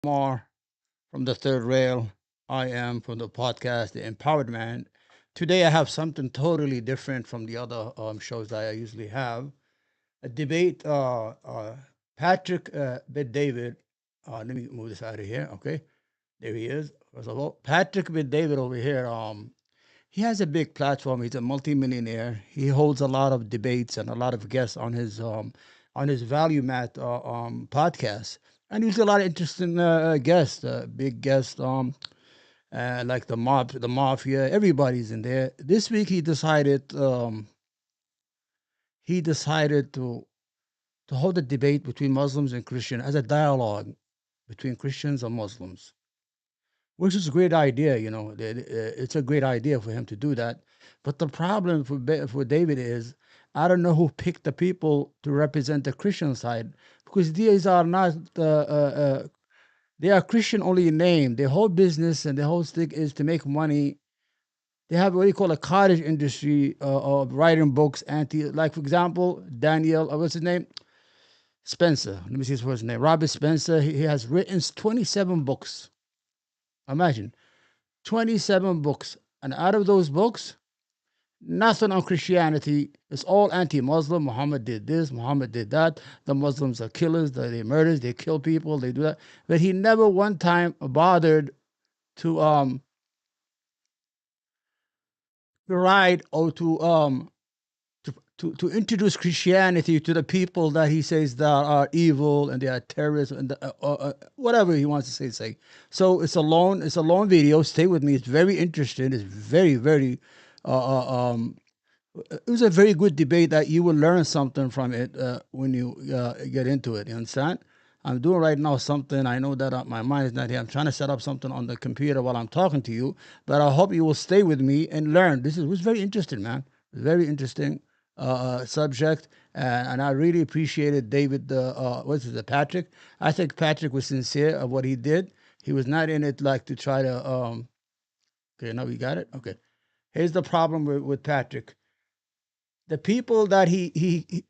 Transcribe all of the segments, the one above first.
More from the third rail. I am from the podcast, The Empowered Man. Today I have something totally different from the other shows that I usually have. A debate. Patrick Bet David. Let me move this out of here. Okay, there he is. First of all, Patrick Bet David over here. He has a big platform. He's a multimillionaire. He holds a lot of debates and a lot of guests on his Value Mat podcast, and he's a lot of interesting guests, big guests, like the mafia. Everybody's in there. This week he decided to hold a debate between Muslims and Christians as a dialogue between Christians and Muslims, which is a great idea. It's a great idea for him to do that. But the problem for David is, I don't know who picked the people to represent the Christian side, because these are not they are Christian only in name. Their whole business and their whole stick is to make money. They have what you call a cottage industry of writing books, like for example, Daniel, what's his name? Spencer. Let me see his first name. Robert Spencer. He has written 27 books. Imagine 27 books. And out of those books, nothing on Christianity. It's all anti-Muslim. Muhammad did this, Muhammad did that. The Muslims are killers, they murders, they kill people, they do that. But he never one time bothered to write or to introduce Christianity to the people that he says that are evil and they are terrorists and whatever he wants to say. So it's a long video. Stay with me. It's very interesting. It's very uh, uh, um, it was a very good debate that you will learn something from it when you get into it. You understand? I'm doing right now something. I know that my mind is not here. I'm trying to set up something on the computer while I'm talking to you, but I hope you will stay with me and learn. This was very interesting, man. Very interesting subject, and I really appreciated David. What's it, Patrick? I think Patrick was sincere of what he did. He was not in it like to try to. Okay, now we got it. Okay, here's the problem with Patrick. The people that he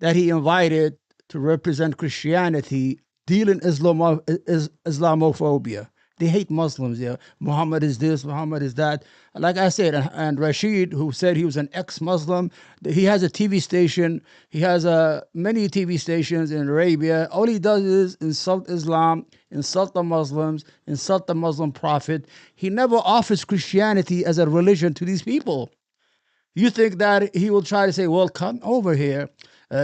invited to represent Christianity deal in Islamophobia. They hate Muslims. Yeah, Muhammad is this, Muhammad is that. Like I said, and Rashid, who said he was an ex-Muslim, he has a TV station. He has many TV stations in Arabia. All he does is insult Islam, insult the Muslims, insult the Muslim prophet. He never offers Christianity as a religion to these people. You think that he will try to say, well, come over here.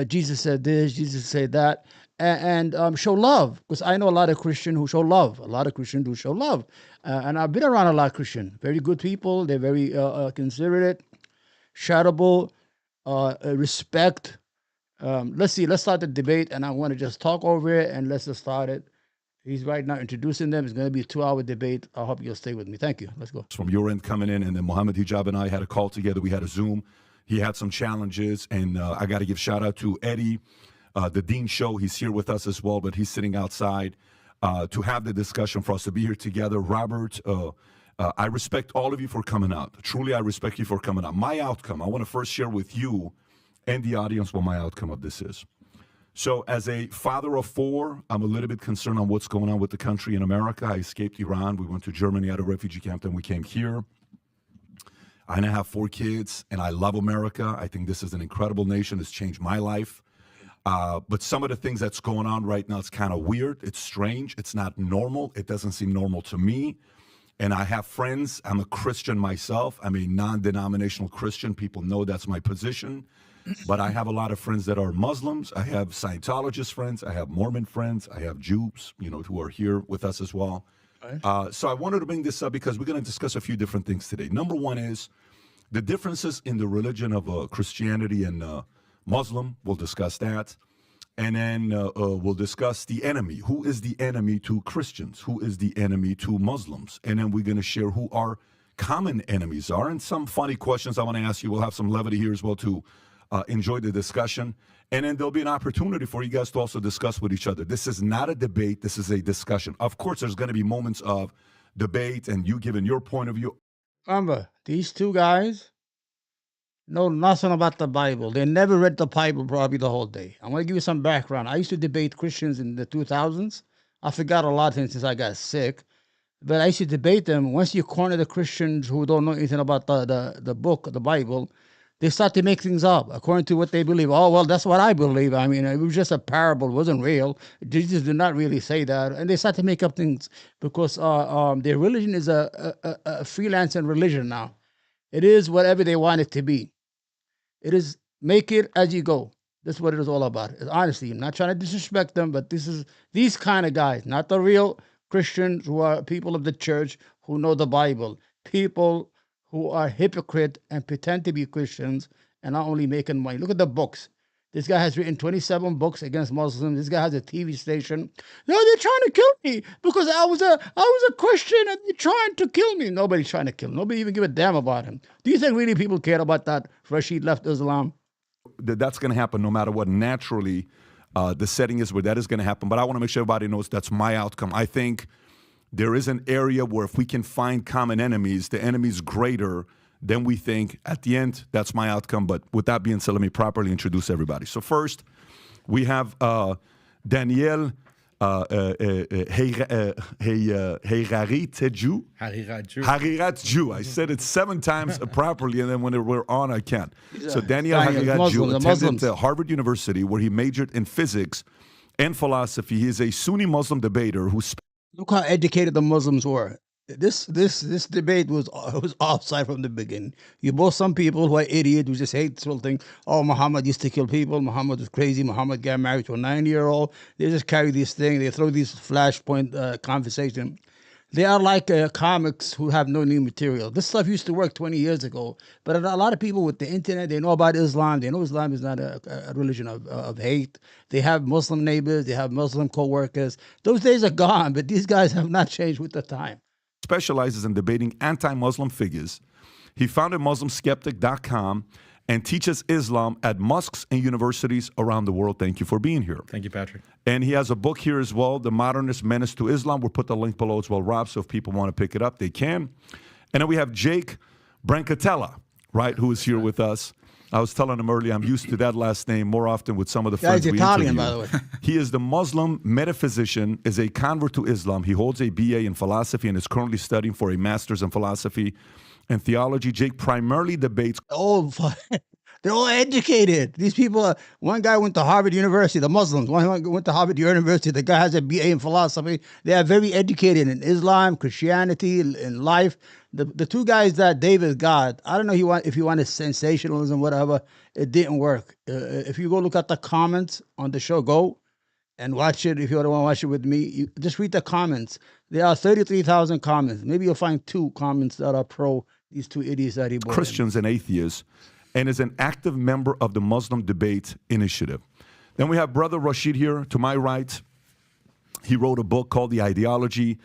Jesus said this, Jesus said that, and show love. Because I know a lot of Christians who show love. A lot of Christians who show love. And I've been around a lot of Christians. Very good people. They're very considerate, charitable, respect. Let's see. Let's start the debate. And I want to just talk over it and let's just start it. He's right now introducing them. It's going to be a 2-hour debate. I hope you'll stay with me. Thank you. Let's go. From your end coming in, and then Mohammed Hijab and I had a call together. We had a Zoom. He had some challenges, and I got to give shout out to Eddie, the Dean Show. He's here with us as well, but he's sitting outside to have the discussion for us to be here together. Robert, I respect all of you for coming out. Truly, I respect you for coming out. My outcome, I want to first share with you and the audience what my outcome of this is. So as a father of 4, I'm a little bit concerned on what's going on with the country in America. I escaped Iran. We went to Germany out of refugee camp, then we came here. I now have 4 kids, and I love America. I think this is an incredible nation. It's changed my life. But some of the things that's going on right now, it's kind of weird. It's strange. It's not normal. It doesn't seem normal to me. And I have friends. I'm a Christian myself. I'm a non-denominational Christian. People know that's my position. But I have a lot of friends that are Muslims. I have Scientologist friends. I have Mormon friends. I have Jews, who are here with us as well. So I wanted to bring this up because we're going to discuss a few different things today. Number one is the differences in the religion of Christianity and Muslim. We'll discuss that. And then we'll discuss the enemy. Who is the enemy to Christians? Who is the enemy to Muslims? And then we're going to share who our common enemies are. And some funny questions I want to ask you. We'll have some levity here as well to enjoy the discussion. And then there'll be an opportunity for you guys to also discuss with each other. This is not a debate. This is a discussion. Of course, there's going to be moments of debate and you giving your point of view. Remember, these two guys know nothing about the Bible. They never read the Bible probably the whole day. I'm going to give you some background. I used to debate Christians in the 2000s. I forgot a lot of things since I got sick. But I used to debate them. Once you corner the Christians who don't know anything about the book, the Bible, they start to make things up according to what they believe. Oh, well, that's what I believe. I mean, it was just a parable. It wasn't real. Jesus did not really say that. And they start to make up things because their religion is a freelancing religion now. It is whatever they want it to be. It is make it as you go. That's what it is all about. Honestly, I'm not trying to disrespect them, but this is these kind of guys, not the real Christians who are people of the church who know the Bible. People who are hypocrite and pretend to be Christians and not only making money. Look at the books. This guy has written 27 books against Muslims. This guy has a TV station. No, they're trying to kill me because I was a Christian and they're trying to kill me. Nobody's trying to kill him. Nobody even give a damn about him. Do you think really people care about that? Rashid left Islam. That's going to happen no matter what. Naturally, the setting is where that is going to happen. But I want to make sure everybody knows that's my outcome. I think there is an area where if we can find common enemies, the enemy's greater than we think. At the end, that's my outcome. But with that being said, let me properly introduce everybody. So first, we have Daniel Hariratjew. Hariratjew. I said it 7 times properly, and then when we're on, I can't. So Daniel Hariratjew attended Harvard University, where he majored in physics and philosophy. He is a Sunni Muslim debater who. Look how educated the Muslims were. This debate was offside from the beginning. You both some people who are idiots who just hate this whole thing. Oh, Muhammad used to kill people. Muhammad was crazy. Muhammad got married to a 9-year-old. They just carry this thing. They throw these flashpoint conversation. They are like comics who have no new material. This stuff used to work 20 years ago, but a lot of people with the internet, they know about Islam. They know Islam is not a religion of hate. They have Muslim neighbors. They have Muslim co-workers. Those days are gone, but these guys have not changed with the time. Specializes in debating anti-Muslim figures. He founded MuslimSkeptic.com and teaches Islam at mosques and universities around the world. Thank you for being here. Thank you, Patrick. And he has a book here as well, The Modernist Menace to Islam. We'll put the link below as well, Rob, so if people want to pick it up, they can. And then we have Jake Brancatella, right, who is here with us. I was telling him earlier, I'm used to that last name more often with some of the friends we Italian, interview. by the way. He is the Muslim metaphysician, is a convert to Islam. He holds a BA in philosophy and is currently studying for a master's in philosophy and theology. Jake primarily debates. Oh, they're all educated. These people one guy went to Harvard University, the Muslims. One went to Harvard University. The guy has a BA in philosophy. They are very educated in Islam, Christianity, in life. The 2 guys that David got, I don't know if you wanted sensationalism, whatever, it didn't work. If you go look at the comments on the show, go and watch it. If you want to watch it with me, just read the comments. There are 33,000 comments. Maybe you'll find 2 comments that are pro these 2 idiots that he brought Christians and atheists, and is an active member of the Muslim Debate Initiative. Then we have Brother Rashid here to my right. He wrote a book called The Ideology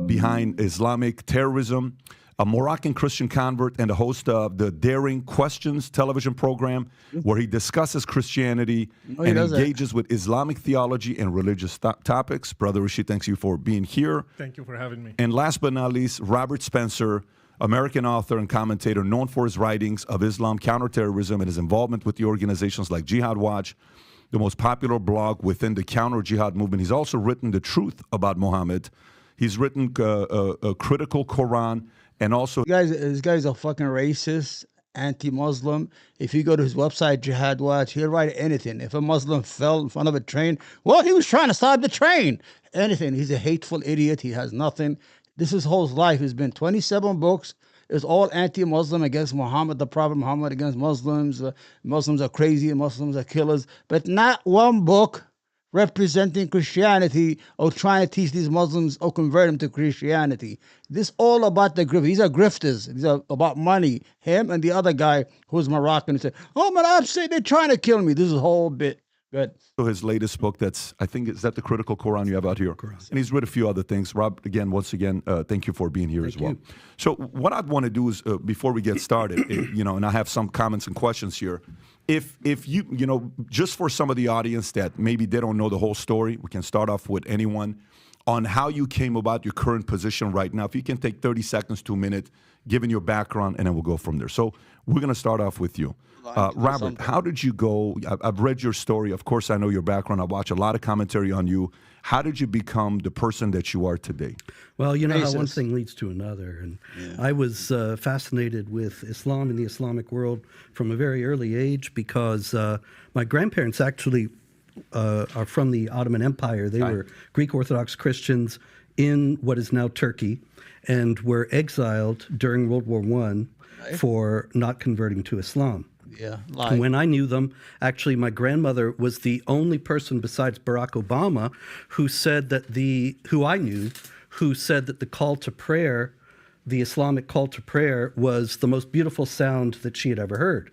Behind Islamic Terrorism, a Moroccan Christian convert and a host of the Daring Questions television program, where he discusses Christianity and engages with Islamic theology and religious topics. Brother Rashid, thanks you for being here. Thank you for having me. And last but not least, Robert Spencer, American author and commentator known for his writings of Islam, counterterrorism, and his involvement with the organizations like Jihad Watch, the most popular blog within the counter-jihad movement. He's also written The Truth About Muhammad. He's written a critical Quran, and also... This guy's a fucking racist, anti-Muslim. If you go to his website, Jihad Watch, he'll write anything. If a Muslim fell in front of a train, well, he was trying to stop the train. Anything. He's a hateful idiot. He has nothing. This his whole life has been 27 books. It's all anti-Muslim, against Muhammad, the Prophet Muhammad, against Muslims. Muslims are crazy, Muslims are killers. But not one book representing Christianity or trying to teach these Muslims or convert them to Christianity. This all about the grift. These are grifters. These are about money. Him and the other guy who's Moroccan who said, oh, my Arab say they're trying to kill me. This is a whole bit. Good. So his latest book, I think, is that the Critical Quran you have out here? Correct. And he's written a few other things. Rob, once again, thank you for being here as well. So what I'd want to do is, before we get started, and I have some comments and questions here. If you, just for some of the audience that maybe they don't know the whole story, we can start off with anyone on how you came about your current position right now. If you can take 30 seconds to a minute, given your background, and then we'll go from there. So we're going to start off with you. Robert, how did you go? I've read your story. Of course, I know your background. I watch a lot of commentary on you. How did you become the person that you are today? Well, you know how one thing leads to another. And I was fascinated with Islam and the Islamic world from a very early age because my grandparents actually are from the Ottoman Empire. They were Greek Orthodox Christians in what is now Turkey and were exiled during World War I for not converting to Islam. Yeah, and when I knew them, actually, my grandmother was the only person besides Barack Obama who said that who I knew, who said that the call to prayer, the Islamic call to prayer, was the most beautiful sound that she had ever heard.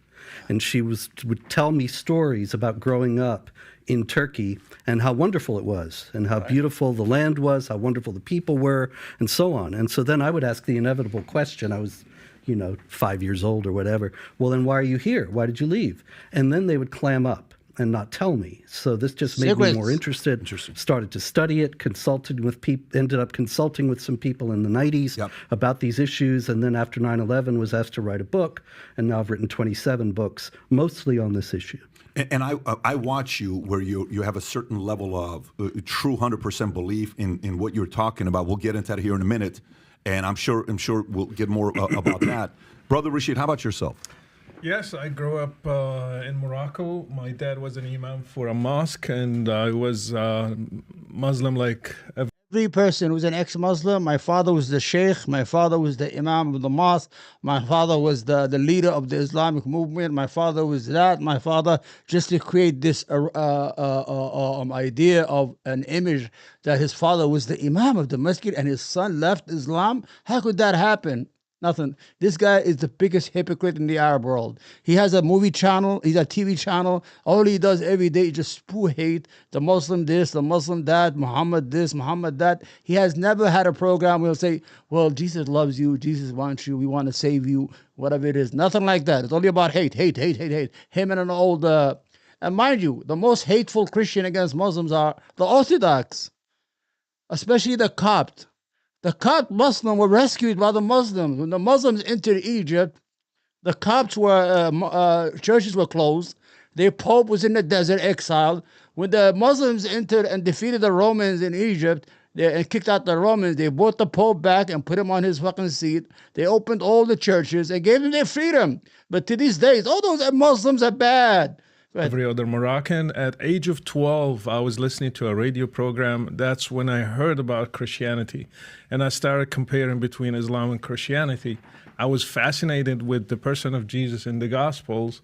And she would tell me stories about growing up in Turkey and how wonderful it was and how beautiful the land was, how wonderful the people were, and so on. And so then I would ask the inevitable question. I was 5 years old or whatever. Well, then why are you here? Why did you leave? And then they would clam up and not tell me. So this just made me more interested. Started to study it, consulted with people, ended up consulting with some people in the 90s about these issues. And then after 9/11 was asked to write a book. And now I've written 27 books, mostly on this issue. And I watch you where you have a certain level of true 100% belief in what you're talking about. We'll get into that here in a minute. And I'm sure we'll get more about that. Brother Rashid, how about yourself? Yes, I grew up in Morocco. My dad was an imam for a mosque, and I was Muslim like every person who's an ex-Muslim. My father was the sheikh. My father was the imam of the mosque. My father was the leader of the Islamic movement. My father was that. My father, just to create this idea of an image that his father was the imam of the masjid and his son left Islam. How could that happen? Nothing. This guy is the biggest hypocrite in the Arab world. He has a movie channel. He's a TV channel. All he does every day is just spew hate. The Muslim this, the Muslim that, Muhammad this, Muhammad that. He has never had a program where he'll say, well, Jesus loves you. Jesus wants you. We want to save you. Whatever it is. Nothing like that. It's only about hate, hate, hate, hate, hate. Him and an old... and mind you, the most hateful Christian against Muslims are the Orthodox, especially the Copt. The Copt Muslims were rescued by the Muslims. When the Muslims entered Egypt, the Copts were churches were closed. Their Pope was in the desert, exiled. When the Muslims entered and defeated the Romans in Egypt and kicked out the Romans, they brought the Pope back and put him on his fucking seat. They opened all the churches and gave them their freedom. But to these days, all those Muslims are bad. Every other Moroccan. At age of 12, I was listening to a radio program. That's when I heard about Christianity. And I started comparing between Islam and Christianity. I was fascinated with the person of Jesus in the Gospels.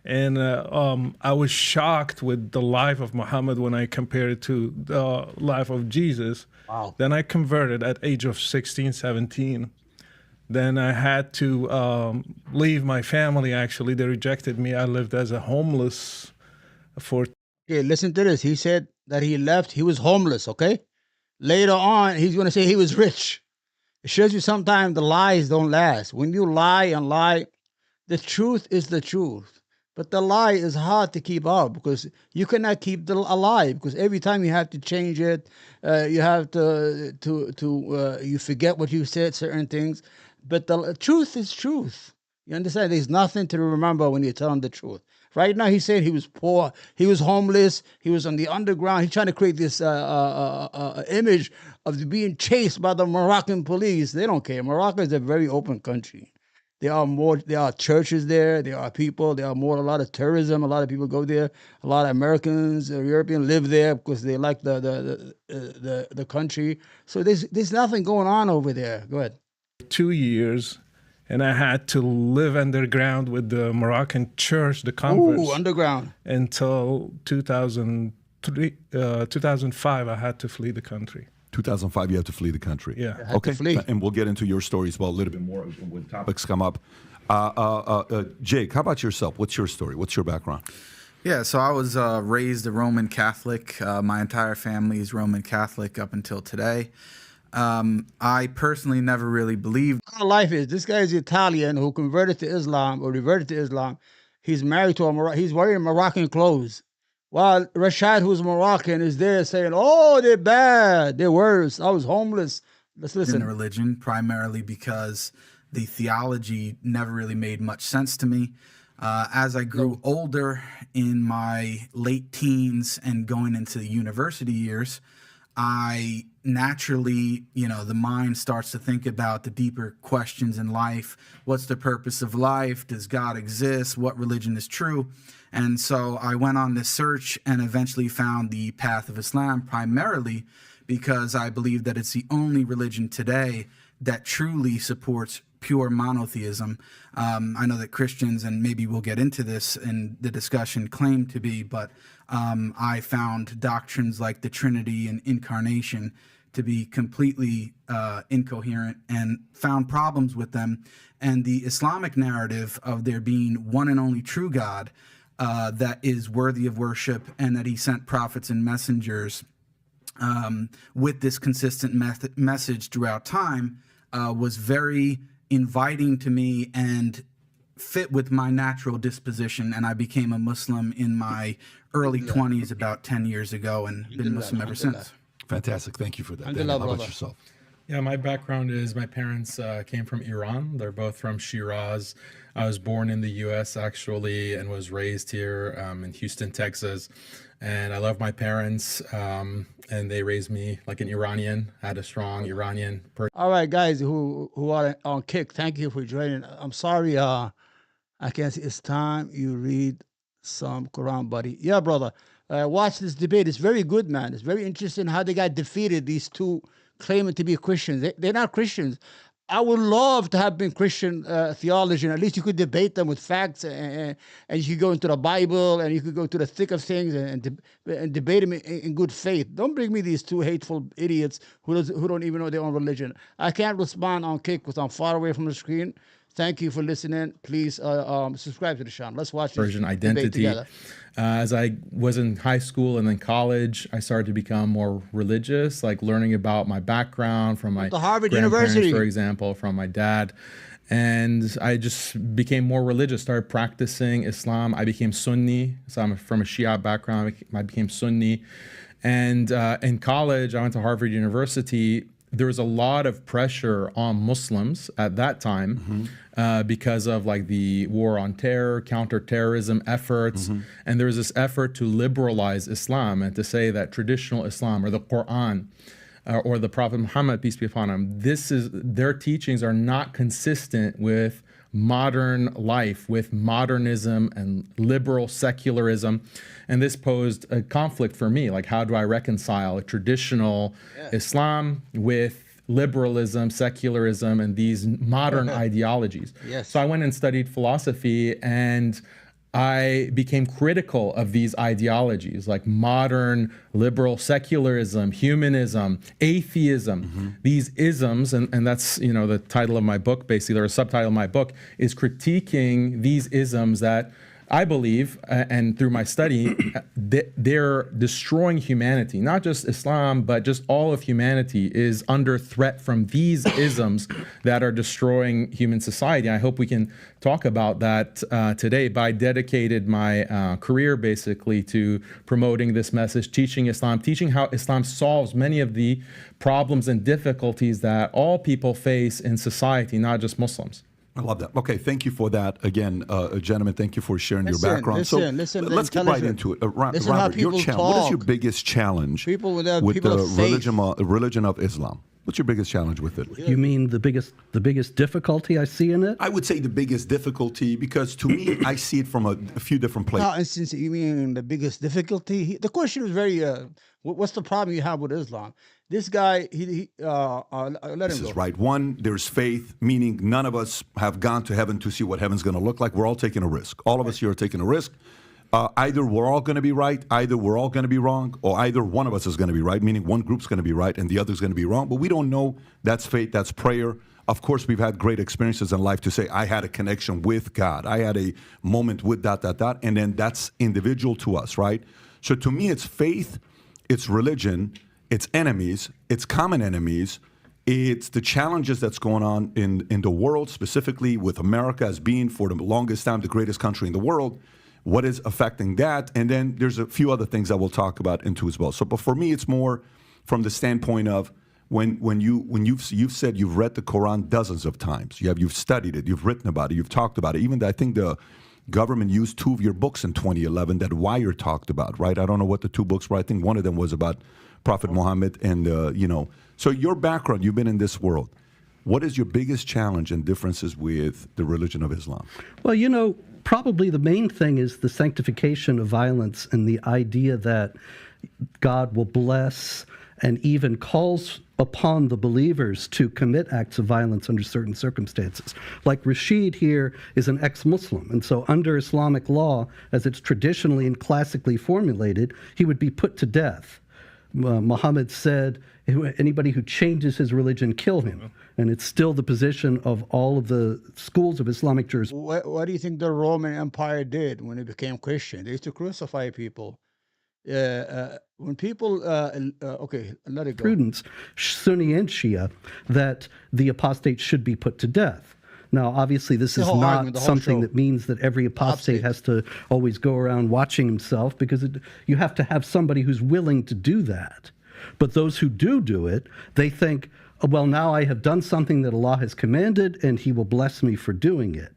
And I was shocked with the life of Muhammad when I compared it to the life of Jesus. Wow. Then I converted at age of 16, 17. Then I had to leave my family, actually. They rejected me. I lived as a homeless for... Okay, listen to this. He said that he left. He was homeless, okay? Later on, he's going to say he was rich. It shows you sometimes the lies don't last. When you lie and lie, the truth is the truth. But the lie is hard to keep up because you cannot keep a lie because every time you have to change it, you have to you forget what you said, certain things. But the truth is truth. You understand? There's nothing to remember when you're telling the truth. Right now, he said he was poor, he was homeless, he was on the underground. He's trying to create this image of being chased by the Moroccan police. They don't care. Morocco is a very open country. There are churches there, there are people, a lot of tourism. A lot of people go there. A lot of Americans or Europeans live there because they like the country. So there's nothing going on over there. Go ahead. 2 years, and I had to live underground with the Moroccan church, the converts. Ooh, underground. Until 2005, I had to flee the country. 2005, you have to flee the country. Yeah. Okay. And we'll get into your stories about a little bit more when topics come up. Jake, how about yourself? What's your story? What's your background? Yeah, so I was raised a Roman Catholic. My entire family is Roman Catholic up until today. I personally never really believed. Our life is, this guy is Italian who converted to Islam or reverted to Islam. He's married to he's wearing Moroccan clothes. While Rashad, who's Moroccan, is there saying, "Oh, they're bad, they're worse. I was homeless." Let's In the listen. religion, primarily because the theology never really made much sense to me. As I grew older in my late teens and going into the university years, I naturally, the mind starts to think about the deeper questions in life. What's the purpose of life? Does God exist? What religion is true? And so I went on this search and eventually found the path of Islam, primarily because I believe that it's the only religion today that truly supports pure monotheism. I know that Christians, and maybe we'll get into this in the discussion, claim to be, but I found doctrines like the Trinity and incarnation to be completely incoherent and found problems with them. And the Islamic narrative of there being one and only true God that is worthy of worship, and that he sent prophets and messengers with this consistent message throughout time was very inviting to me and fit with my natural disposition. And I became a Muslim in my early 20s about 10 years ago, and been Muslim ever since. Fantastic. Thank you for that. Alhamdulillah, Daniel, how about brother. yourself? Yeah, my background is my parents came from Iran. They're both from Shiraz. I was born in the U.S. actually and was raised here in Houston, Texas. And I love my parents, and they raised me like an Iranian. Had a strong Iranian All right, guys who are on Kick, thank you for joining. I'm sorry, I can't see. It's time you read some Quran, buddy. Yeah, brother. Watch this debate. It's very good, man. It's very interesting how they got defeated, these two claiming to be Christians. They're not Christians. I would love to have been Christian theology, and at least you could debate them with facts, and you could go into the Bible, and you could go to the thick of things and debate them in good faith. Don't bring me these two hateful idiots who don't even know their own religion. I can't respond on Kick because I'm far away from the screen. Thank you for listening. Please subscribe to the channel. Let's watch this Persian debate identity. together. As I was in high school and then college, I started to become more religious, like learning about my background from my The Harvard grandparents, University. for example, from my dad. And I just became more religious, started practicing Islam. I became Sunni, so I'm from a Shia background. I became Sunni. And in college, I went to Harvard University. There was a lot of pressure on Muslims at that time because of like the war on terror, counterterrorism efforts. And there was this effort to liberalize Islam and to say that traditional Islam or the Quran or the Prophet Muhammad, peace be upon him, their teachings are not consistent with modern life, with modernism and liberal secularism. And this posed a conflict for me. Like, how do I reconcile a traditional Islam with liberalism, secularism, and these modern ideologies? Yes. So I went and studied philosophy, and I became critical of these ideologies like modern liberal secularism, humanism, atheism, these isms, and that's, the title of my book, basically, or a subtitle of my book, is critiquing these isms that I believe, and through my study, they're destroying humanity. Not just Islam, but just all of humanity is under threat from these isms that are destroying human society. I hope we can talk about that today. But I dedicated my career basically to promoting this message, teaching Islam, teaching how Islam solves many of the problems and difficulties that all people face in society, not just Muslims. I love that. Okay, thank you for that. Again, gentlemen, thank you for sharing your Listen, background. listen, let's get right into it. Listen how Robert, people what is your talk. biggest challenge People with with people the of faith. religion of Islam? What's your biggest challenge with it? You mean the biggest difficulty I see in it? I would say the biggest difficulty, because to me, I see it from a few different places. Now, since you mean the biggest difficulty, the question was very, what's the problem you have with Islam? This guy, let This him is go. right. One, there's faith, meaning none of us have gone to heaven to see what heaven's going to look like. We're all taking a risk. All of us here are taking a risk. Either we're all going to be right, either we're all going to be wrong, or either one of us is going to be right, meaning one group's going to be right and the other's going to be wrong. But we don't know. That's faith, that's prayer. Of course, we've had great experiences in life to say, I had a connection with God. I had a moment with ... And then that's individual to us, right? So to me, it's faith, it's religion, it's enemies, it's common enemies, it's the challenges that's going on in the world, specifically with America as being for the longest time the greatest country in the world. what is affecting that, and then there's a few other things that we'll talk about into as well. So, but for me, it's more from the standpoint of when you've said you've read the Quran dozens of times, you've studied it, you've written about it, you've talked about it. Even I think the government used 2 of your books in 2011 that Wire talked about, right? I don't know what the 2 books were. I think one of them was about Prophet Muhammad, and So your background, you've been in this world. What is your biggest challenge and differences with the religion of Islam? Well, probably the main thing is the sanctification of violence and the idea that God will bless and even calls upon the believers to commit acts of violence under certain circumstances. Like Rashid here is an ex-Muslim, and so under Islamic law, as it's traditionally and classically formulated, he would be put to death. Muhammad said, anybody who changes his religion, kill him. And it's still the position of all of the schools of Islamic jurisprudence. What do you think the Roman Empire did when it became Christian? They used to crucify people. When people, okay, let it go. Sunni and Shia, that the apostates should be put to death. Now, obviously, this is not something that means that every apostate has to always go around watching himself, because you have to have somebody who's willing to do that. But those who do it, they think, well, now I have done something that Allah has commanded, and He will bless me for doing it.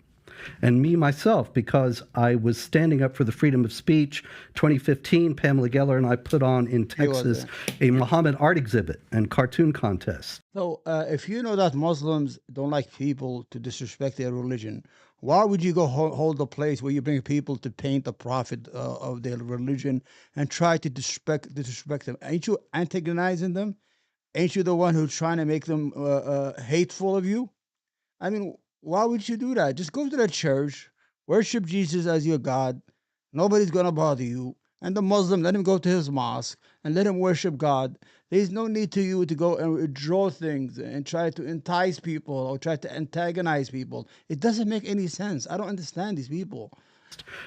And me, myself, because I was standing up for the freedom of speech, 2015, Pamela Geller and I put on in Texas a Muhammad art exhibit and cartoon contest. So if you know that Muslims don't like people to disrespect their religion, why would you go hold a place where you bring people to paint the prophet of their religion and try to disrespect them? Ain't you antagonizing them? Ain't you the one who's trying to make them hateful of you? I mean, why would you do that? Just go to the church, worship Jesus as your God. Nobody's going to bother you. And the Muslim, let him go to his mosque and let him worship God. There's no need to you to go and draw things and try to entice people or try to antagonize people. It doesn't make any sense. I don't understand these people.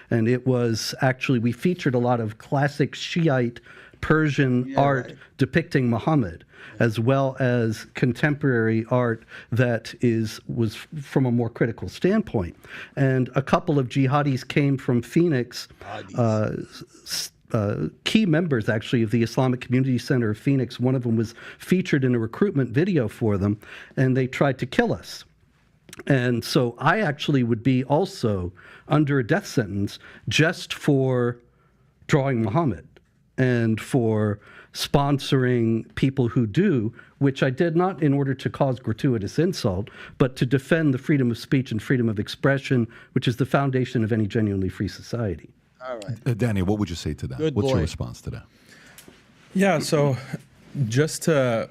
And it was actually, we featured a lot of classic Shiite Persian art depicting Muhammad, as well as contemporary art that was from a more critical standpoint. And a couple of jihadis came from Phoenix, key members actually of the Islamic Community Center of Phoenix. One of them was featured in a recruitment video for them, and they tried to kill us. And so I actually would be also under a death sentence just for drawing Muhammad and for sponsoring people who do, which I did not in order to cause gratuitous insult, but to defend the freedom of speech and freedom of expression, which is the foundation of any genuinely free society. All right. Daniel, what would you say to that? What's your response to that? Yeah, so just a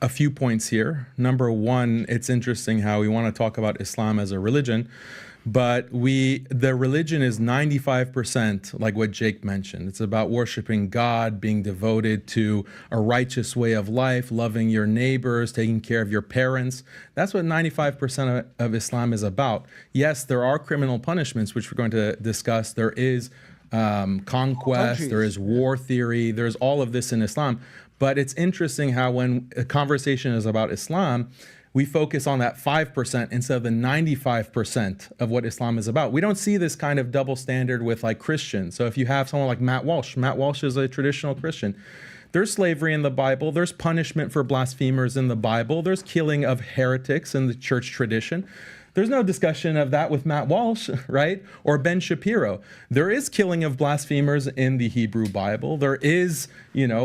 few points here. Number one, it's interesting how we want to talk about Islam as a religion, but the religion is 95%, like what Jake mentioned. It's about worshiping God, being devoted to a righteous way of life, loving your neighbors, taking care of your parents. That's what 95% of Islam is about. Yes, there are criminal punishments, which we're going to discuss. There is conquest, there is war theory, there's all of this in Islam. But it's interesting how when a conversation is about Islam, we focus on that 5% instead of the 95% of what Islam is about. We don't see this kind of double standard with like Christians. So if you have someone like Matt Walsh is a traditional Christian. There's slavery in the Bible. There's punishment for blasphemers in the Bible. There's killing of heretics in the church tradition. There's no discussion of that with Matt Walsh, right? Or Ben Shapiro. There is killing of blasphemers in the Hebrew Bible. There is,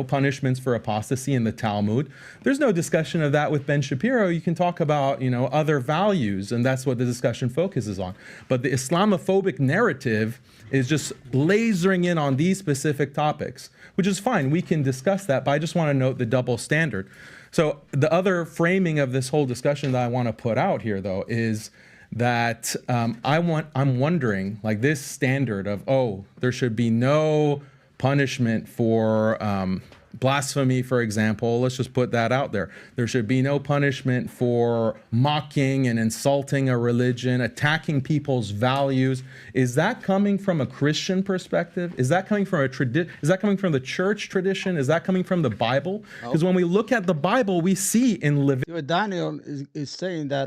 punishments for apostasy in the Talmud. There's no discussion of that with Ben Shapiro. You can talk about, other values, and that's what the discussion focuses on. But the Islamophobic narrative is just lasering in on these specific topics, which is fine. We can discuss that, but I just want to note the double standard. So the other framing of this whole discussion that I want to put out here, though, is that I'm wondering, like this standard of, there should be no punishment for blasphemy, for example. Let's just put that out there. There should be no punishment for mocking and insulting a religion, attacking people's values. Is that coming from a Christian perspective? Is that coming from is that coming from the church tradition? Is that coming from the Bible? Because when we look at the Bible, we see in Leviticus. Daniel is saying that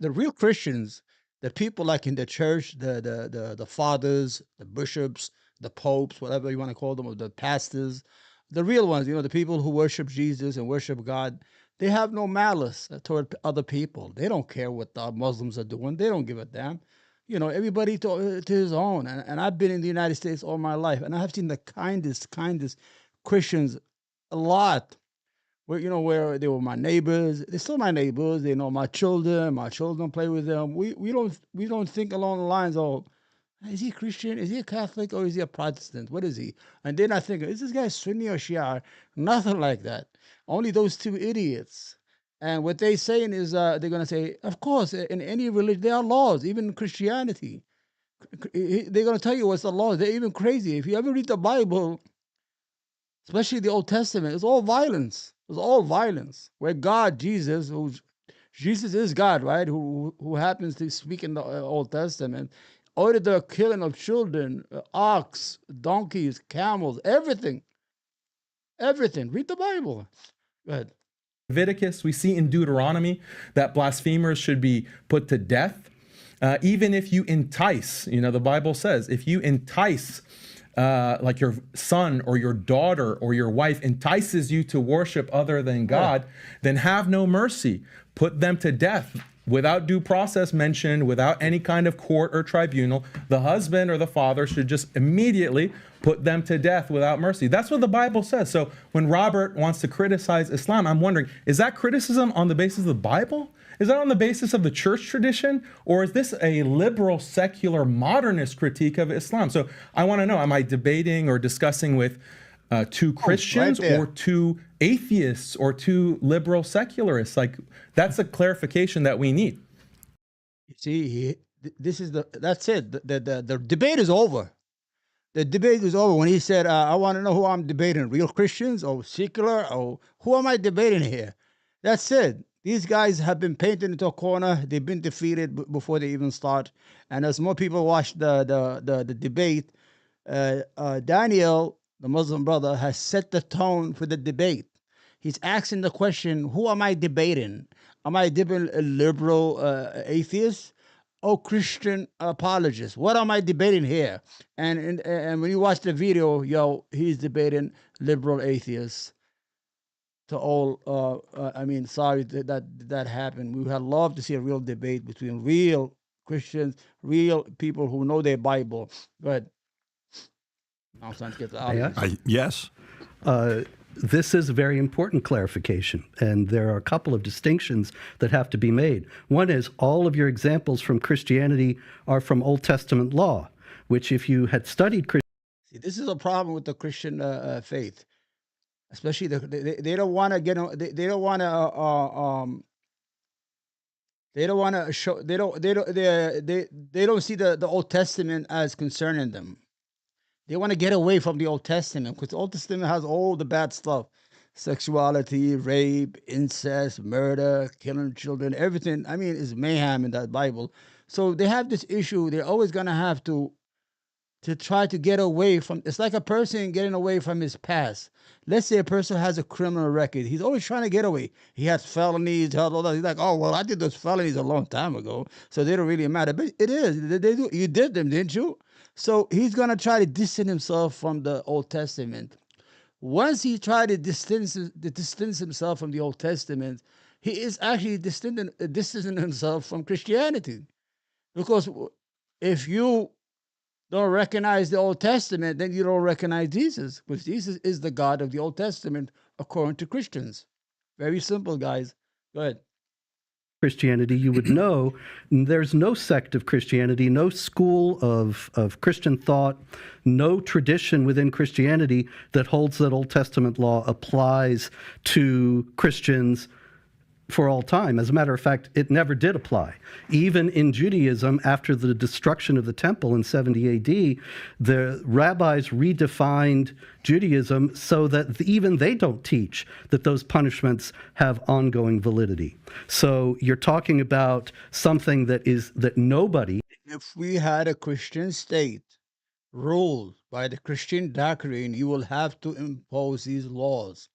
the real Christians The people like in the church, the fathers, the bishops, the popes, whatever you want to call them, or the pastors, the real ones, the people who worship Jesus and worship God, they have no malice toward other people. They don't care what the Muslims are doing. They don't give a damn. Everybody to his own. And I've been in the United States all my life, and I have seen the kindest Christians a lot where they were my neighbors. They're still my neighbors. They know my children. My children play with them. We don't think along the lines of, is he Christian? Is he a Catholic? Or is he a Protestant? What is he? And then I think, is this guy Sunni or Shia? Nothing like that. Only those two idiots. And what they saying is they're going to say, of course, in any religion, there are laws, even in Christianity. They're going to tell you what's the law. They're even crazy. If you ever read the Bible, especially the Old Testament, it's all violence. It's all violence. Where God, Jesus is God, right? Who happens to speak in the Old Testament, ordered the killing of children, ox, donkeys, camels, everything, everything. Read the Bible. Go ahead. Leviticus, we see in Deuteronomy that blasphemers should be put to death. Even if you entice, the Bible says, if you entice like your son or your daughter or your wife entices you to worship other than God, then have no mercy. Put them to death without due process mentioned, without any kind of court or tribunal. The husband or the father should just immediately put them to death without mercy. That's what the Bible says. So when Robert wants to criticize Islam, I'm wondering, is that criticism on the basis of the Bible? Is that on the basis of the church tradition? Or is this a liberal, secular, modernist critique of Islam? So I want to know, am I debating or discussing with two Christians or two atheists or two liberal secularists? Like, that's a clarification that we need. You see, that's it. The debate is over. The debate is over when he said, I want to know who I'm debating, real Christians or secular, or who am I debating here? That's it. These guys have been painted into a corner. They've been defeated before they even start. And as more people watch the debate, Daniel, the Muslim brother, has set the tone for the debate. He's asking the question, who am I debating? Am I debating a liberal atheist or Christian apologist? What am I debating here? And when you watch the video, he's debating liberal atheists. To all, sorry that happened. We would love to see a real debate between real Christians, real people who know their Bible. Go ahead. I'm trying to get the audience. Yes. This is a very important clarification, and there are a couple of distinctions that have to be made. One is all of your examples from Christianity are from Old Testament law, which if you had studied Christianity... See, this is a problem with the Christian faith. Especially they don't want to get they don't want to they don't want to show they don't see the Old Testament as concerning them. They want to get away from the Old Testament because the Old Testament has all the bad stuff: sexuality, rape, incest, murder, killing children, everything. Is mayhem in that Bible. So they have this issue. They're always gonna have to try to get away from. It's like a person getting away from his past. Let's say a person has a criminal record. He's always trying to get away. He has felonies, all that. He's like, oh, well, I did those felonies a long time ago, so they don't really matter. But it is. They do. You did them, didn't you? So he's going to try to distance himself from the Old Testament. Once he tried to distance himself from the Old Testament, he is actually distancing himself from Christianity. Because if you don't recognize the Old Testament, then you don't recognize Jesus, because Jesus is the God of the Old Testament according to Christians. Very simple, guys. Go ahead. Christianity, you would know there's no sect of Christianity, no school of Christian thought, no tradition within Christianity that holds that Old Testament law applies to Christians for all time. As a matter of fact, it never did apply. Even in Judaism, after the destruction of the temple in 70 AD, the rabbis redefined Judaism so that even they don't teach that those punishments have ongoing validity. So you're talking about something that nobody... If we had a Christian state ruled by the Christian doctrine, you will have to impose these laws.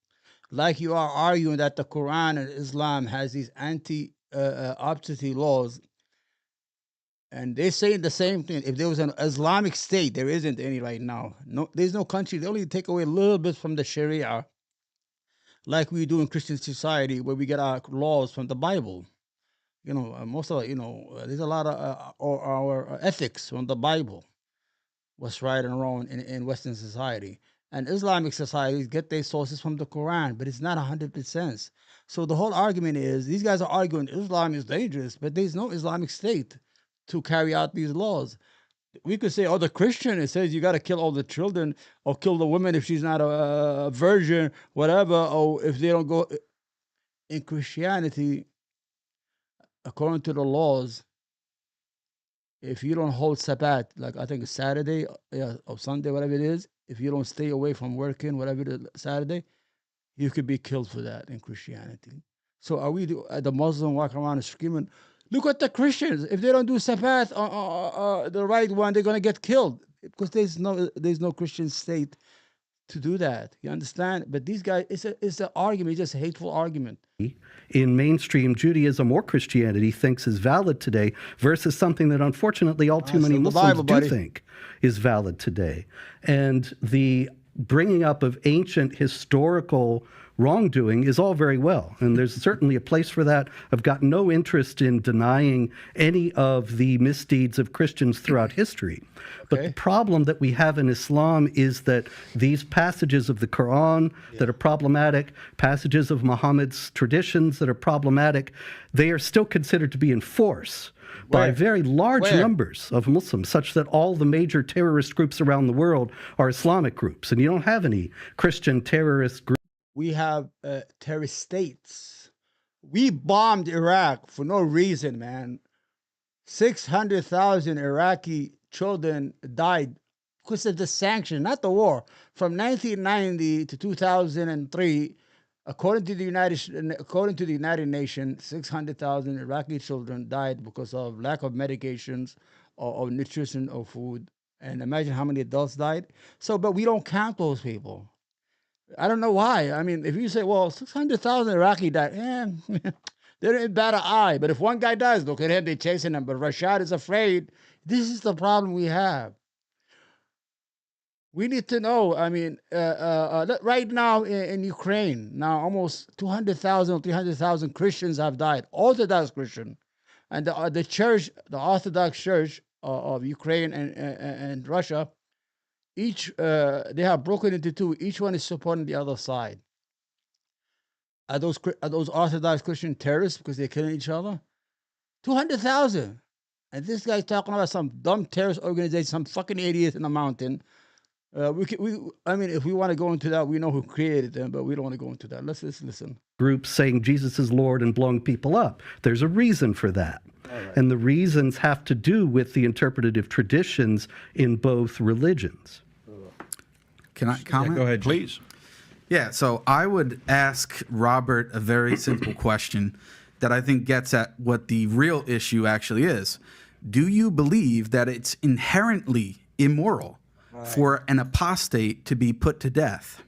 Like you are arguing that the Quran and Islam has these anti-obscenity laws. And they're saying the same thing. If there was an Islamic state, there isn't any right now. No, there's no country. They only take away a little bit from the Sharia, like we do in Christian society, where we get our laws from the Bible. Most of there's a lot of our ethics from the Bible, what's right and wrong in Western society. And Islamic societies get their sources from the Quran, but it's not 100%. So the whole argument is these guys are arguing Islam is dangerous, but there's no Islamic state to carry out these laws. We could say, oh, the Christian, it says you got to kill all the children or kill the woman if she's not a virgin, whatever, or if they don't go. In Christianity, according to the laws, if you don't hold Sabbath, like I think it's Saturday or Sunday, whatever it is, if you don't stay away from working, whatever it is, Saturday, you could be killed for that in Christianity. So are we the Muslim walking around and screaming, look at the Christians, if they don't do Sabbath the right one, they're going to get killed, because there's no Christian state to do that. You understand? But these guys, it's an argument, it's just a hateful argument. In mainstream Judaism or Christianity thinks is valid today versus something that unfortunately all too many Muslims do think is valid today. And the bringing up of ancient historical wrongdoing is all very well, and there's certainly a place for that. I've got no interest in denying any of the misdeeds of Christians throughout history. But the problem that we have in Islam is that these passages of the Quran that are problematic, passages of Muhammad's traditions that are problematic, they are still considered to be in force by very large numbers of Muslims, such that all the major terrorist groups around the world are Islamic groups, and you don't have any Christian terrorist groups. We have terrorist states. We bombed Iraq for no reason, man. 600,000 Iraqi children died because of the sanction, not the war. From 1990 to 2003, according to the United Nations, 600,000 Iraqi children died because of lack of medications or nutrition or food. And imagine how many adults died. So, but we don't count those people. I don't know why. I mean, if you say, well, 600,000 Iraqi died, they didn't bat an eye. But if one guy dies, look at him, they're chasing him. But Rashad is afraid. This is the problem we have. We need to know, I mean, right now in Ukraine, now almost 200,000 or 300,000 Christians have died, Orthodox Christian. And the church, the Orthodox Church of Ukraine and Russia, each they have broken into two. Each one is supporting the other side. Are those Orthodox Christian terrorists because they're killing each other? 200,000, and this guy's talking about some dumb terrorist organization, some fucking idiot in the mountain. I mean, if we want to go into that, we know who created them, but we don't want to go into that. Let's listen. Groups saying Jesus is Lord and blowing people up. There's a reason for that. Right. And the reasons have to do with the interpretative traditions in both religions. Can I comment? Yeah, go ahead, please. Yeah, so I would ask Robert a very simple question that I think gets at what the real issue actually is. Do you believe that it's inherently immoral for an apostate to be put to death?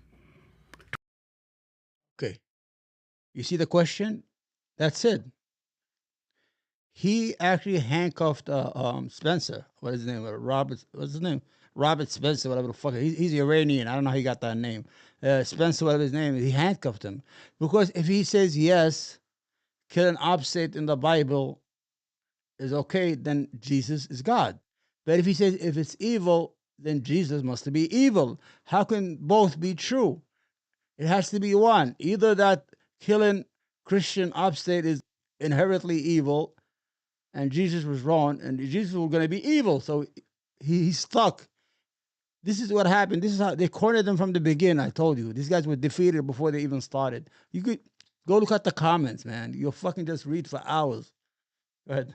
Okay. You see the question? That's it. He actually handcuffed Spencer. What is his name? What's his name? Robert Spencer, whatever the fuck. He's Iranian. I don't know how he got that name. Spencer, whatever his name is. He handcuffed him. Because if he says yes, kill an apostate in the Bible is okay, then Jesus is God. But if he says if it's evil, then Jesus must be evil. How can both be true? It has to be one. Either that killing Christian apostate is inherently evil, and Jesus was wrong, and Jesus was going to be evil. So he's stuck. This is what happened. This is how they cornered them from the beginning. I told you. These guys were defeated before they even started. You could go look at the comments, man. You'll fucking just read for hours. Go ahead.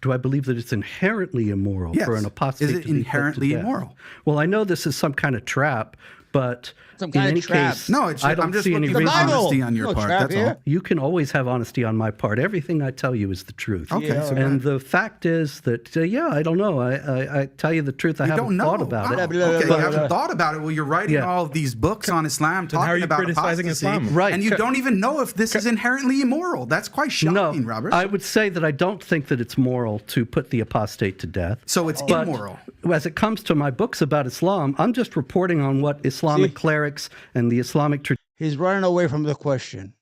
Do I believe that it's inherently immoral for an apostate to be Is it inherently immoral? Well, I know this is some kind of trap, But Some in kind of any trap. case, No, it's I don't I'm just see any looking for reason. honesty on your No part. trap That's here. all. You can always have honesty on my part. Everything I tell you is the truth. Okay, Yeah. so And the fact is that, I don't know. I tell you the truth. I you haven't don't know thought about Oh, it. okay, blah, you blah, haven't blah. thought about it. Well, you're writing Yeah. all of these books on Islam how are talking you about criticizing apostasy, Islam? Right. and you don't even know if this is inherently immoral. That's quite shocking, No, Robert. I would say that I don't think that it's moral to put the apostate to death. So it's But immoral. as it comes to my books about Islam, I'm just reporting on what Islamic See? clerics and the Islamic tradition. He's running away from the question.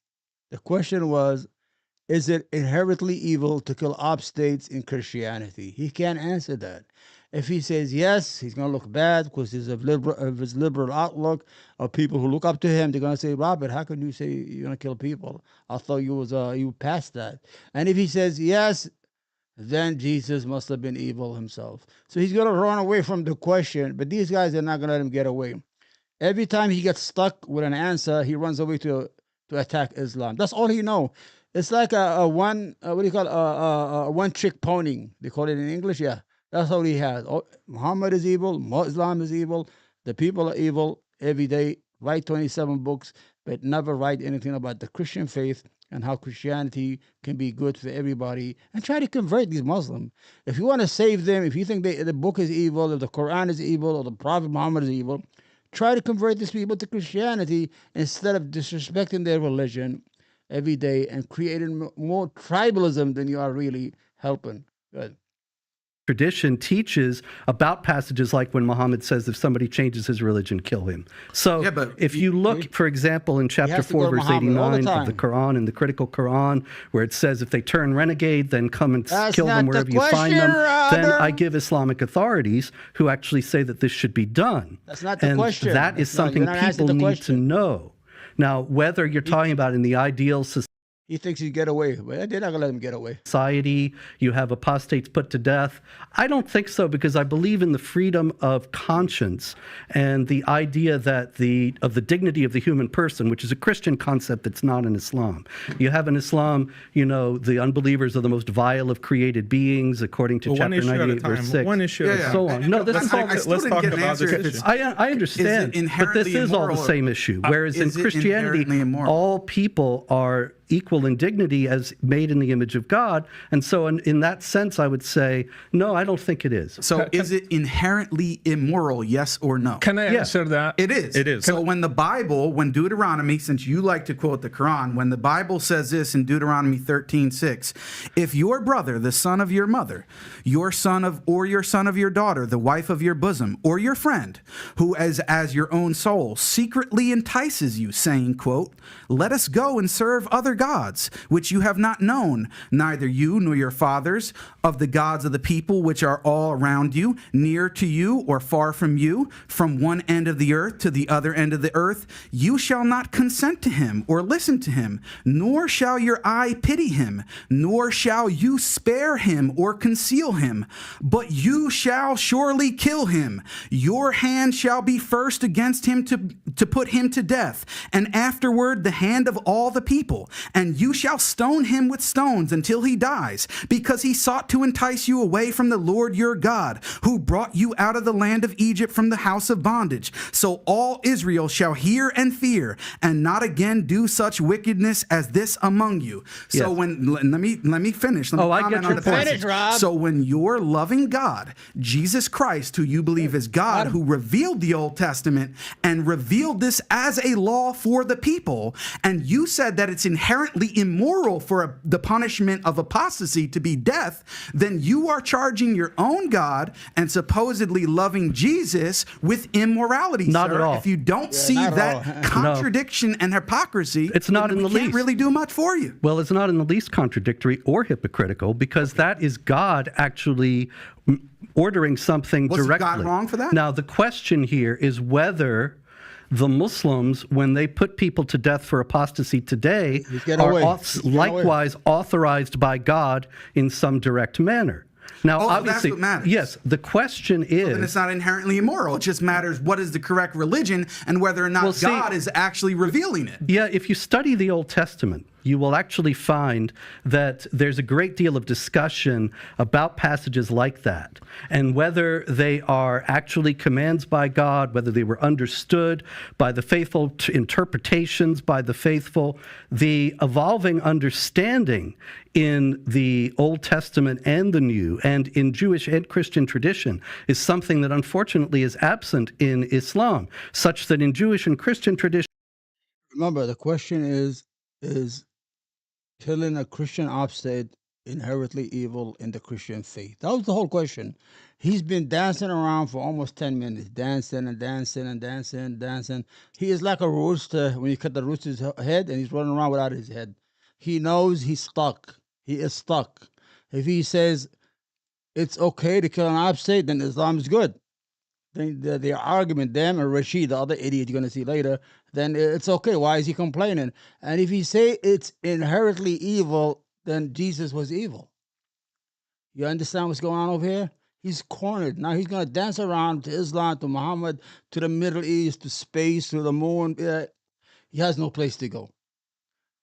The question was, is it inherently evil to kill apostates in Christianity? He can't answer that. If he says yes, he's going to look bad because of his liberal outlook of people who look up to him. They're going to say, Robert, how can you say you're going to kill people? I thought you passed that. And if he says yes, then Jesus must have been evil himself. So he's going to run away from the question, but these guys are not going to let him get away. Every time he gets stuck with an answer, he runs away to attack Islam. That's all he know. It's like a one what do you call it? A one trick pony. They call it in English. Yeah, that's all he has. Oh, Muhammad is evil. Islam is evil. The people are evil every day. Write 27 books, but never write anything about the Christian faith and how Christianity can be good for everybody, and try to convert these Muslims. If you want to save them, if you think the book is evil, if the Quran is evil, or the Prophet Muhammad is evil, try to convert these people to Christianity instead of disrespecting their religion every day and creating more tribalism than you are really helping. Good. Tradition teaches about passages like when Muhammad says, if somebody changes his religion, kill him. So Yeah, but if you look, for example, in chapter has to go 4, to verse Muhammad all the 89 of the time. Quran, in the critical Quran, where it says, if they turn renegade, then come and That's kill them not the wherever you find them, question, then Robert. I give Islamic authorities who actually say that this should be done. That's not the and question. that is That's not- something you're not answering people the need question. to know. Now, whether you're talking about in the ideal He thinks he'd get away. Well, they're not going to let him get away. society, you have apostates put to death. I don't think so, because I believe in the freedom of conscience and the idea that of the dignity of the human person, which is a Christian concept that's not in Islam. You have in Islam, the unbelievers are the most vile of created beings, according to Well, one chapter issue at a 98, verse time. 6. One issue at a Yeah, time. So on. No, this is all. I still let's didn't talk get an about answer this if issue. it's I understand, but this inherently is all the immoral? same issue. Whereas in Is it Christianity, inherently immoral? all people are equal in dignity as made in the image of God. And so in that sense, I would say, no, I don't think it is. So is it inherently immoral, yes or no? Can I Yeah. answer that? It is. It is. So when Deuteronomy, since you like to quote the Quran, when the Bible says this in Deuteronomy 13:6, if your brother, the son of your mother, your son of your daughter, the wife of your bosom, or your friend, who as your own soul secretly entices you, saying, quote, let us go and serve other gods, which you have not known, neither you nor your fathers, of the gods of the people which are all around you, near to you or far from you, from one end of the earth to the other end of the earth, you shall not consent to him or listen to him, nor shall your eye pity him, nor shall you spare him or conceal him, but you shall surely kill him. Your hand shall be first against him to put him to death, and afterward the hand of all the people, and you shall stone him with stones until he dies, because he sought to entice you away from the Lord your God, who brought you out of the land of Egypt from the house of bondage. So all Israel shall hear and fear, and not again do such wickedness as this among you. So Yes. let me finish. Let me I get comment your on the point. passage. Finish, Rob. So when your loving God, Jesus Christ, who you believe is God, who revealed the Old Testament and revealed this as a law for the people, and you said that it's inherently immoral for the punishment of apostasy to be death, then you are charging your own God and supposedly loving Jesus with immorality, Not sir. at all. If you don't see not at that all. contradiction and hypocrisy, It's not then in we the can't least. really do much for you. Well, it's not in the least contradictory or hypocritical, because that is God actually ordering something Was directly. God wrong for that? Now, the question here is whether the Muslims, when they put people to death for apostasy today, get are away. He's getting away. likewise authorized by God in some direct manner. Now, Oh, that's obviously, what matters. yes, the question Then is, it's not inherently immoral. It just matters what is the correct religion and whether or not Well, see- God is actually revealing it. yeah, if you study the Old Testament, you will actually find that there's a great deal of discussion about passages like that, and whether they are actually commands by God, whether they were understood by the faithful, interpretations by the faithful. The evolving understanding in the Old Testament and the New, and in Jewish and Christian tradition, is something that unfortunately is absent in Islam, such that in Jewish and Christian tradition. Remember, the question is killing a Christian apostate inherently evil in the Christian faith? That was the whole question. He's been dancing around for almost 10 minutes, dancing and dancing and dancing and dancing. He is like a rooster when you cut the rooster's head and he's running around without his head. He knows he's stuck. He is stuck. If he says it's okay to kill an apostate, then Islam is good. Then the argument, them and Rashid, the other idiot you're going to see later, then it's okay. Why is he complaining? And if he say it's inherently evil, then Jesus was evil. You understand what's going on over here? He's cornered. Now he's going to dance around to Islam, to Muhammad, to the Middle East, to space, to the moon. He has no place to go.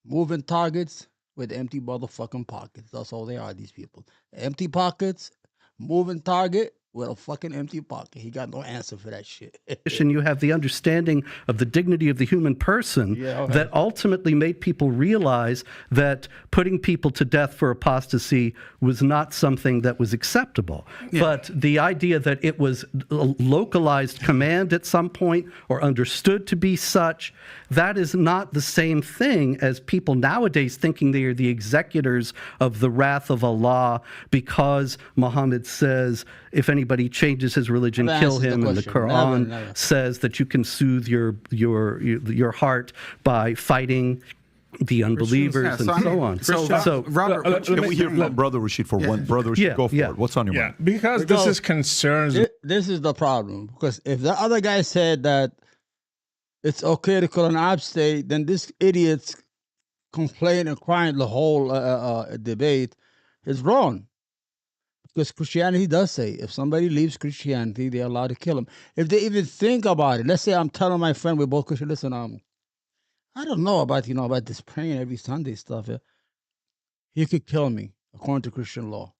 Moving targets with empty motherfucking pockets. That's all they are, these people. Empty pockets, moving target with a fucking empty pocket. He got no answer for that shit. You have the understanding of the dignity of the human person that ultimately made people realize that putting people to death for apostasy was not something that was acceptable. But the idea that it was a localized command at some point or understood to be such, that is not the same thing as people nowadays thinking they are the executors of the wrath of Allah because Muhammad says if anybody changes his religion, kill him, and the Quran says that you can soothe your heart by fighting the unbelievers and so on. So Robert, can we hear from Brother Rashid for one? Brother Rashid, go for it. What's on your mind? Because this is concerns. This is the problem. Because if the other guy said that it's okay to kill an apostate, then this idiot's complaint and crying the whole debate is wrong. Because Christianity does say if somebody leaves Christianity, they're allowed to kill him. If they even think about it, let's say I'm telling my friend we're both Christian, listen, I don't know about about this praying every Sunday stuff. He could kill me according to Christian law.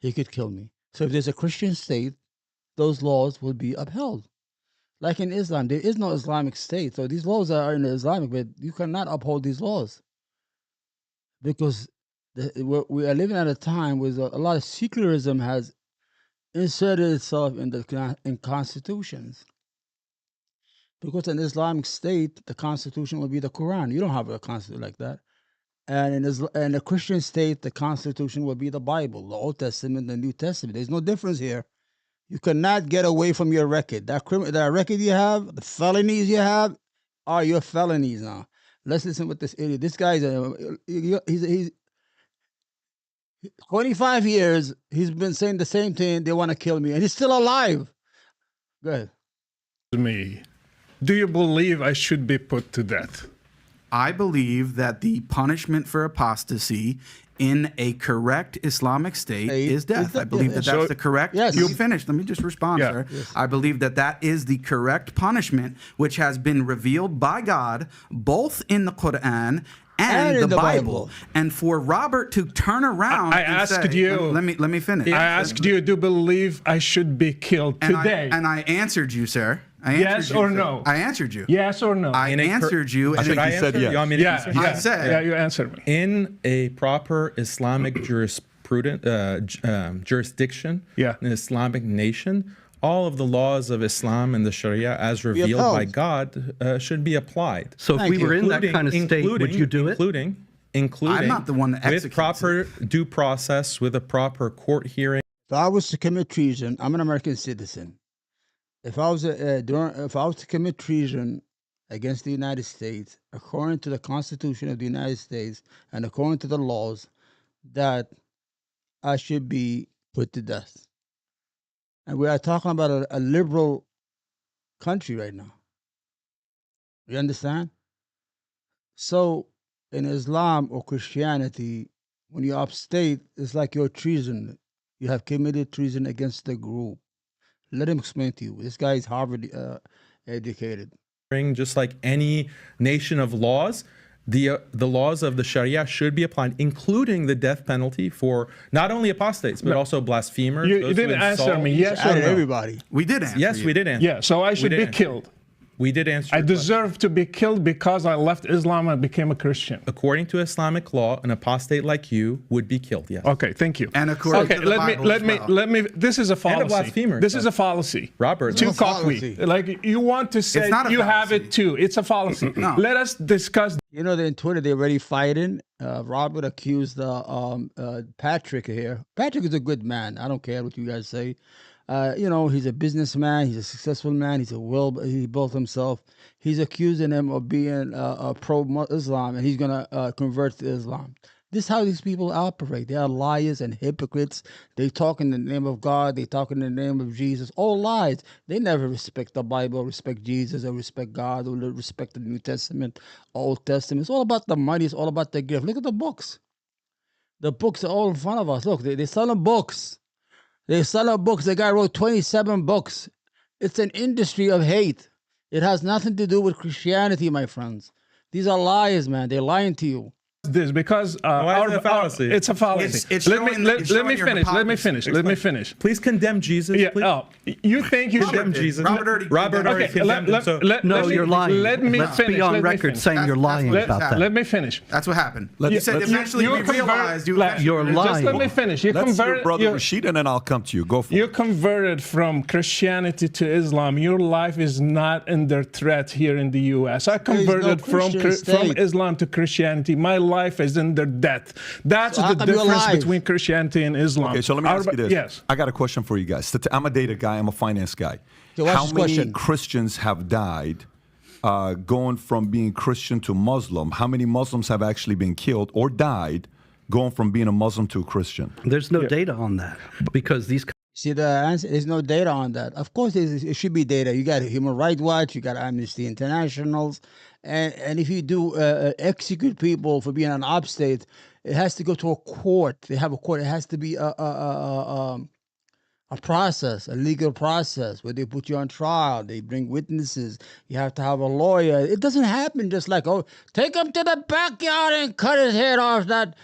He could kill me. So if there's a Christian state, those laws will be upheld. Like in Islam, there is no Islamic state. So these laws are in the Islamic, but you cannot uphold these laws because we are living at a time where a lot of secularism has inserted itself in constitutions. Because in Islamic state, the constitution will be the Quran. You don't have a constitution like that. And in a Christian state, the constitution will be the Bible, the Old Testament, the New Testament. There's no difference here. You cannot get away from your record. That record you have, the felonies you have, are your felonies now. Let's listen with this idiot. This guy's he's 25 years, he's been saying the same thing. They want to kill me, and he's still alive. Go ahead. Me. Do you believe I should be put to death? I believe that the punishment for apostasy in a correct Islamic state is death. I believe that that's the correct. Yes. You finished. Let me just respond, sir. Yes. I believe that that is the correct punishment, which has been revealed by God both in the Quran and the Bible. And for Robert to turn around, I asked you. Let me finish. I asked you. Do you believe I should be killed today? And I answered you, sir. Yes or no? I answered you. Yes or no? I answered you. I think he said yes. You want me to answer? I said. Yeah, you answered me. In a proper Islamic jurisprudence, jurisdiction, an Islamic nation, all of the laws of Islam and the Sharia, as revealed by God, should be applied. So if we were in that kind of state, would you do it? Including I'm not the one that executes with proper due process, with a proper court hearing. If I was to commit treason, I'm an American citizen. If I was to commit treason against the United States, according to the Constitution of the United States and according to the laws, that I should be put to death. And we are talking about a liberal country right now. You understand? So in Islam or Christianity, when you upstate, it's like you're treason. You have committed treason against the group. Let him explain to you. This guy is Harvard educated. Just like any nation of laws, the laws of the Sharia should be applied, including the death penalty for not only apostates but also blasphemers. You those who didn't answer insult- me. Yes or Added no? everybody. We did answer. Yes, you. we did answer. Yeah. So I should did be answer. killed. We did answer. I your question. deserve to be killed because I left Islam and became a Christian. According to Islamic law, an apostate like you would be killed. Yes. Okay, thank you. And according okay, to the Bible let as me, well. let me. This is a fallacy. blasphemer. This is a fallacy. Robert, Too that's a cocky. fallacy. Like you want to say not a you have fallacy. it too. It's a fallacy. No. Let us discuss. You know, in Twitter, they're already fighting. Robert accused Patrick here. Patrick is a good man. I don't care what you guys say. You know, he's a businessman. He's a successful man. He built himself. He's accusing him of being pro-Islam, and he's going to convert to Islam. This is how these people operate. They are liars and hypocrites. They talk in the name of God. They talk in the name of Jesus. All lies. They never respect the Bible, respect Jesus, or respect God, or respect the New Testament, Old Testament. It's all about the money. It's all about the gift. Look at the books. The books are all in front of us. Look, they're selling books. They're selling books. The guy wrote 27 books. It's an industry of hate. It has nothing to do with Christianity, my friends. These are lies, man. They're lying to you. This because Why is it a fallacy? it's a fallacy. It's let me showing- let, it's let showing me your finish. Let me hypocrisy. finish. Let me finish. please condemn Jesus. Yeah. please. Oh, you think you Condemn should? Jesus. Robert already Robert already Okay, condemned him. So No, let me- you're lying. Let me Let's finish. be on let me record finish. saying you're That's lying what about happened. that. Let me finish. That's what happened. You said let's- eventually you we convert- realized you like, eventually You're realized- Just let me finish. You Let's hear converted. Brother you- Rashid, and then I'll come to you. Go for You it. converted from Christianity to Islam. Your life is not under threat here in the U.S. I converted from Christian state. Islam to Christianity. My life is under death. That's So how the come you're difference alive? between Christianity and Islam. Okay, so let me ask you this. Yes. I got a question for you guys. I'm a data guy. I'm a finance guy. Okay, what's How his many question? Christians have died going from being Christian to Muslim? How many Muslims have actually been killed or died going from being a Muslim to a Christian? There's no data on that because these See the answer? There's no data on that. Of course, it should be data. You got Human Rights Watch, you got Amnesty Internationals, and if you do execute people for being an upstate, it has to go to a court. They have a court. It has to be a process, a legal process where they put you on trial. They bring witnesses. You have to have a lawyer. It doesn't happen just like, oh, take him to the backyard and cut his head off, that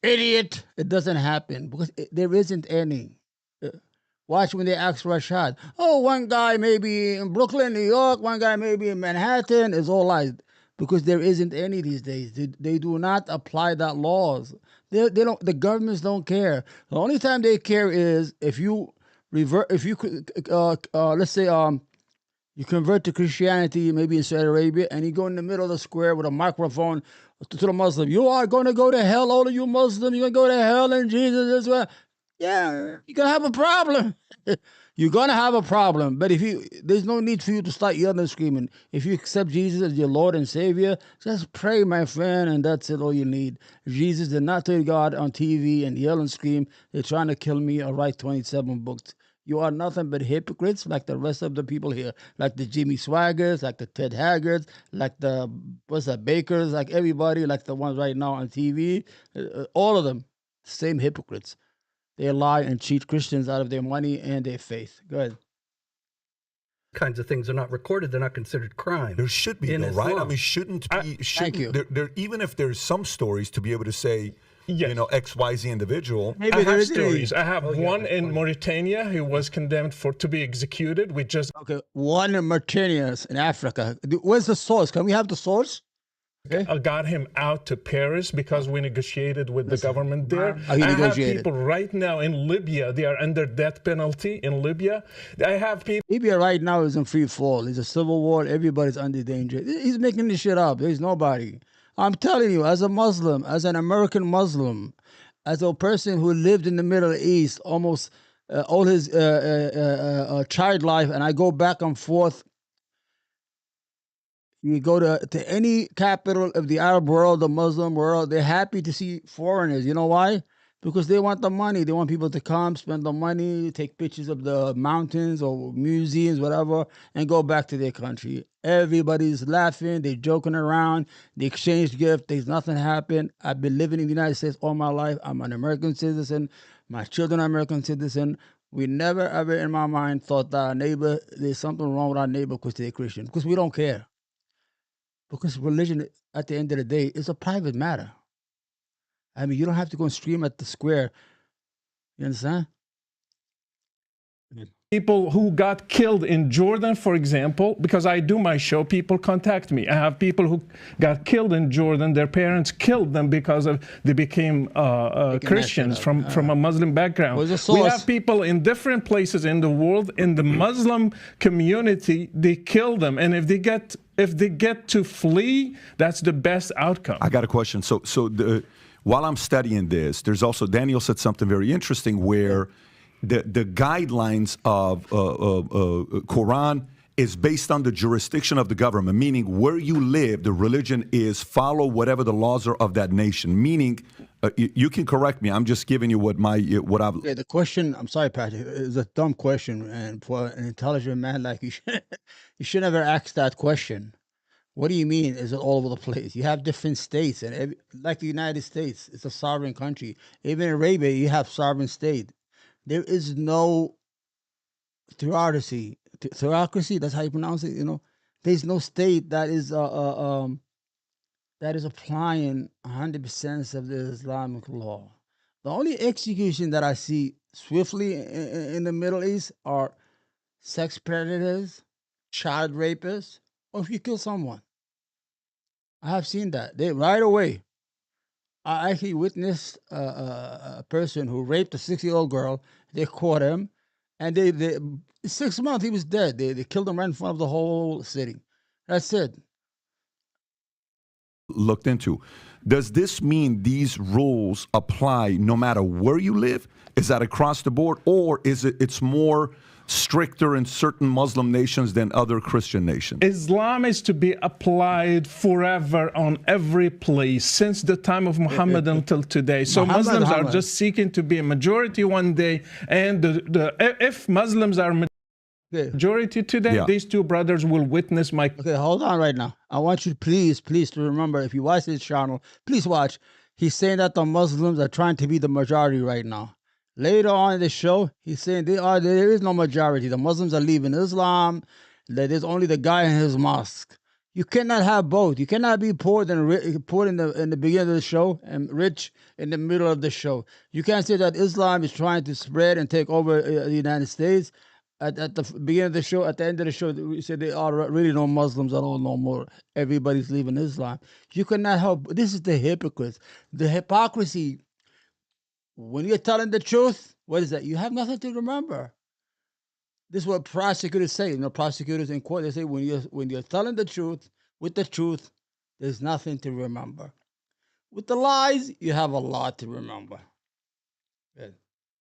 idiot. It doesn't happen because there isn't any. Watch when they ask Rashad. Oh, one guy maybe in Brooklyn, New York, one guy maybe in Manhattan. It's all lies because there isn't any these days. They do not apply that laws. They don't. The governments don't care. The only time they care is if you revert. If you let's say you convert to Christianity, maybe in Saudi Arabia, and you go in the middle of the square with a microphone to the Muslim. You are going to go to hell, all of you Muslims. You're going to go to hell in Jesus as well. Yeah, you're gonna have a problem. You're gonna have a problem. But there's no need for you to start yelling and screaming. If you accept Jesus as your Lord and Savior, just pray, my friend, and that's it. All you need. Jesus did not tell God on TV and yell and scream. They're trying to kill me. I write 27 books. You are nothing but hypocrites, like the rest of the people here, like the Jimmy Swaggers, like the Ted Haggards, like the Bakers, like everybody, like the ones right now on TV. All of them, same hypocrites. They lie and cheat Christians out of their money and their faith. Go ahead. kinds of things are not recorded, they're not considered crime. There should be, in though, right? I Islam. mean, shouldn't be. Thank you. There, even if there's some stories to be able to say, Yes. you know, XYZ individual. Maybe I there have isn't any. stories. I have one in Mauritania who was condemned to be executed. We just Okay, one in Mauritania in Africa. Where's the source? Can we have the source? got him out to Paris because we negotiated with the government there. Oh, you I have negotiated. people right now in Libya. They are under death penalty in Libya. I have people. Libya right now is in free fall. There's a civil war. Everybody's under danger. He's making this shit up. There's nobody. I'm telling you, as a Muslim, as an American Muslim, as a person who lived in the Middle East almost all his child life, and I go back and forth. You go to any capital of the Arab world, the Muslim world, they're happy to see foreigners. You know why? Because they want the money. They want people to come, spend the money, take pictures of the mountains or museums, whatever, and go back to their country. Everybody's laughing. They're joking around. They exchange gifts. There's nothing happened. I've been living in the United States all my life. I'm an American citizen. My children are American citizen. We never, ever in my mind thought that our neighbor, there's something wrong with our neighbor because they're Christian. Because we don't care. because religion, at the end of the day, is a private matter. I mean, you don't have to go and scream at the square. You understand? People who got killed in Jordan, for example, because I do my show, people contact me. I have people who got killed in Jordan. Their parents killed them because of they became Christians from a Muslim background. Where's the We source? have people in different places in the world. In the Muslim community, they kill them, and if they get to flee, that's the best outcome. I got a question. While I'm studying this, there's also Daniel said something very interesting where the guidelines of Quran is based on the jurisdiction of the government, meaning where you live, the religion is follow whatever the laws are of that nation. Meaning, you can correct me. I'm just giving you what I've. Okay, the question, I'm sorry, Patrick, is a dumb question. And for an intelligent man like you, you should never ask that question. What do you mean? Is it all over the place? You have different states, and like the United States, it's a sovereign country. Even in Arabia, you have sovereign state. There is no theocracy. Theocracy, that's how you pronounce it. You know, there's no state that is applying 100% of the Islamic law. The only execution that I see swiftly in the Middle East are sex predators, child rapists, or if you kill someone. I have seen that. They right away. I actually witnessed a person who raped a 6-year-old girl. They caught him, and they 6 months he was dead. They killed him right in front of the whole city. That's it. Looked into. Does this mean these rules apply no matter where you live? Is that across the board, or is it's more stricter in certain Muslim nations than other Christian nations? Islam is to be applied forever on every place since the time of Muhammad until today. So Muslims are just seeking to be a majority one day, and if Muslims are majority today, these two brothers will witness my. Okay, hold on right now. I want you, please to remember, if you watch this channel, please watch. He's saying that the Muslims are trying to be the majority right now. Later on in the show, he's saying there is no majority. The Muslims are leaving Islam. That there's only the guy in his mosque. You cannot have both. You cannot be poor poor in the beginning of the show and rich in the middle of the show. You can't say that Islam is trying to spread and take over the United States. At the beginning of the show, at the end of the show, we said there are really no Muslims at all no more. Everybody's leaving Islam. You cannot help. This is the hypocrites. The hypocrisy. When you're telling the truth, what is that? You have nothing to remember. This is what prosecutors say. You know, prosecutors in court, they say when you're telling the truth, with the truth, there's nothing to remember. With the lies, you have a lot to remember. Yeah.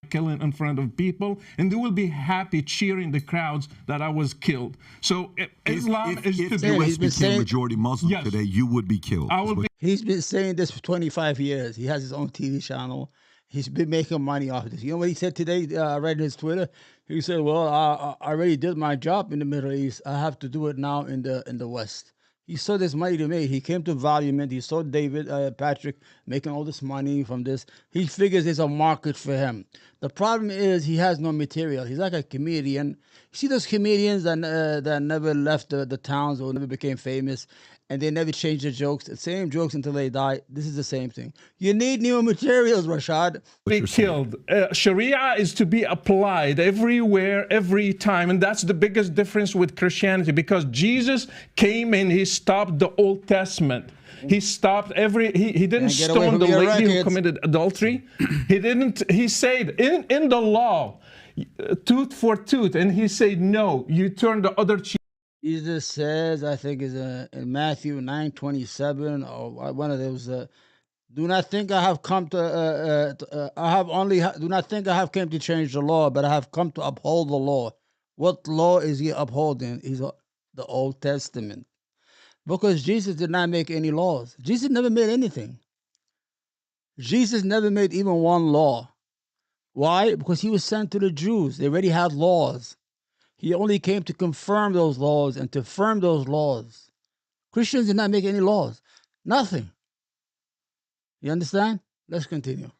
Killing in front of people, and they will be happy cheering the crowds that I was killed. So Islam is if to the be. West became majority Muslim today, you would be killed. He's been saying this for 25 years. He has his own TV channel. He's been making money off of this. You know what he said today? I read his Twitter. He said, "Well, I already did my job in the Middle East. I have to do it now in the West." He saw this money to me. He came to Volument. He saw David Patrick making all this money from this. He figures there's a market for him. The problem is he has no material. He's like a comedian. You see those comedians that never left the towns or never became famous, and they never change their jokes. The same jokes until they die. This is the same thing. You need new materials, Rashad. Be killed. Sharia is to be applied everywhere, every time, and that's the biggest difference with Christianity, because Jesus came and he stopped the Old Testament. He stopped he didn't stone the lady who committed adultery. He said in the law, tooth for tooth, and he said, no, you turn the other cheek. Jesus says, I think is in Matthew 9:27 or one of those. Do not think I have come to. Do not think I have come to change the law, but I have come to uphold the law. What law is he upholding? He's the Old Testament, because Jesus did not make any laws. Jesus never made anything. Jesus never made even one law. Why? Because he was sent to the Jews. They already had laws. He only came to confirm those laws and to affirm those laws. Christians did not make any laws. Nothing. You understand? Let's continue.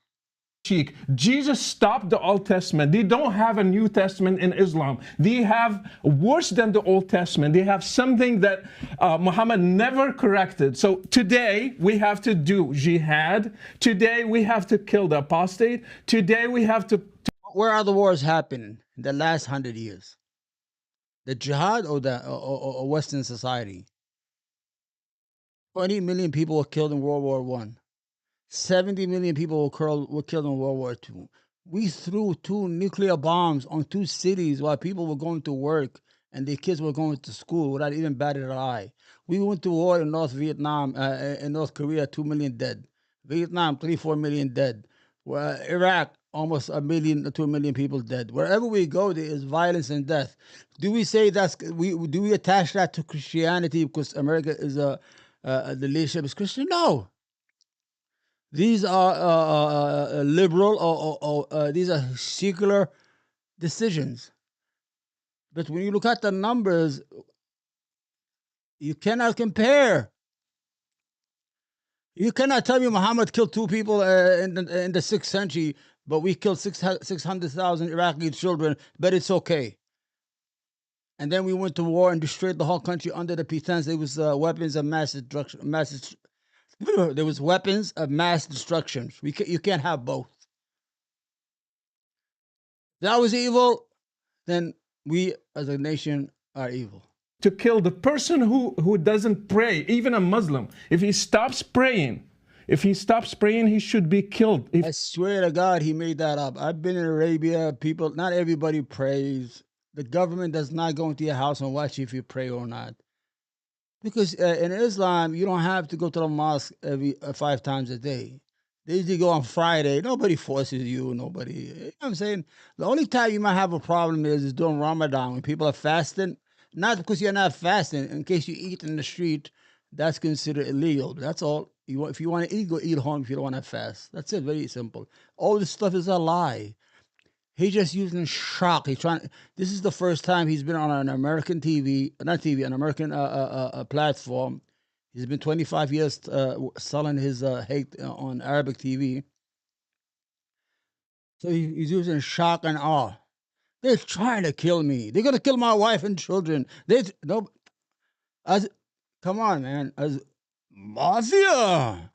Sheikh, Jesus stopped the Old Testament. They don't have a New Testament in Islam. They have worse than the Old Testament. They have something that Muhammad never corrected. So today we have to do jihad. Today we have to kill the apostate. Today we have to. Where are the wars happening in the last 100 years? The jihad or or Western society? 20 million people were killed in World War One. 70 million people were killed in World War II. We threw 2 nuclear bombs on 2 cities while people were going to work and their kids were going to school without even batting an eye. We went to war in North Vietnam, in North Korea, 2 million dead. Vietnam, 3-4 million dead. Iraq, almost 1 million to 2 million people dead. Wherever we go, there is violence and death. Do we say do we attach that to Christianity because America is the leadership is Christian? No. These are liberal or these are secular decisions. But when you look at the numbers, you cannot compare. You cannot tell me Muhammad killed 2 people in the 6th century, but we killed 600,000 Iraqi children, but it's okay. And then we went to war and destroyed the whole country under the pretense there was weapons of mass destruction. There was weapons of mass destruction. You can't have both. If that was evil, then we as a nation are evil. To kill the person who doesn't pray, even a Muslim. If he stops praying, he should be killed. I swear to God, he made that up. I've been in Arabia. People, not everybody prays. The government does not go into your house and watch if you pray or not. Because in Islam, you don't have to go to the mosque every 5 times a day. They usually go on Friday. Nobody forces you. Nobody. You know what I'm saying? The only time you might have a problem is during Ramadan when people are fasting. Not because you're not fasting. In case you eat in the street, that's considered illegal. That's all. If you want to eat, go eat home. If you don't want to fast, that's it. Very simple. All this stuff is a lie. He's just using shock. He's trying. This is the first time he's been on an American TV, not TV, an American platform. He's been 25 years selling his hate on Arabic TV. So he's using shock and awe. They're trying to kill me. They're gonna kill my wife and children. Come on, man. As mafia.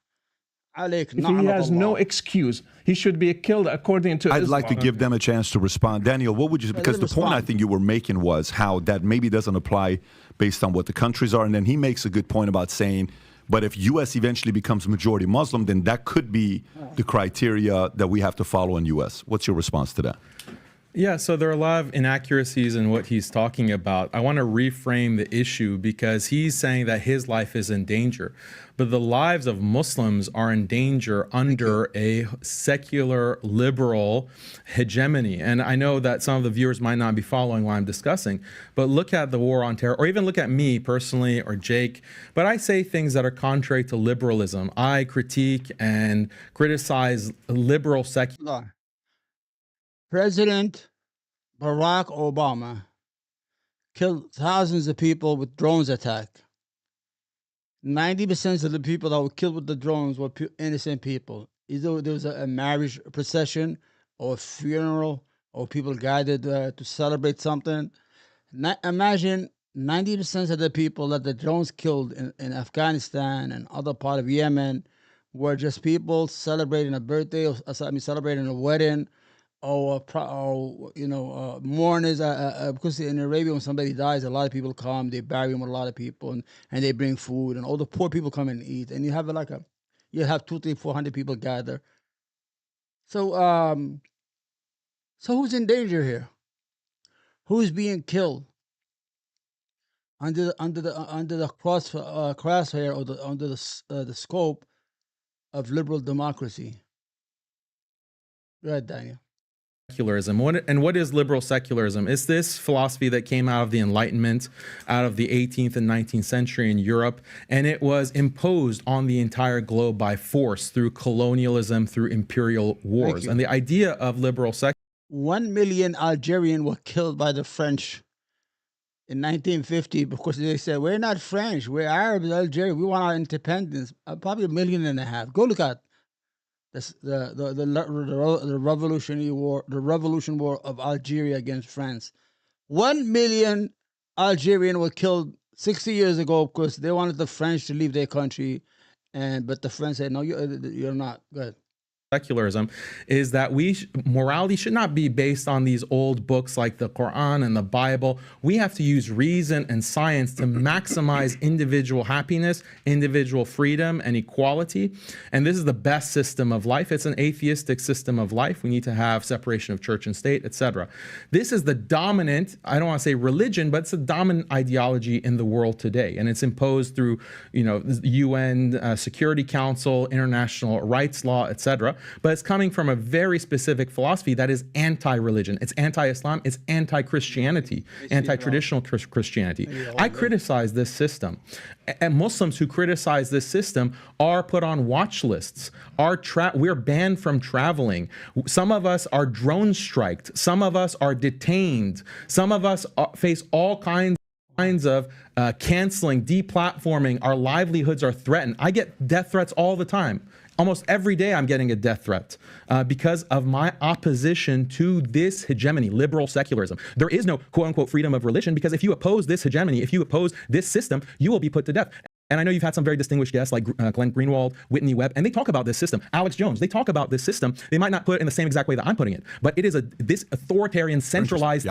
If he has no excuse, he should be killed according to I'd Islam. like to give them a chance to respond. Daniel, what would you, because the point I think you were making was how that maybe doesn't apply based on what the countries are. And then he makes a good point about saying, but if U.S. eventually becomes majority Muslim, then that could be the criteria that we have to follow in U.S. What's your response to that? Yeah, so there are a lot of inaccuracies in what he's talking about. I want to reframe the issue because he's saying that his life is in danger. But the lives of Muslims are in danger under a secular, liberal hegemony. And I know that some of the viewers might not be following what I'm discussing, but look at the war on terror, or even look at me personally or Jake. But I say things that are contrary to liberalism. I critique and criticize liberal secular. President Barack Obama killed thousands of people with drones attack. 90% of the people that were killed with the drones were innocent people. Either there was a marriage procession or a funeral or people gathered to celebrate something. Imagine 90% of the people that the drones killed in Afghanistan and other part of Yemen were just people celebrating a birthday, or celebrating a wedding, or mourners. Because in Arabia, when somebody dies, a lot of people come. They bury them with a lot of people, and they bring food, and all the poor people come and eat. And you have you have 200, 300, 400 people gather. So, so who's in danger here? Who's being killed under the crosshair or under the scope of liberal democracy? Go ahead, Daniel. Secularism. What is liberal secularism? It's this philosophy that came out of the Enlightenment, out of the 18th and 19th century in Europe, and it was imposed on the entire globe by force through colonialism, through imperial wars. And the idea of liberal secularism. 1 million Algerians were killed by the French in 1950 because they said, we're not French, we're Arabs, Algeria, we want our independence. Probably 1.5 million. Go look at the Revolutionary War, the Revolution War of Algeria against France. 1 million Algerians were killed 60 years ago because they wanted the French to leave their country, but the French said, "No, you're not." Good. Secularism is that morality should not be based on these old books like the Quran and the Bible. We have to use reason and science to maximize individual happiness, individual freedom, and equality. And this is the best system of life. It's an atheistic system of life. We need to have separation of church and state, etc. This is the dominant, I don't want to say religion, but it's a dominant ideology in the world today. And it's imposed through, the UN Security Council, international rights law, etc. But it's coming from a very specific philosophy that is anti-religion. It's anti-Islam. It's anti-Christianity, anti-traditional Christianity. I criticize this system. And Muslims who criticize this system are put on watch lists. We're banned from traveling. Some of us are drone striked. Some of us are detained. Some of us face all kinds of canceling, deplatforming. Our livelihoods are threatened. I get death threats all the time. Almost every day I'm getting a death threat because of my opposition to this hegemony, liberal secularism. There is no quote unquote freedom of religion because if you oppose this hegemony, if you oppose this system, you will be put to death. And I know you've had some very distinguished guests like Glenn Greenwald, Whitney Webb, and they talk about this system. Alex Jones, they talk about this system. They might not put it in the same exact way that I'm putting it, but it is this authoritarian, centralized,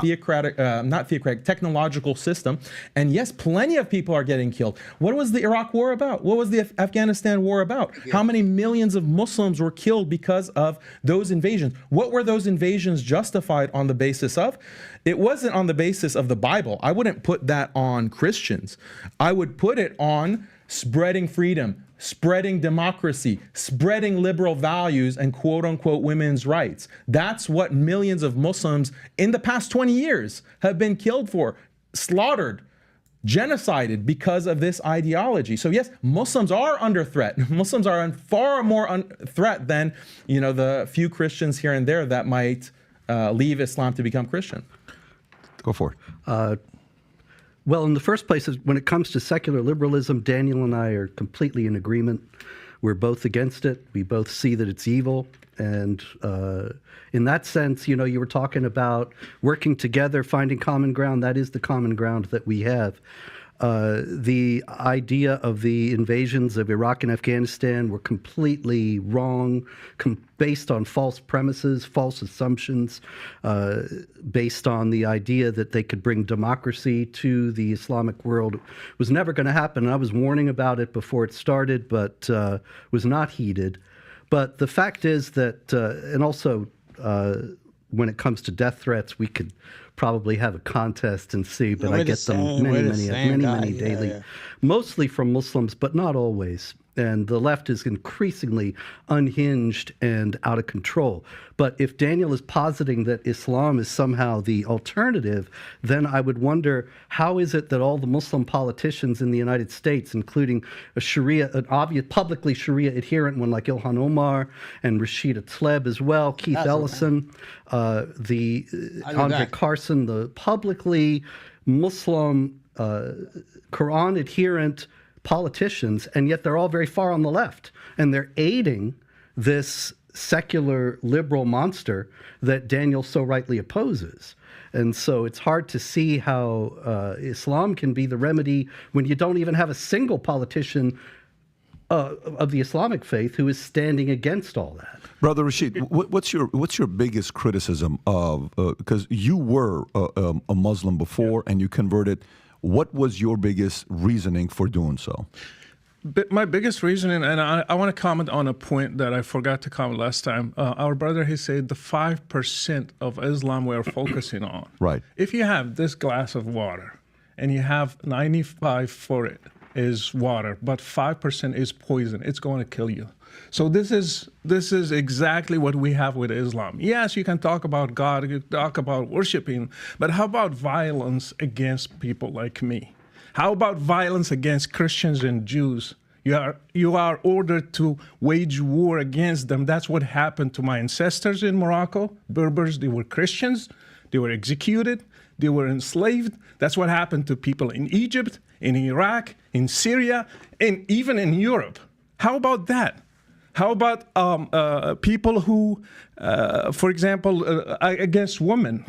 technological system. And yes, plenty of people are getting killed. What was the Iraq war about? What was the Afghanistan war about? How many millions of Muslims were killed because of those invasions? What were those invasions justified on the basis of? It wasn't on the basis of the Bible. I wouldn't put that on Christians. I would put it on spreading freedom, spreading democracy, spreading liberal values and quote unquote women's rights. That's what millions of Muslims in the past 20 years have been killed for, slaughtered, genocided because of this ideology. So yes, Muslims are under threat. Muslims are far more threat than, the few Christians here and there that might leave Islam to become Christian. Go for it. Well, in the first place, when it comes to secular liberalism, Daniel and I are completely in agreement. We're both against it. We both see that it's evil. And in that sense, you were talking about working together, finding common ground. That is the common ground that we have. The idea of the invasions of Iraq and Afghanistan were completely wrong, based on false premises, false assumptions, based on the idea that they could bring democracy to the Islamic world. It was never going to happen. And I was warning about it before it started, but was not heeded. But the fact is that, and also when it comes to death threats, we could probably have a contest and see, but I get them many daily, mostly from Muslims, but not always. And the left is increasingly unhinged and out of control. But if Daniel is positing that Islam is somehow the alternative, then I would wonder, how is it that all the Muslim politicians in the United States, including an obvious publicly Sharia adherent one like Ilhan Omar and Rashida Tlaib as well, Keith Ellison, Andre Carson, the publicly Muslim Quran adherent politicians, and yet they're all very far on the left, and they're aiding this secular liberal monster that Daniel so rightly opposes. And so it's hard to see how Islam can be the remedy when you don't even have a single politician of the Islamic faith who is standing against all that. Brother Rashid, what's your biggest criticism of, because you were a Muslim before and you converted. What was your biggest reasoning for doing so? My biggest reasoning, and I want to comment on a point that I forgot to comment last time. Our brother, he said the 5% of Islam we're focusing on. Right. If you have this glass of water and you have 95 for it is water, but 5% is poison, it's going to kill you. So this is exactly what we have with Islam. Yes, you can talk about God, you can talk about worshiping, but how about violence against people like me? How about violence against Christians and Jews? You are ordered to wage war against them. That's what happened to my ancestors in Morocco. Berbers, they were Christians, they were executed, they were enslaved. That's what happened to people in Egypt, in Iraq, in Syria, and even in Europe. How about that? How about people who, for example, against women,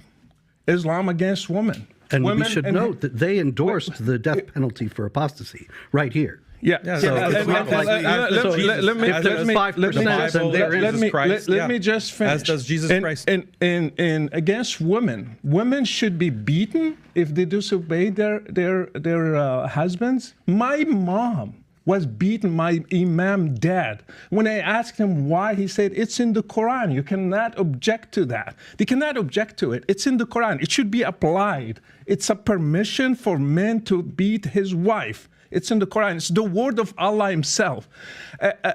Islam against women? And women we should note that they endorsed the death penalty for apostasy right here. Yeah. So it's not like let me just finish. As does Jesus Christ. And against women, women should be beaten if they disobey their husbands. My mom was beaten, my imam dad. When I asked him why, he said, it's in the Quran. You cannot object to that. They cannot object to it. It's in the Quran. It should be applied. It's a permission for men to beat his wife. It's in the Quran. It's the word of Allah himself.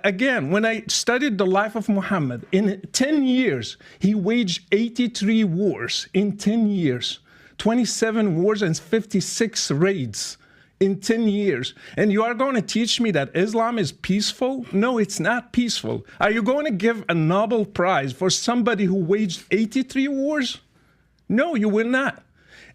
Again, when I studied the life of Muhammad, in 10 years, he waged 83 wars in 10 years, 27 wars and 56 raids in 10 years. And you are going to teach me that Islam is peaceful? No, it's not peaceful. Are you going to give a Nobel Prize for somebody who waged 83 wars? No, you will not.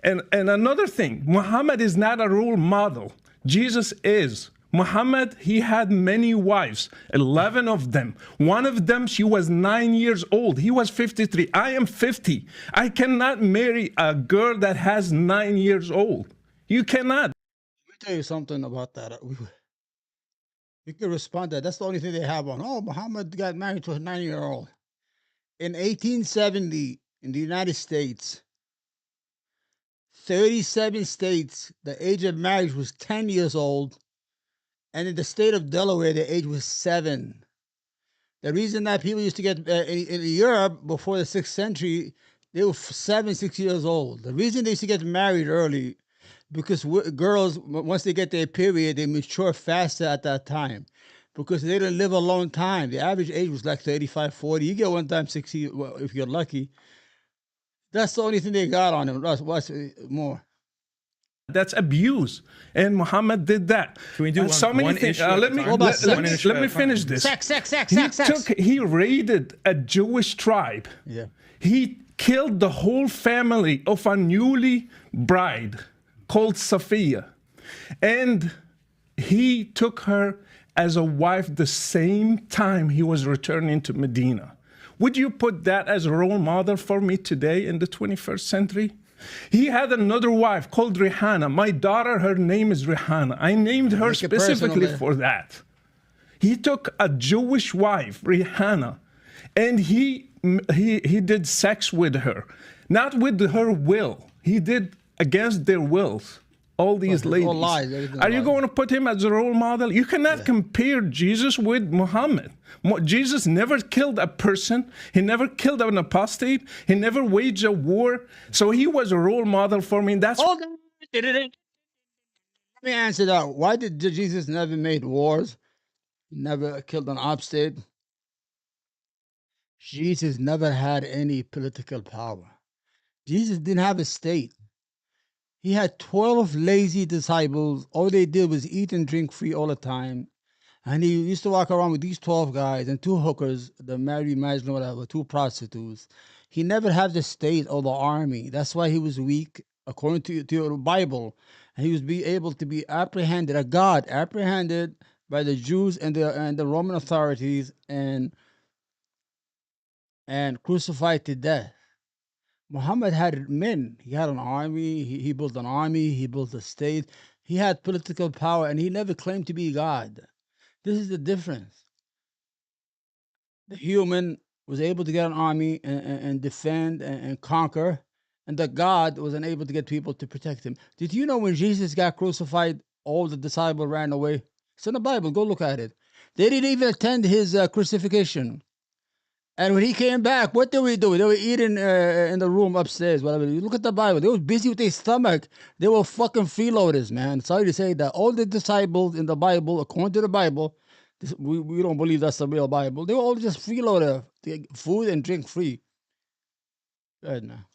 And another thing, Muhammad is not a role model. Jesus is. Muhammad, he had many wives, 11 of them. One of them, she was 9 years old. He was 53. I am 50. I cannot marry a girl that has 9 years old. You cannot. Let me tell you something about that. We can respond to that. That's the only thing they have on. Oh, Muhammad got married to a 9-year-old. In 1870, in the United States, 37 states, the age of marriage was 10 years old. And in the state of Delaware, the age was 7. The reason that people used to get, in Europe before the 6th century, they were 6 years old. The reason they used to get married early, because girls, once they get their period, they mature faster at that time. Because they didn't live a long time. The average age was like 35, 40. You get one time 60, well, if you're lucky. That's the only thing they got on him. What's more? That's abuse, and Muhammad did that. Can we do one issue let me finish this. Sex. He raided a Jewish tribe. Yeah. He killed the whole family of a newly bride called Safiya, and he took her as a wife the same time he was returning to Medina. Would you put that as a role model for me today in the 21st century? He had another wife called Rihanna. My daughter, her name is Rihanna. I named her specifically for that. He took a Jewish wife, Rihanna, and he did sex with her, not with her will. He did against their wills. All these ladies. All lies, are you going to put him as a role model? You cannot compare Jesus with Muhammad. Jesus never killed a person. He never killed an apostate. He never waged a war. So he was a role model for me. That's Let me answer that. Why did Jesus never made wars? Never killed an apostate? Jesus never had any political power. Jesus didn't have a state. He had 12 lazy disciples. All they did was eat and drink free all the time. And he used to walk around with these 12 guys and 2 hookers, the Mary Magdalene, whatever, 2 prostitutes. He never had the state or the army. That's why he was weak, according to the Bible. And he was able to be apprehended, apprehended by the Jews and the Roman authorities and crucified to death. Muhammad had men. He had an army. He built an army. He built a state. He had political power, and he never claimed to be God. This is the difference. The human was able to get an army and defend and conquer, and the God was unable to get people to protect him. Did you know when Jesus got crucified, all the disciples ran away? It's in the Bible. Go look at it. They didn't even attend his crucifixion. And when he came back, what did we do? They were eating in the room upstairs, whatever. You look at the Bible. They were busy with their stomach. They were fucking freeloaders, man. Sorry to say that. All the disciples in the Bible, according to the Bible, we don't believe that's the real Bible. They were all just freeloader. Food and drink free. Good now.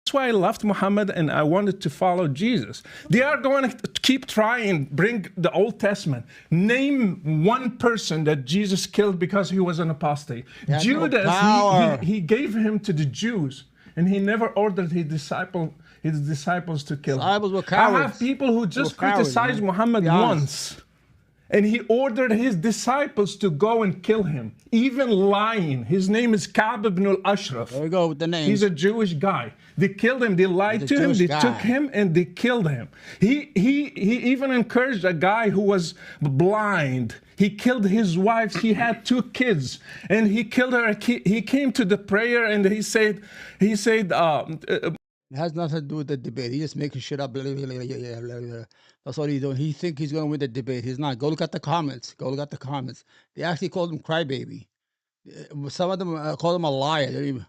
That's why I left Muhammad and I wanted to follow Jesus. They are going to keep trying, bring the Old Testament. Name one person that Jesus killed because he was an apostate. Judas, he gave him to the Jews, and he never ordered his disciples to kill him. Disciples were cowards. I have people who just criticized Muhammad once, and he ordered his disciples to go and kill him, even lying. His name is Ka'b ibn al-Ashraf. There we go with the names. He's a Jewish guy. They killed him. They lied He's a to him. Jewish They guy. took him and they killed him. He even encouraged a guy who was blind. He killed his wife. He had 2 kids, and he killed her. He came to the prayer and he said, It has nothing to do with the debate. He's just making shit up. Blah, blah, blah, blah, blah, blah, blah. That's what he's doing. He thinks he's going to win the debate. He's not. Go look at the comments. Go look at the comments. They actually called him crybaby. Some of them called him a liar. They didn't even-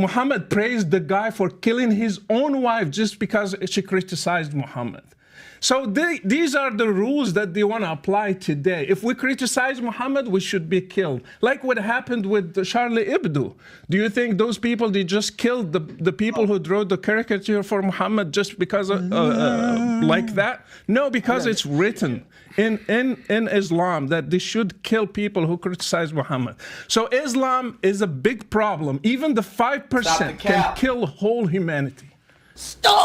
Muhammad praised the guy for killing his own wife just because she criticized Muhammad. So these are the rules that they want to apply today. If we criticize Muhammad, we should be killed. Like what happened with Charlie Hebdo. Do you think those people, they just killed the people who drew the caricature for Muhammad just because like that? No, because it's written in Islam that they should kill people who criticize Muhammad. So Islam is a big problem. Even the 5% can kill whole humanity. Can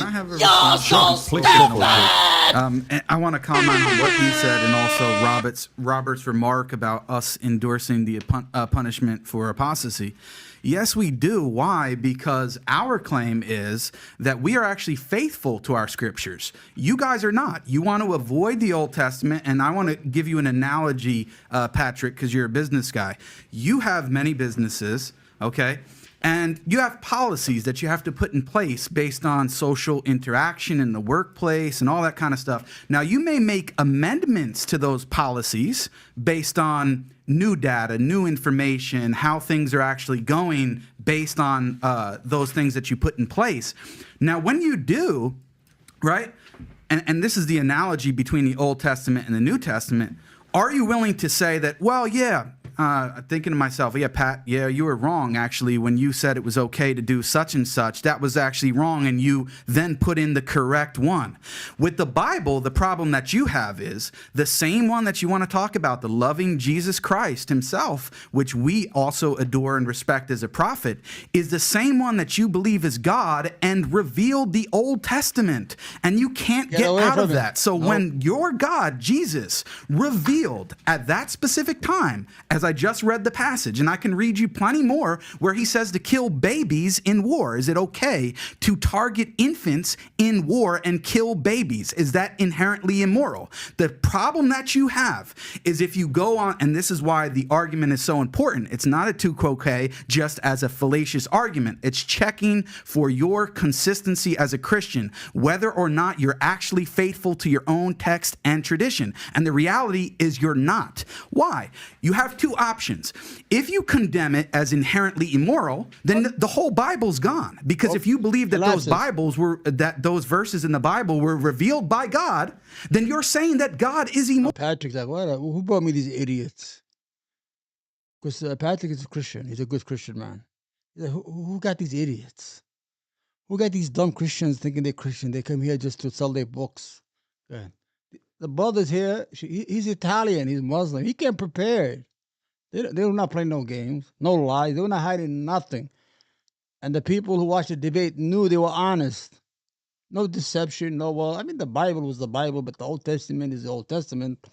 I have a response? Please go for it. And I want to comment on what he said and also Robert's remark about us endorsing the punishment for apostasy. Yes, we do. Why? Because our claim is that we are actually faithful to our scriptures. You guys are not. You want to avoid the Old Testament, and I want to give you an analogy, Patrick, because you're a business guy. You have many businesses, okay? And you have policies that you have to put in place based on social interaction in the workplace and all that kind of stuff. Now, you may make amendments to those policies based on new data, new information, how things are actually going based on those things that you put in place. Now, when you do, right, and this is the analogy between the Old Testament and the New Testament, are you willing to say that, well, yeah, thinking to myself, yeah, Pat, yeah, you were wrong, actually, when you said it was okay to do such and such. That was actually wrong, and you then put in the correct one. With the Bible, the problem that you have is the same one that you want to talk about, the loving Jesus Christ himself, which we also adore and respect as a prophet, is the same one that you believe is God and revealed the Old Testament. And you can't get out of that. So when your God, Jesus, revealed at that specific time, as I just read the passage, and I can read you plenty more, where he says to kill babies in war. Is it okay to target infants in war and kill babies? Is that inherently immoral? The problem that you have is if you go on, and this is why the argument is so important. It's not a tu quoque just as a fallacious argument. It's checking for your consistency as a Christian, whether or not you're actually faithful to your own text and tradition. And the reality is you're not. Why? You have 2 options. If you condemn it as inherently immoral, then the whole Bible's gone. Because if you believe that those verses in the Bible were revealed by God, then you're saying that God is immoral. Patrick's like, what? Who brought me these idiots? Because Patrick is a Christian. He's a good Christian man. He's like, who got these idiots? Who got these dumb Christians thinking they're Christian? They come here just to sell their books. Good. The brother's here. He's Italian. He's Muslim. He came prepared. They're not playing no games, no lies. They were not hiding nothing. And the people who watched the debate knew they were honest. No deception, the Bible was the Bible, but the Old Testament is the Old Testament.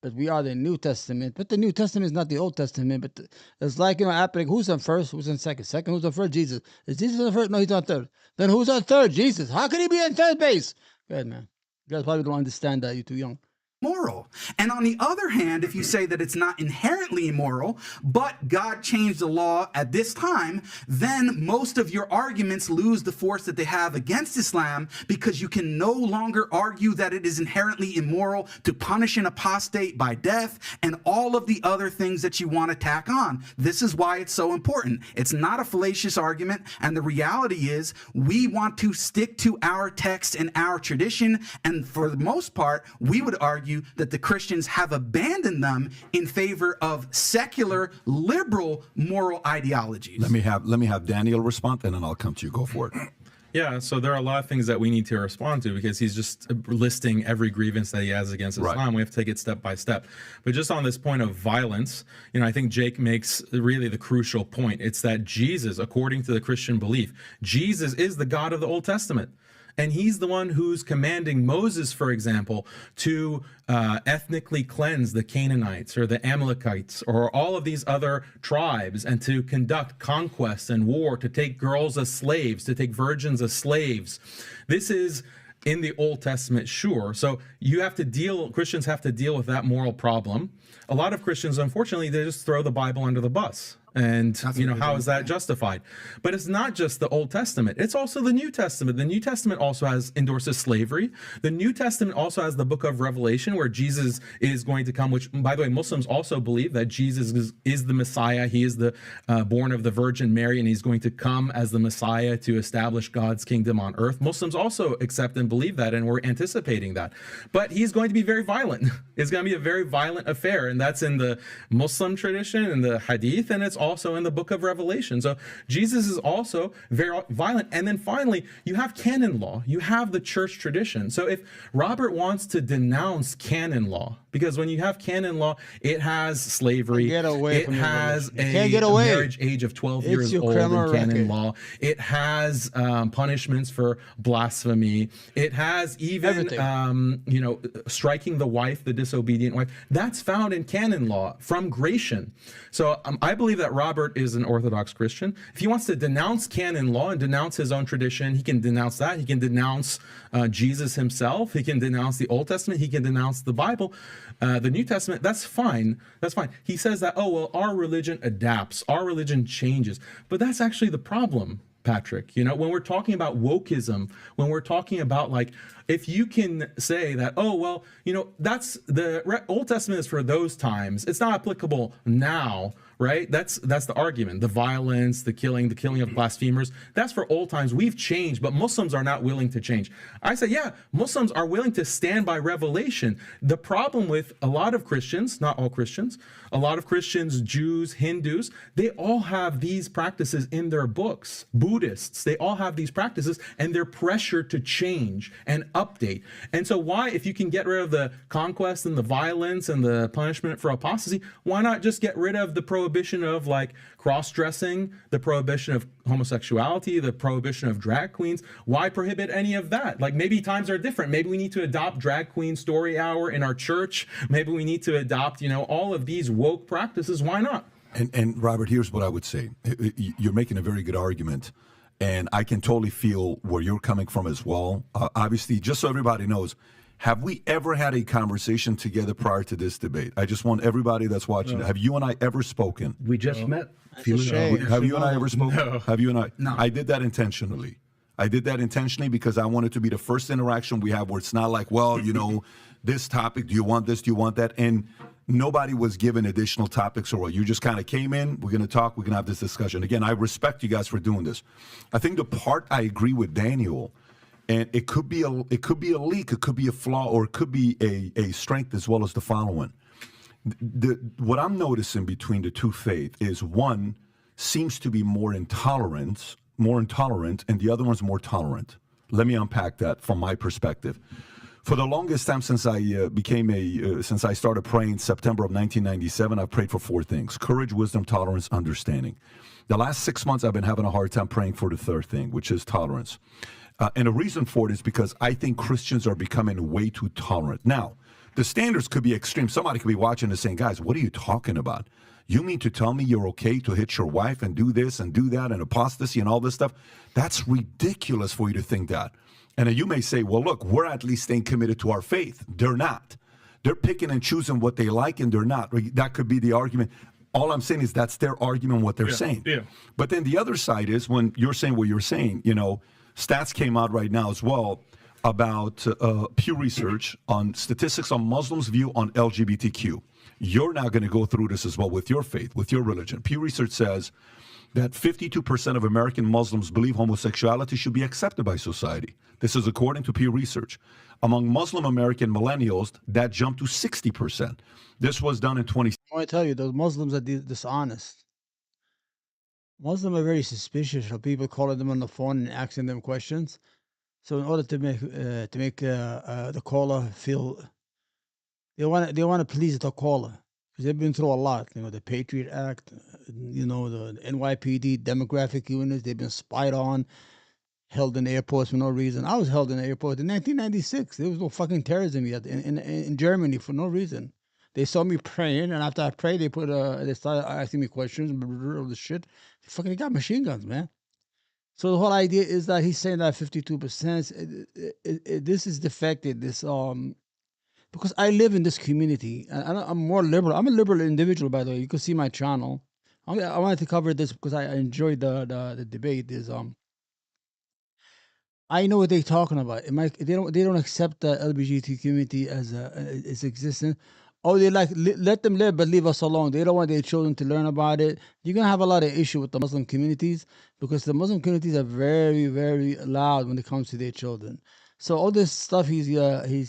But we are the New Testament. But the New Testament is not the Old Testament. But it's like, happening. Who's on first? Who's on second? Second, who's on first? Jesus. Is Jesus on first? No, he's on third. Then who's on third? Jesus. How can he be in third base? Good, man. You guys probably don't understand that. You're too young. Moral. And on the other hand, if you say that it's not inherently immoral, but God changed the law at this time, then most of your arguments lose the force that they have against Islam, because you can no longer argue that it is inherently immoral to punish an apostate by death and all of the other things that you want to tack on. This is why it's so important. It's not a fallacious argument, and the reality is we want to stick to our text and our tradition, and for the most part, we would argue that the Christians have abandoned them in favor of secular, liberal, moral ideologies. Let me have Daniel respond, and then I'll come to you. Go for it. Yeah, so there are a lot of things that we need to respond to, because he's just listing every grievance that he has against Islam. Right. We have to take it step by step. But just on this point of violence, I think Jake makes really the crucial point. It's that Jesus, according to the Christian belief, Jesus is the God of the Old Testament. And he's the one who's commanding Moses, for example, to ethnically cleanse the Canaanites or the Amalekites or all of these other tribes, and to conduct conquest and war, to take girls as slaves, to take virgins as slaves. This is in the Old Testament, sure. So Christians have to deal with that moral problem. A lot of Christians, unfortunately, they just throw the Bible under the bus. And, how is that justified? But it's not just the Old Testament. It's also the New Testament. The New Testament also endorses slavery. The New Testament also has the book of Revelation, where Jesus is going to come, which, by the way, Muslims also believe that Jesus is the Messiah. He is the born of the Virgin Mary, and he's going to come as the Messiah to establish God's kingdom on earth. Muslims also accept and believe that, and we're anticipating that. But he's going to be very violent. It's going to be a very violent affair, and that's in the Muslim tradition and the Hadith, and it's also in the book of Revelation. So Jesus is also very violent. And then finally, you have canon law. You have the church tradition. So if Robert wants to denounce canon law, because when you have canon law, it has slavery, it has a marriage age of 12 years old in canon law, it has punishments for blasphemy, it has even striking the wife, the disobedient wife. That's found in canon law from Gratian. So I believe that Robert is an Orthodox Christian. If he wants to denounce canon law and denounce his own tradition, he can denounce that. He can denounce Jesus himself. He can denounce the Old Testament. He can denounce the Bible, the New Testament. That's fine. That's fine. He says that, our religion adapts. Our religion changes. But that's actually the problem, Patrick. When we're talking about wokeism, when we're talking about, like, if you can say that, that's the Old Testament is for those times, it's not applicable now, right? That's the argument. The violence, the killing of blasphemers, that's for old times. We've changed, but Muslims are not willing to change. I say, yeah, Muslims are willing to stand by revelation. The problem with a lot of Christians, not all Christians, a lot of Christians, Jews, Hindus, they all have these practices in their books. Buddhists, they all have these practices, and they're pressured to change and update. And so why, if you can get rid of the conquest and the violence and the punishment for apostasy, why not just get rid of the prohibition of, like, cross-dressing, the prohibition of homosexuality, the prohibition of drag queens? Why prohibit any of that? Like, maybe times are different. Maybe we need to adopt drag queen story hour in our church. Maybe we need to adopt, all of these woke practices. Why not? And Robert, here's what I would say. You're making a very good argument, and I can totally feel where you're coming from as well. Obviously, just so everybody knows, have we ever had a conversation together prior to this debate? I just want everybody that's watching. Have you and I ever spoken? We just met. Have you and I ever spoken? No. Have you and I? No. I did that intentionally. Because I wanted to be the first interaction we have where it's not like, this topic, do you want this, do you want that? And nobody was given additional topics or what. You just kind of came in, we're going to talk, we're going to have this discussion. Again, I respect you guys for doing this. I think the part I agree with Daniel, and it could be a leak, it could be a flaw, or it could be a strength as well as the following. What I'm noticing between the two faiths is one seems to be more intolerant, and the other one's more tolerant. Let me unpack that from my perspective. For the longest time since I since I started praying September of 1997, I've prayed for four things: courage, wisdom, tolerance, understanding. The last 6 months, I've been having a hard time praying for the third thing, which is tolerance. And the reason for it is because I think Christians are becoming way too tolerant. Now, the standards could be extreme. Somebody could be watching and saying, guys, what are you talking about? You mean to tell me you're okay to hit your wife and do this and do that and apostasy and all this stuff? That's ridiculous for you to think that. And then you may say, well, look, we're at least staying committed to our faith. They're not. They're picking and choosing what they like, and they're not. That could be the argument. All I'm saying is that's their argument, what they're saying. Yeah. But then the other side is when you're saying what you're saying, stats came out right now as well about Pew Research on statistics on Muslims' view on LGBTQ. You're now going to go through this as well with your faith, with your religion. Pew Research says that 52% of American Muslims believe homosexuality should be accepted by society. This is according to Pew Research. Among Muslim American millennials, that jumped to 60%. This was done in 20. I want to tell you, those Muslims are dishonest. Muslims are very suspicious of people calling them on the phone and asking them questions. So in order to make the caller feel, they want to please the caller because they've been through a lot. The Patriot Act, the NYPD demographic units. They've been spied on. held in airports for no reason. I was held in the airport in 1996. There was no fucking terrorism yet in Germany for no reason. They saw me praying, and after I prayed, they started asking me questions, all this shit. They fucking got machine guns, man. So the whole idea is that he's saying that 52%. This is defected. Because I live in this community, and I'm more liberal. I'm a liberal individual, by the way. You can see my channel. I wanted to cover this because I enjoyed the debate. I know what they're talking about. They don't accept the LGBT community as existence. Oh, they like let them live, but leave us alone. They don't want their children to learn about it. You're gonna have a lot of issue with the Muslim communities because the Muslim communities are very, very loud when it comes to their children. So all this stuff he's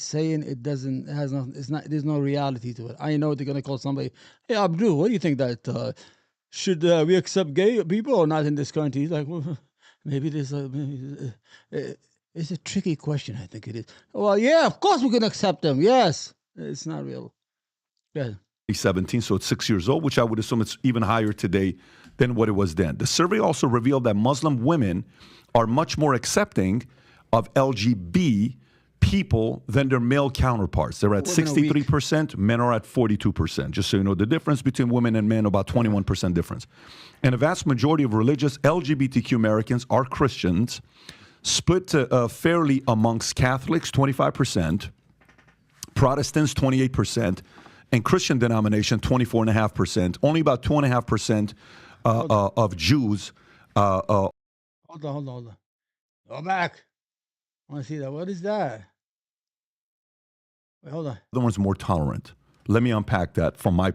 saying, it has no, it's not, there's no reality to it. I know they're gonna call somebody, hey Abdul, what do you think that should we accept gay people or not in this country? He's like, well, maybe there's it's a tricky question. I think it is. Well, yeah, of course we can accept them. Yes, it's not real. Yeah. 17, so it's 6 years old, which I would assume it's even higher today than what it was then. The survey also revealed that Muslim women are much more accepting of LGBT people than their male counterparts. They're at 63%, men are at 42%. Just so you know, the difference between women and men, about 21% difference. And a vast majority of religious LGBTQ Americans are Christians, split fairly amongst Catholics, 25%, Protestants, 28%, and Christian denomination, 24.5%. Only about 2.5% of Jews. Hold on. Go back. I want to see that. What is that? Wait, hold on. The other one's more tolerant. Let me unpack that from my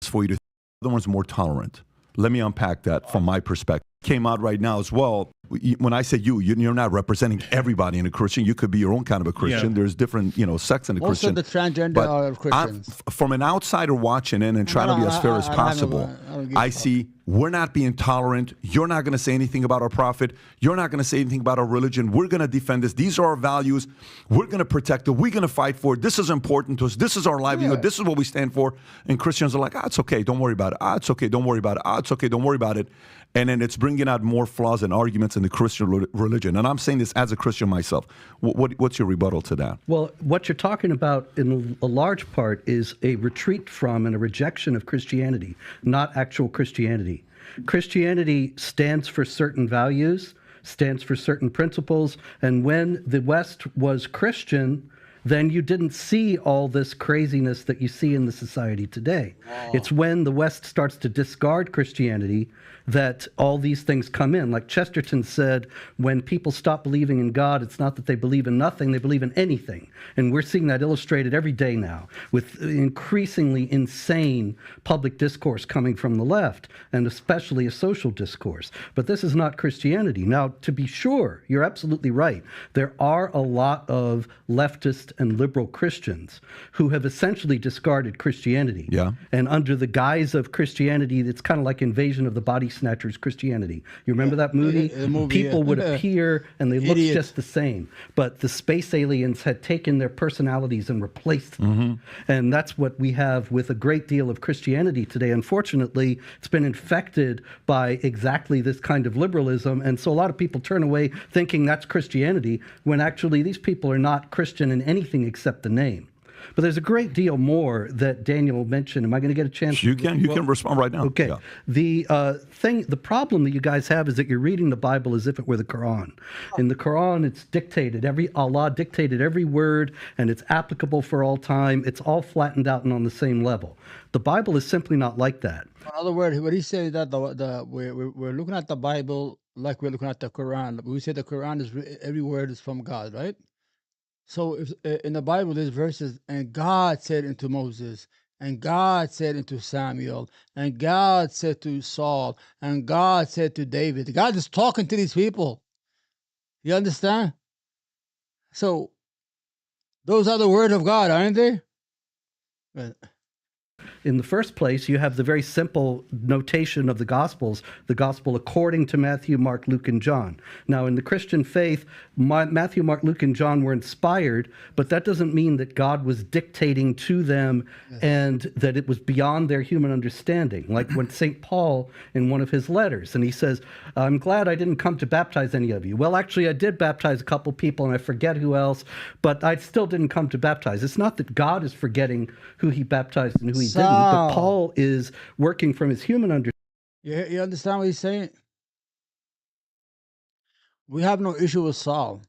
for you to. The other one's more tolerant. Let me unpack that from my perspective. Came out right now as well. When I say you're not representing everybody in a Christian. You could be your own kind of a Christian. Yeah. There's different, sects in a Christian. Also, the transgender are Christians. From an outsider watching in and trying to be as fair as possible, I see we're not being tolerant. You're not going to say anything about our prophet. You're not going to say anything about our religion. We're going to defend this. These are our values. We're going to protect it. We're going to fight for it. This is important to us. This is our livelihood. Yeah. This is what we stand for. And Christians are like, it's okay. Don't worry about it. It's okay. Don't worry about it. It's okay. Don't worry about it. And then it's bringing out more flaws and arguments in the Christian religion. And I'm saying this as a Christian myself. What's your rebuttal to that? Well, what you're talking about in a large part is a retreat from and a rejection of Christianity, not actual Christianity. Christianity stands for certain values, stands for certain principles, and when the West was Christian, then you didn't see all this craziness that you see in the society today. Wow. It's when the West starts to discard Christianity that all these things come in. Like Chesterton said, when people stop believing in God, it's not that they believe in nothing, they believe in anything. And we're seeing that illustrated every day now with increasingly insane public discourse coming from the left, and especially a social discourse. But this is not Christianity. Now, to be sure, you're absolutely right. There are a lot of leftist and liberal Christians who have essentially discarded Christianity. Yeah. And under the guise of Christianity, it's kind of like Invasion of the Body Snatchers Christianity. You remember that movie? People would appear and they looked just the same. But the space aliens had taken their personalities and replaced them. Mm-hmm. And that's what we have with a great deal of Christianity today. Unfortunately, it's been infected by exactly this kind of liberalism. And so a lot of people turn away thinking that's Christianity, when actually these people are not Christian in anything except the name. But there's a great deal more that Daniel mentioned. Am I going to get a chance? You can respond right now. Okay. Yeah. The problem that you guys have is that you're reading the Bible as if it were the Quran. In the Quran, it's dictated. Allah dictated every word, and it's applicable for all time. It's all flattened out and on the same level. The Bible is simply not like that. In other words, what he says is that we're looking at the Bible like we're looking at the Quran. We say the Quran is every word is from God, right? So if, in the Bible, there's verses, and God said unto Moses, and God said unto Samuel, and God said to Saul, and God said to David. God is talking to these people. You understand? So those are the word of God, aren't they? in the first place, you have the very simple notation of the Gospels, the Gospel according to Matthew, Mark, Luke, and John. Now, in the Christian faith, Matthew, Mark, Luke, and John were inspired, but that doesn't mean that God was dictating to them and that it was beyond their human understanding. Like when St. Paul, in one of his letters, and he says, I'm glad I didn't come to baptize any of you. Well, actually, I did baptize a couple people, and I forget who else, but I still didn't come to baptize. It's not that God is forgetting who he baptized and who he didn't, but Paul is working from his human understanding. You understand what he's saying? We have no issue with Saul.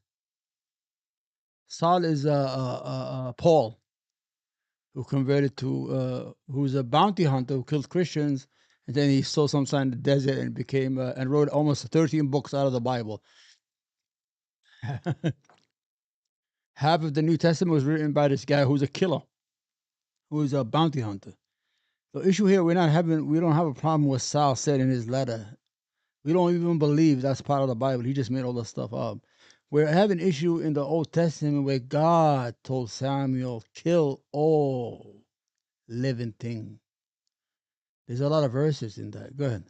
Saul is Paul, who converted to, who's a bounty hunter who killed Christians, and then he saw some sign in the desert and became, and wrote almost 13 books out of the Bible. Half of the New Testament was written by this guy who's a killer, who's a bounty hunter. The issue here, we don't have a problem with Saul said in his letter. We don't even believe that's part of the Bible. He just made all that stuff up. We have an issue in the Old Testament where God told Samuel, kill all living things. There's a lot of verses in that. Go ahead.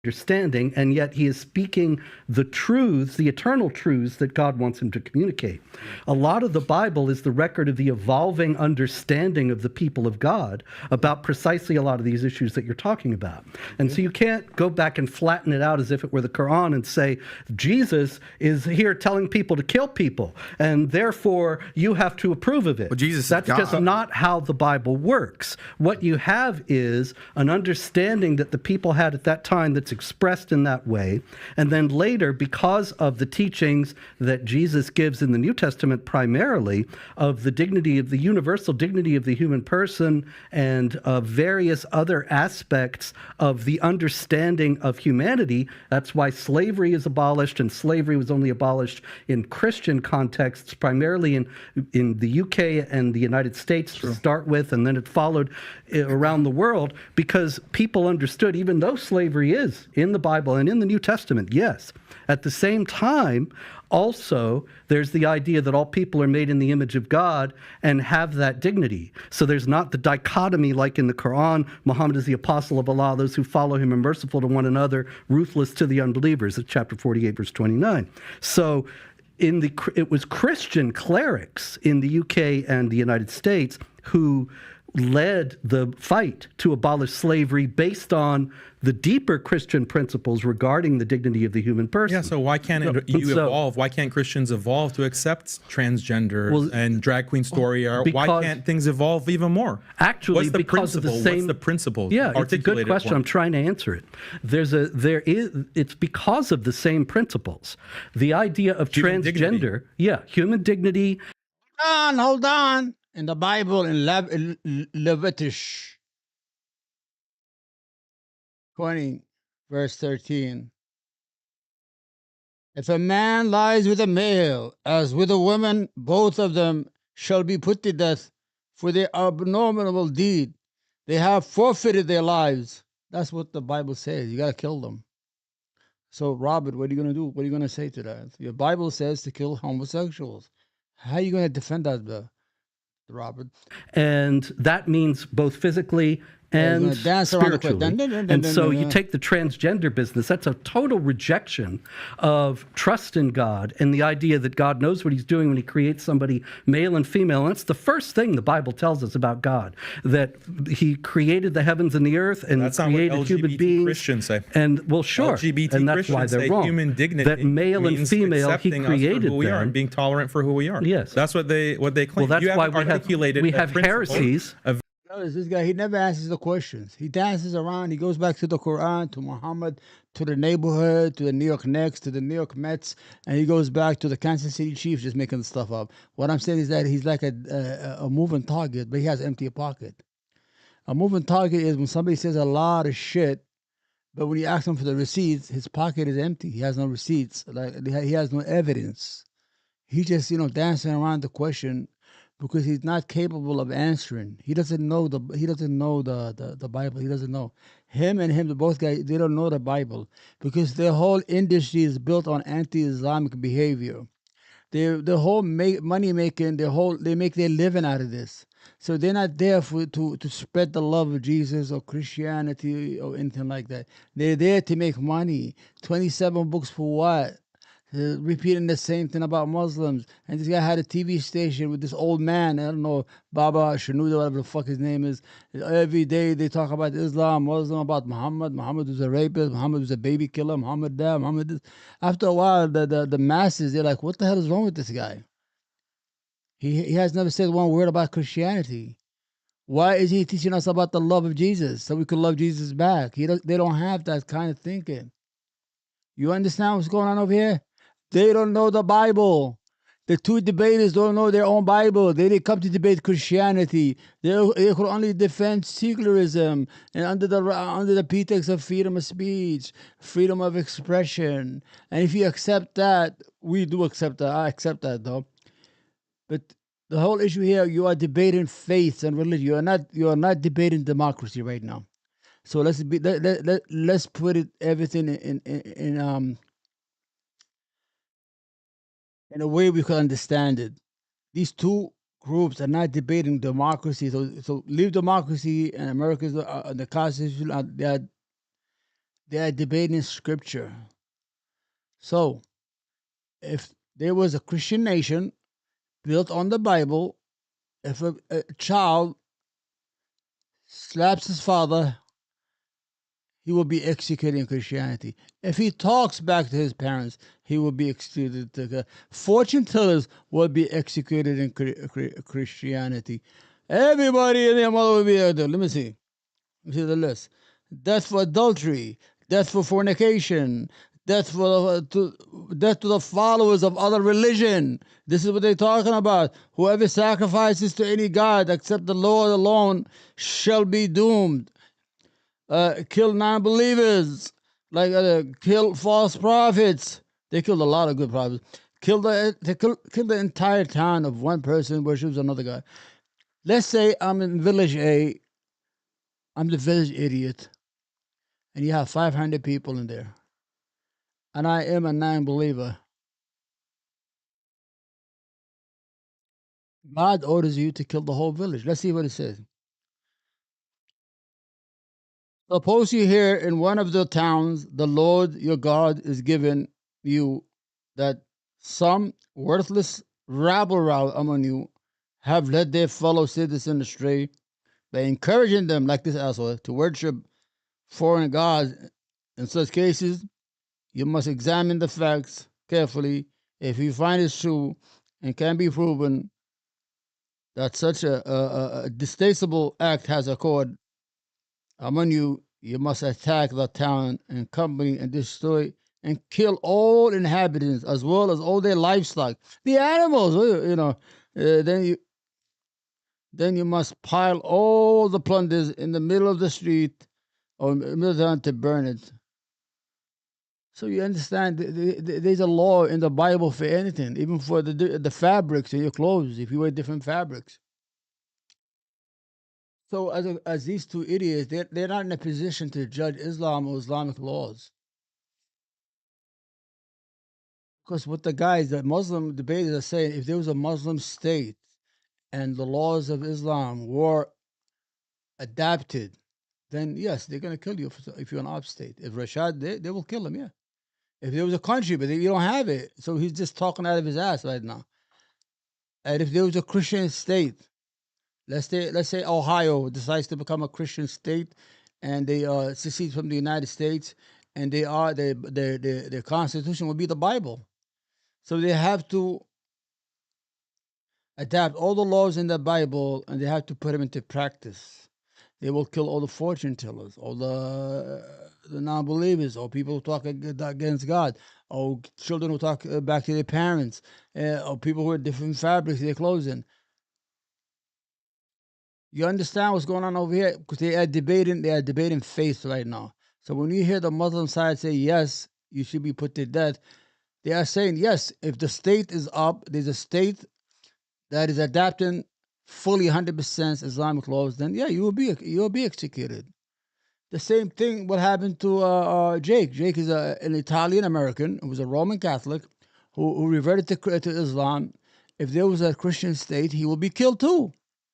Understanding, and yet he is speaking the truths, the eternal truths that God wants him to communicate. A lot of the Bible is the record of the evolving understanding of the people of God about precisely a lot of these issues that you're talking about. And so you can't go back and flatten it out as if it were the Quran and say, Jesus is here telling people to kill people, and therefore you have to approve of it. Well, Jesus is That's God. just not how the Bible works. What you have is an understanding that the people had at that time that's expressed in that way. And then later, because of the teachings that Jesus gives in the New Testament primarily of the dignity of the universal dignity of the human person and of various other aspects of the understanding of humanity, that's why slavery is abolished, and slavery was only abolished in Christian contexts, primarily in the UK and the United States to start with, and then it followed around the world, because people understood, even though slavery is in the Bible and in the New Testament, yes, at the same time, also, there's the idea that all people are made in the image of God and have that dignity. So there's not the dichotomy like in the Quran, Muhammad is the apostle of Allah, those who follow him are merciful to one another, ruthless to the unbelievers, at chapter 48, verse 29. So it was Christian clerics in the UK and the United States who led the fight to abolish slavery based on the deeper Christian principles regarding the dignity of the human person. Yeah, so why can't you evolve? Why can't Christians evolve to accept transgender and drag queen story? Or why can't things evolve even more? Actually, what's the because principle? of the same. What's the principle? Yeah, it's a good question. I'm trying to answer it. It's because of the same principles. The idea of Human transgender, human dignity. Hold on. In the Bible, in Leviticus 20, verse 13, if a man lies with a male as with a woman, both of them shall be put to death for their abominable deed. They have forfeited their lives. That's what the Bible says. You got to kill them. So, Robert, what are you going to do? What are you going to say to that? Your Bible says to kill homosexuals. How are you going to defend that, Robert? And that means both physically and spiritually. And so you take the transgender business, that's a total rejection of trust in God and the idea that God knows what he's doing when he creates somebody male and female. And that's the first thing the Bible tells us about God, that he created the heavens and the earth and created human beings. Christians say. And well, sure. LGBT and that's Christians why they're wrong. Human dignity that male and female, he created who we are and being tolerant for who we are. Yes. That's what they claim. Well, that's why we have heresies. This guy, he never answers the questions. He dances around. He goes back to the Quran, to Muhammad, to the neighborhood, to the New York Knicks, to the New York Mets, and he goes back to the Kansas City Chiefs, just making stuff up. What I'm saying is that he's like a moving target, but he has empty pocket. A moving target is when somebody says a lot of shit, but when you ask him for the receipts, his pocket is empty. He has no receipts. Like he has no evidence. He's just dancing around the question, because he's not capable of answering. He doesn't know the Bible. He doesn't know. Him, the both guys, they don't know the Bible, because their whole industry is built on anti-Islamic behavior. Their whole money making, they make their living out of this. So they're not there to spread the love of Jesus or Christianity or anything like that. They're there to make money. 27 books for what? Repeating the same thing about Muslims. And this guy had a TV station with this old man, I don't know, Baba Shenouda, whatever the fuck his name is. Every day they talk about Islam, Muslim, about Muhammad. Muhammad was a rapist. Muhammad was a baby killer. Muhammad that, Muhammad this. After a while, the masses, they're like, what the hell is wrong with this guy? He has never said one word about Christianity. Why is he teaching us about the love of Jesus so we could love Jesus back? They don't have that kind of thinking. You understand what's going on over here? They don't know the Bible. The two debaters don't know their own Bible. They didn't come to debate Christianity. They could only defend secularism and under the pretext of freedom of speech, freedom of expression. And if you accept that, we do accept that. I accept that though. But the whole issue here, you are debating faith and religion. You are not debating democracy right now. So let's put it everything in a way we could understand it. These two groups are not debating democracy. So leave democracy and America's the Constitution. They are debating scripture. So if there was a Christian nation built on the Bible, if a child slaps his father, he will be executed in Christianity. If he talks back to his parents, he will be executed. Fortune tellers will be executed in Christianity. Everybody in their mother will be. Let me see. Let me see the list. Death for adultery. Death for fornication. Death death to the followers of other religion. This is what they're talking about. Whoever sacrifices to any god except the Lord alone shall be doomed. Kill non-believers, like kill false prophets. They killed a lot of good prophets. Killed the entire town of one person worships another guy. Let's say I'm in village A. I'm the village idiot, and you have 500 people in there, and I am a non-believer. God orders you to kill the whole village. Let's see what it says. Suppose you hear in one of the towns the Lord your God is giving you that some worthless rabble among you have led their fellow citizens astray by encouraging them, like this asshole, to worship foreign gods. In such cases, you must examine the facts carefully. If you find it's true and can be proven that such a distasteful act has occurred among you, you must attack the town and company and destroy and kill all inhabitants as well as all their livestock, the animals. Then you must pile all the plunders in the middle of the street or in the middle of the town to burn it. So you understand, there's a law in the Bible for anything, even for the fabrics in your clothes, if you wear different fabrics. So as these two idiots, they're not in a position to judge Islam or Islamic laws. Because what the Muslim debaters are saying, if there was a Muslim state and the laws of Islam were adapted, then yes, they're going to kill you if you're an op state. If Rashad, they will kill him, yeah. If there was a country, but you don't have it, so he's just talking out of his ass right now. And if there was a Christian state, let's say Ohio decides to become a Christian state, and they secede from the United States, and their constitution will be the Bible. So they have to adapt all the laws in the Bible, and they have to put them into practice. They will kill all the fortune tellers, all the non-believers, or people who talk against God, or children who talk back to their parents, or people who wear different fabrics in their clothing. You understand what's going on over here? Because they are debating faith right now. So when you hear the Muslim side say, yes, you should be put to death, they are saying, yes, if the state is up, there's a state that is adapting fully 100% Islamic laws, then yeah, you will be executed. The same thing what happened to Jake. Jake is an Italian American who was a Roman Catholic who reverted to Islam. If there was a Christian state, he will be killed too.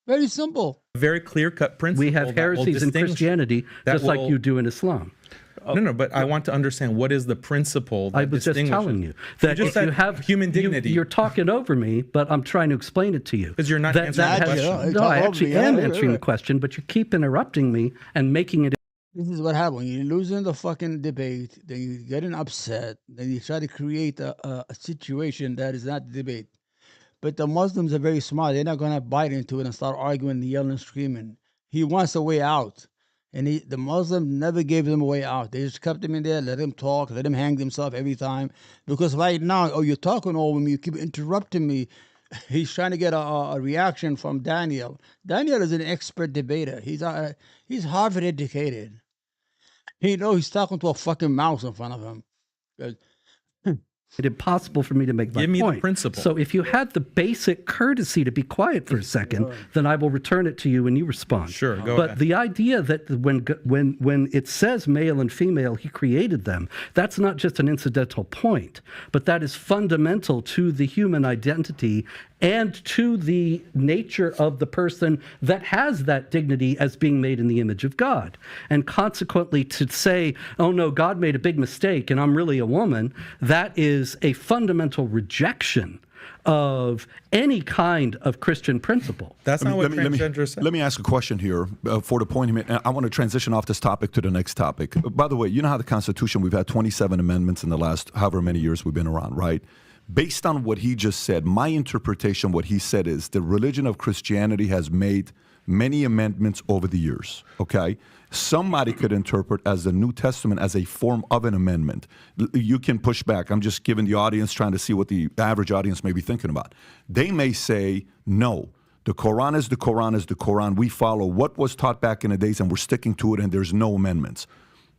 Very simple. Very clear-cut principle. We have that will heresies in distinguish- Christianity, that just like will- you do in Islam. No, but I want to understand what is the principle that I was just distinguishes- telling you that just if you said have human dignity. you're talking over me, but I'm trying to explain it to you. Because you're not That- answering that the has- question. You No, talk I over actually me. am Yeah, answering yeah. the question, but you keep interrupting me and making it. This is what happens. You're losing the fucking debate, then you're getting upset, then you try to create a situation that is not debate. But the Muslims are very smart. They're not going to bite into it and start arguing, yelling, and screaming. He wants a way out. And the Muslim never gave them a way out. They just kept him in there, let him talk, let him hang himself every time. Because right now, oh, you're talking over me, you keep interrupting me. He's trying to get a reaction from Daniel. Daniel is an expert debater. He's Harvard educated. He knows he's talking to a fucking mouse in front of him. Impossible for me to make my Give me the point. principle. So if you had the basic courtesy to be quiet for a second, then I will return it to you when you respond. Sure, go But ahead. the idea that when it says male and female, he created them, that's not just an incidental point, but that is fundamental to the human identity and to the nature of the person that has that dignity as being made in the image of God. And consequently, to say, oh no, God made a big mistake and I'm really a woman, that is a fundamental rejection of any kind of Christian principle. That's not what let me transgender said. let me ask a question here for the point he made. I want to transition off this topic to the next topic. By the way, you know how the Constitution, we've had 27 amendments in the last however many years we've been around, right? Based on what he just said, my interpretation, what he said is the religion of Christianity has made many amendments over the years, okay? Somebody could interpret as the New Testament as a form of an amendment. You can push back. I'm just giving the audience, trying to see what the average audience may be thinking about. They may say, no, the Quran is the Quran is the Quran. We follow what was taught back in the days and we're sticking to it and there's no amendments.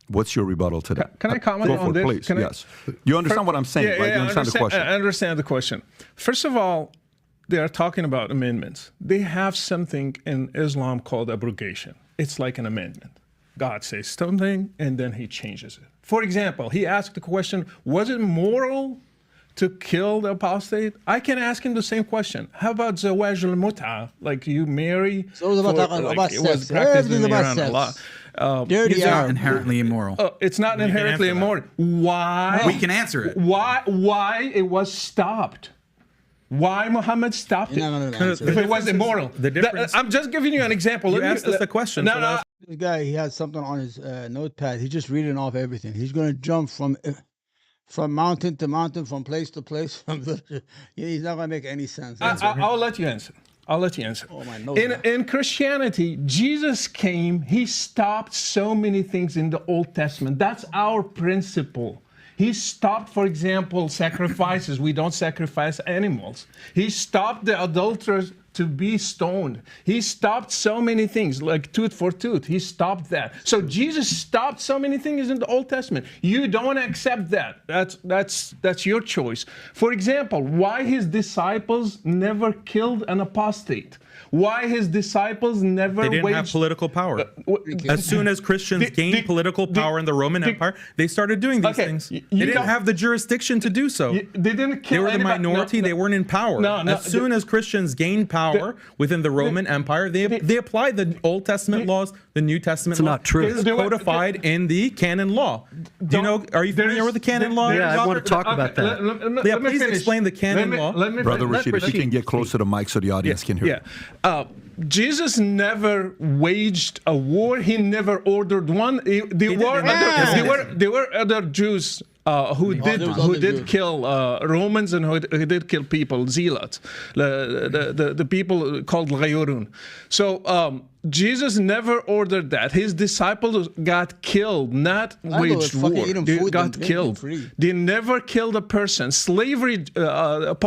What's your rebuttal to that? Can I comment Go for on it, this? Please, Can I- yes. You understand what I'm saying, right? You understand the question? I understand the question. First of all, they are talking about amendments. They have something in Islam called abrogation. It's like an amendment. God says something, and then he changes it. For example, he asked the question, was it moral to kill the apostate? I can ask him the same question. How about zawaj al-mut'a? Like you marry, So it's about it was sex. practiced in Everything's about Iran a lot. sex. Dirty It's not Arab. inherently immoral. It's not inherently answer that. immoral. Why? We can answer it. Why it was stopped? Why Muhammad stopped it? You're not gonna answer If it. it was immoral. the difference- I'm just giving you an example. You Let me- asked us the question, No, so no. that's- This guy, he has something on his notepad. He's just reading off everything. He's going to jump from mountain to mountain, from place to place. He's not going to make any sense. I'll let you answer. I'll let you answer. Oh, my nose. In Christianity, Jesus came, he stopped so many things in the Old Testament. That's our principle. He stopped, for example, sacrifices. We don't sacrifice animals. He stopped the adulterers to be stoned. He stopped so many things, like tooth for tooth. He stopped that. So Jesus stopped so many things in the Old Testament. You don't accept that. That's your choice. For example, why his disciples never killed an apostate? Why his disciples never They didn't have waged political power. As soon as Christians gained political power in the Roman Empire, they started doing these Okay, things. you They didn't don't- have the jurisdiction to do so. They didn't kill They were the anybody. minority. No, They weren't in power. No, as soon as Christians gained power within the Roman Empire, they applied the Old Testament laws, the New Testament law. not true. It's codified in the canon law. Do you know? Are you familiar with the canon law? Yeah, I Robert? want to talk about that. Yeah, please explain the canon law. Brother Rashid, if you can get close to the mic so the audience can hear. Yeah. Jesus never waged a war. He never ordered one. There were other Jews who there was other did Jews. kill Romans and who did kill people, zealots, the people called Ghayurun. So Jesus never ordered that. His disciples got killed, not know, waged fucking war. eating They food got and drinking killed. free. They never killed a person. Slavery, the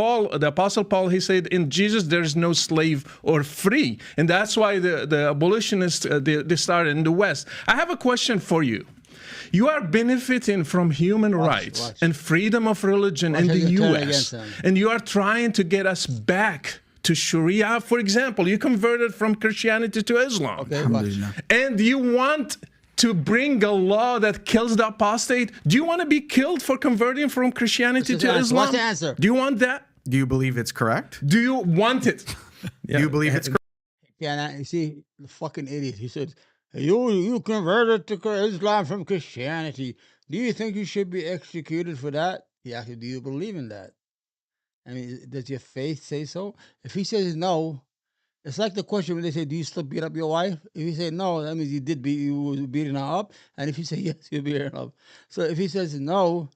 Apostle Paul, he said, in Jesus there is no slave or free. And that's why the abolitionists, they started in the West. I have a question for you. You are benefiting from human rights watch. and freedom of religion in how the you turn U.S. against them. And you are trying to get us back to Sharia. For example, you converted from Christianity to Islam. Okay, watch. And you want to bring a law that kills the apostate? Do you want to be killed for converting from Christianity What's to the answer? Islam? What's the answer? Do you want that? Do you believe it's correct? Do you want it? Do you believe it's correct? Yeah, you see, the fucking idiot. He said, "You converted to Islam from Christianity. Do you think you should be executed for that?" He asked, "Do you believe in that? I mean, does your faith say so?" If he says no, it's like the question when they say, "Do you still beat up your wife?" If you say no, that means you was beating her up. And if you say yes, you beat her up. So if he says no,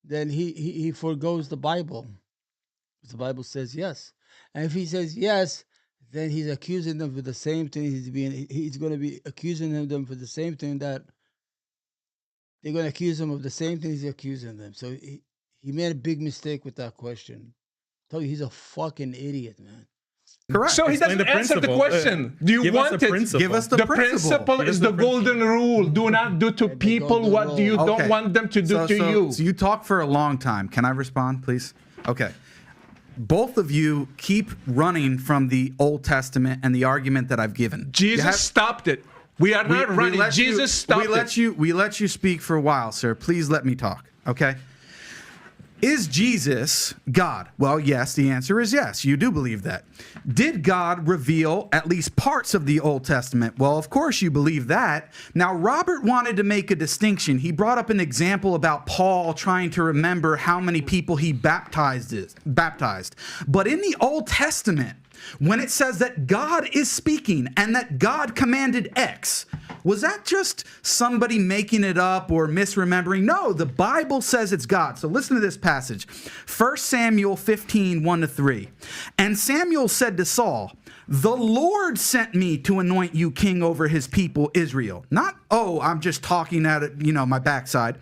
then he forgoes the Bible. The Bible says yes. And if he says yes, then he's accusing them for the same thing. He's going to be accusing them for the same thing that they're going to accuse him of the same thing he's accusing them. So he made a big mistake with that question. I told you he's a fucking idiot, man. Correct. So he Explain doesn't the answer the principle. question. Do you Give us want the it? principle. Give us the The principle. principle is the golden rule. Do not do to the people golden what you rule. don't want them to do to you. So you talk for a long time. Can I respond, please? Okay. Both of you keep running from the Old Testament and the argument that I've given. Jesus stopped it. We are not running. Jesus stopped it. We let you speak for a while, sir. Please let me talk. Okay. Is Jesus God? Well, yes, the answer is yes. You do believe that. Did God reveal at least parts of the Old Testament? Well, of course you believe that. Now, Robert wanted to make a distinction. He brought up an example about Paul trying to remember how many people he baptized. But in the Old Testament, when it says that God is speaking and that God commanded X, was that just somebody making it up or misremembering? No, the Bible says it's God. So listen to this passage. 1 Samuel 15, 1-3. And Samuel said to Saul, "The Lord sent me to anoint you king over his people Israel." Not, "Oh, I'm just talking at it, my backside."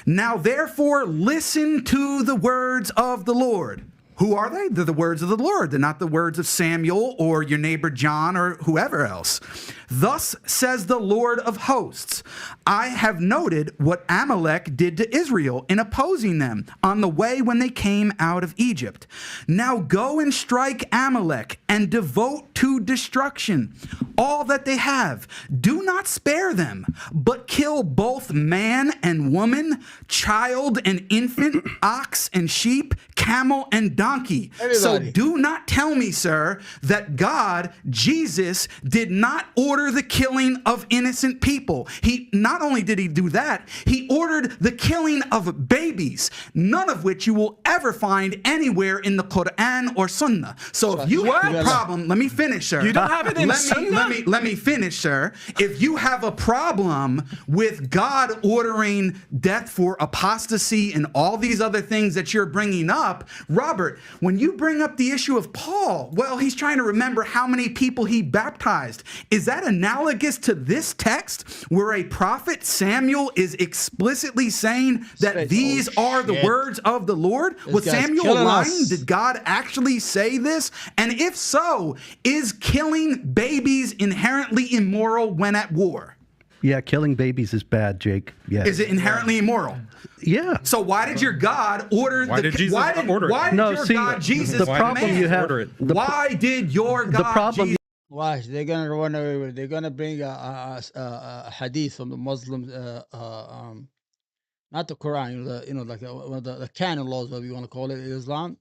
"Now therefore listen to the words of the Lord." Who are they? They're the words of the Lord. They're not the words of Samuel or your neighbor John or whoever else. "Thus says the Lord of hosts, I have noted what Amalek did to Israel in opposing them on the way when they came out of Egypt. Now go and strike Amalek and devote to destruction all that they have. Do not spare them, but kill both man and woman, child and infant, ox and sheep, camel and donkey. So do not tell me, sir, that God, Jesus, did not order the killing of innocent people. He not only did he do that, he ordered the killing of babies, none of which you will ever find anywhere in the Quran or Sunnah. So if you have a problem, let me finish, sir. You don't have it in Sunnah? Let me finish, sir. If you have a problem with God ordering death for apostasy and all these other things that you're bringing up, Robert, when you bring up the issue of Paul, well, he's trying to remember how many people he baptized. Is that analogous to this text where a prophet, Samuel, is explicitly saying that these are the words of the Lord? Was Samuel lying? Did God actually say this? And if so, is killing babies inherently immoral when at war? Yeah, killing babies is bad, Jake. Yeah. Is it inherently immoral? Yeah. So why did your God order Why did Jesus order it? Why did No, your see, God Jesus the problem command? you have. Order it. Why did your God The problem. Jesus Watch, they're gonna run away with it. They're gonna bring a hadith from the Muslims, not the Quran, like one of the canon laws, whatever you want to call it, in Islam.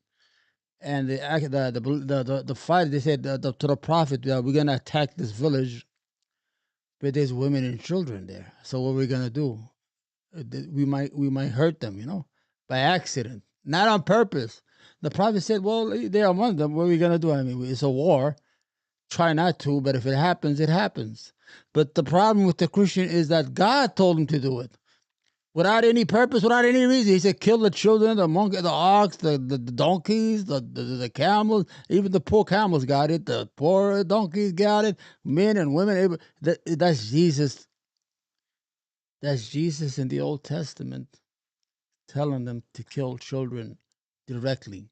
And the fight, they said to the prophet, "We're gonna attack this village, but there's women and children there. So what are we gonna do? We might hurt them, by accident, not on purpose." The prophet said, "Well, they're among them. What are we gonna do? I mean, it's a war. Try not to, but if it happens, it happens." But the problem with the Christian is that God told him to do it without any purpose, without any reason. He said, "Kill the children, the monkey, the ox, the donkeys, the camels. Even the poor camels got it. The poor donkeys got it. Men and women. That's Jesus. That's Jesus in the Old Testament telling them to kill children directly."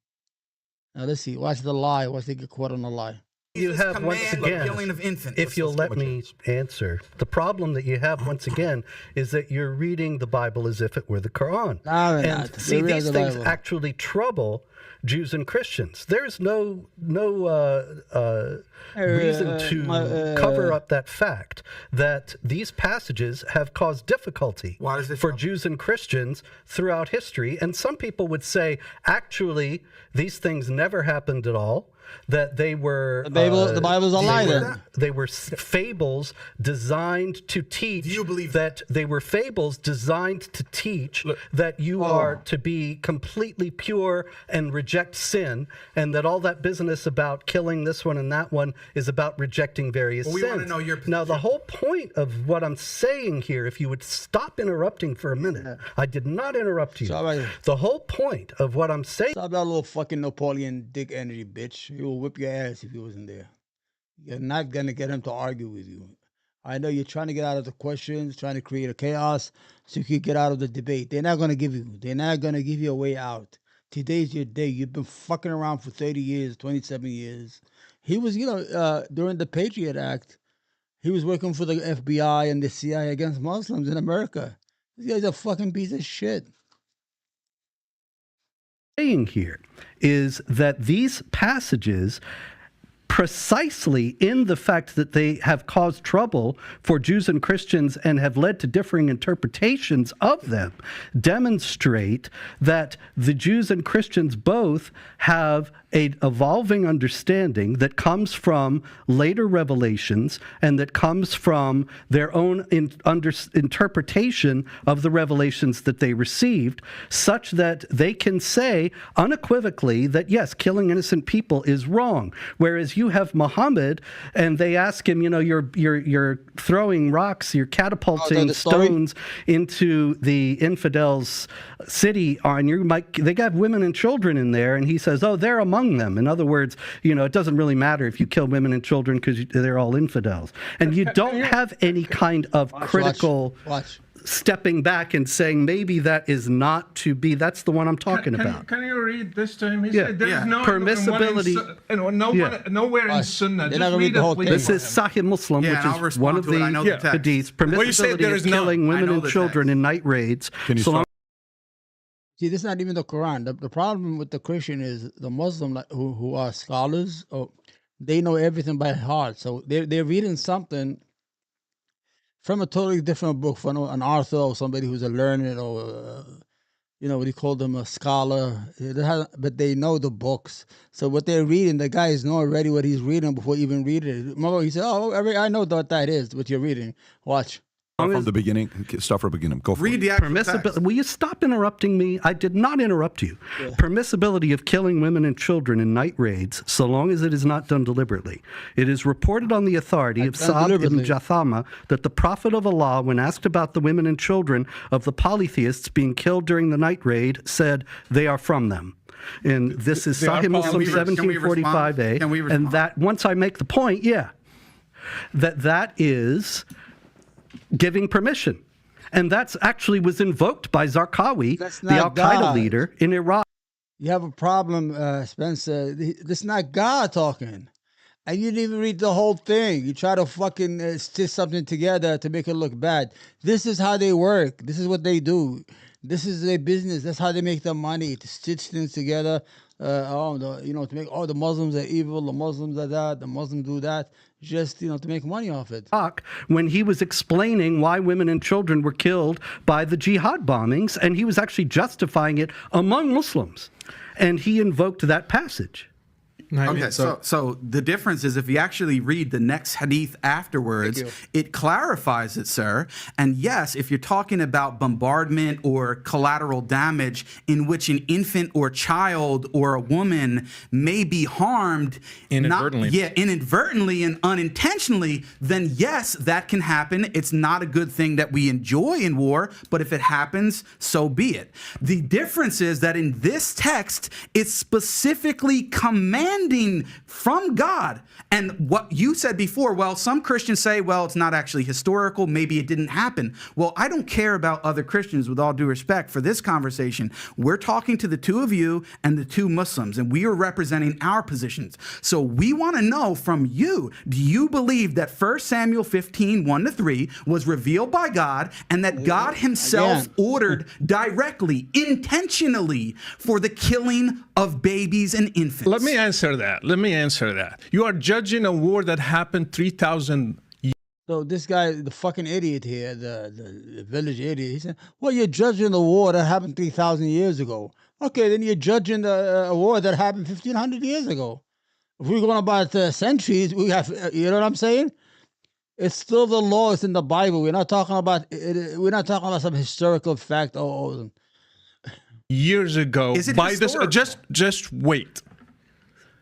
Now let's see. Watch the lie. Watch they get caught on the lie. You have once command the again, killing of infants? if you'll let me answer, the problem that you have once again is that you're reading the Bible as if it were the Quran. No, we're And not. see, We're reading these the things Bible. actually trouble Jews and Christians. There's no reason to cover up that fact that these passages have caused difficulty Why does it for trouble? Jews and Christians throughout history. And some people would say, actually, these things never happened at all. that they were The Bible's a lie then. they were fables designed to teach. Do you believe that they were fables designed to teach that you are to be completely pure and reject sin, and that all that business about killing this one and that one is about rejecting various we sins? want to know your position. Now, the whole point of what I'm saying here, if you would stop interrupting for a minute, I did not interrupt you. Sorry. The whole point of what I'm saying. Stop that little fucking Napoleon dick energy, bitch. He will whip your ass if he wasn't there. You're not gonna get him to argue with you. I know you're trying to get out of the questions, trying to create a chaos so you can get out of the debate. They're not gonna give you a way out. Today's your day. You've been fucking around for 30 years, 27 years. He was, during the Patriot Act, he was working for the FBI and the CIA against Muslims in America. This guy's a fucking piece of shit. Saying here is that these passages, precisely in the fact that they have caused trouble for Jews and Christians and have led to differing interpretations of them, demonstrate that the Jews and Christians both have an evolving understanding that comes from later revelations and that comes from their own interpretation of the revelations that they received, such that they can say unequivocally that, yes, killing innocent people is wrong. Whereas you have Muhammad, and they ask him, you're throwing rocks, you're catapulting stones into the infidels' city, and they got women and children in there, and he says, oh, they're among them. In other words, it doesn't really matter if you kill women and children because they're all infidels. And you don't have any kind of critical stepping back and saying maybe that is not to be. That's the one I'm talking about. Can you read this to him? He Yeah. said there is no Permissibility. nowhere in Sunnah. They're Just not gonna read read the it, whole please. thing. This is Sahih Muslim, Yeah, and I'll which is respond one of to it. I know the the text. hadiths. Well, you said Permissibility there of is none. killing I women know and the children text. in night raids. Can you So long See, this is not even the Quran. The problem with the Christian is the Muslim who are scholars. They know everything by heart. So they're reading something from a totally different book, from an author or somebody who's a learned or what do you call them, a scholar. But they know the books. So what they're reading, the guys know already what he's reading before even reading it. Remember, he said, "Oh, I know what that is. What you're reading. Watch." Start from the beginning. Start from the beginning. Go for Read it. the actual text. Will you stop interrupting me? I did not interrupt you. Permissibility of killing women and children in night raids, so long as it is not done deliberately. It is reported on the authority of Sa'd ibn Jathama that the Prophet of Allah, when asked about the women and children of the polytheists being killed during the night raid, said they are from them. And this is They are Sahih Muslim polytheists. Can we respond? 1745a. Can we respond? And that, once I make the point, that is giving permission. And that's actually was invoked by Zarqawi, That's the not Al-Qaeda God. leader in Iraq. You have a problem, Spencer. This is not God talking. And you didn't even read the whole thing. You try to fucking stitch something together to make it look bad. This is how they work. This is what they do. This is their business. That's how they make their money, to stitch things together. To make, the Muslims are evil, the Muslims are that, the Muslims do that, just, to make money off it. When he was explaining why women and children were killed by the jihad bombings, and he was actually justifying it among Muslims. And he invoked that passage. Okay, so the difference is if you actually read the next hadith afterwards, it clarifies it, sir. And yes, if you're talking about bombardment or collateral damage in which an infant or child or a woman may be harmed Inadvertently. inadvertently and unintentionally, then yes, that can happen. It's not a good thing that we enjoy in war, but if it happens, so be it. The difference is that in this text, it's specifically commanding from God. And what you said before, well, some Christians say, well, it's not actually historical. Maybe it didn't happen. Well, I don't care about other Christians, with all due respect. For this conversation, we're talking to the two of you and the two Muslims, and we are representing our positions. So we want to know from you, do you believe that 1 Samuel 15, 1-3 was revealed by God and that God himself ordered directly, intentionally for the killing of babies and infants? Let me answer that. You are judging a war that happened 3,000 years. So this guy, the fucking idiot here, the village idiot, he said, well, you're judging the war that happened 3,000 years ago. Okay, then you're judging a war that happened 1,500 years ago. If we're going about centuries, we have, you know what I'm saying? It's still the law. It's in the Bible. We're not talking about. We're not talking about some historical fact. Years ago, Is it by this, historical? just wait.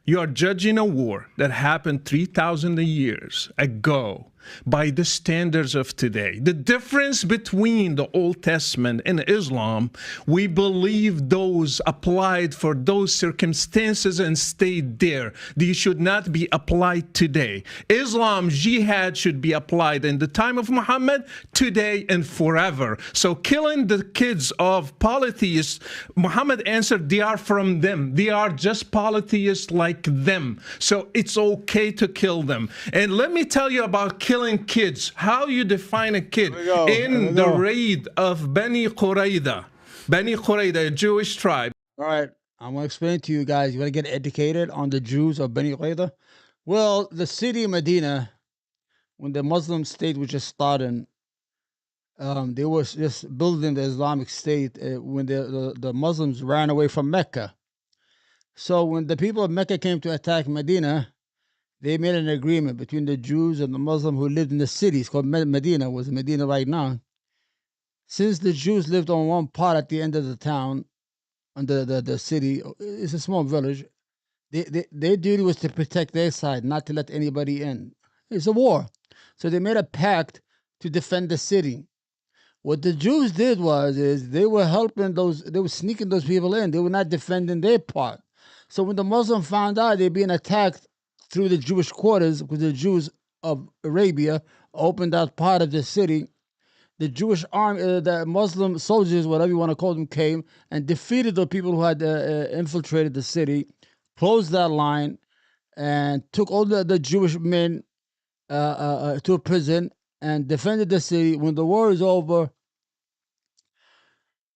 You are judging a war that happened 3,000 years ago by the standards of today. The difference between the Old Testament and Islam, we believe those applied for those circumstances and stayed there. These should not be applied today. Islam jihad should be applied in the time of Muhammad, today and forever. So killing the kids of polytheists, Muhammad answered, they are from them. They are just polytheists like them. So it's okay to kill them. And let me tell you about killing kids. How you define a kid? In the raid of Bani Qurayza. Bani Qurayza, a Jewish tribe. All right, I'm going to explain to you guys. You want to get educated on the Jews of Bani Qurayza? Well, the city of Medina, when the Muslim state was just starting, they were just building the Islamic State when the Muslims ran away from Mecca. So when the people of Mecca came to attack Medina, they made an agreement between the Jews and the Muslim who lived in the city. It's called Medina, was Medina right now. Since the Jews lived on one part at the end of the town, under the city, it's a small village, their duty was to protect their side, not to let anybody in. It's a war. So they made a pact to defend the city. What the Jews did is they were helping they were sneaking those people in. They were not defending their part. So when the Muslims found out they're being attacked through the Jewish quarters, because the Jews of Arabia opened that part of the city, the Jewish army, the Muslim soldiers, whatever you want to call them, came and defeated the people who had infiltrated the city, closed that line, and took all the Jewish men to a prison and defended the city. When the war is over,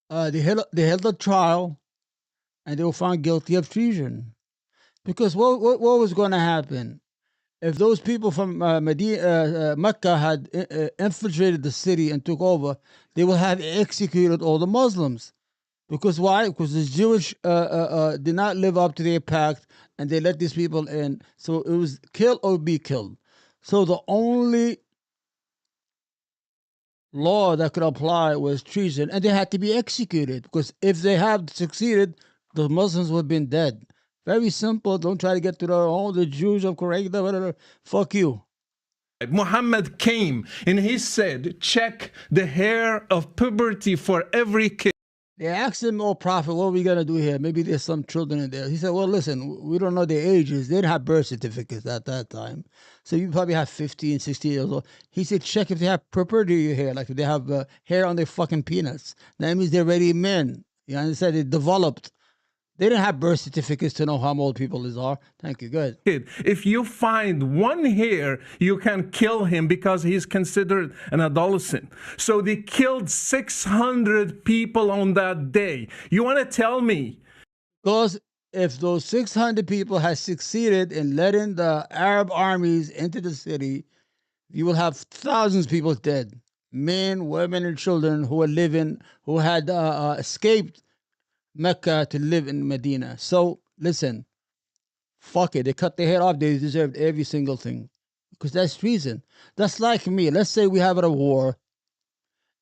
they held a trial, and they were found guilty of treason. Because what was going to happen? If those people from Mecca had infiltrated the city and took over, they would have executed all the Muslims. Because why? Because the Jewish did not live up to their pact, and they let these people in. So it was kill or be killed. So the only law that could apply was treason, and they had to be executed. Because if they had succeeded, the Muslims would have been dead. Very simple. Don't try to get to the Jews of Qurayza, whatever. Fuck you. Muhammad came and he said, check the hair of puberty for every kid. They asked him, oh, Prophet, what are we going to do here? Maybe there's some children in there. He said, well, listen, we don't know their ages. They didn't have birth certificates at that time. So you probably have 15, 16 years old. He said, check if they have puberty hair, like if they have hair on their fucking peanuts. That means they're already men. You understand? They developed. They didn't have birth certificates to know how old people are. Thank you. Good. If you find one hair, you can kill him because he's considered an adolescent. So they killed 600 people on that day. You want to tell me? Because if those 600 people had succeeded in letting the Arab armies into the city, you will have thousands of people dead. Men, women, and children who had escaped Mecca to live in Medina. So listen, fuck it. They cut their head off. They deserved every single thing, because that's treason. That's like me. Let's say we have a war,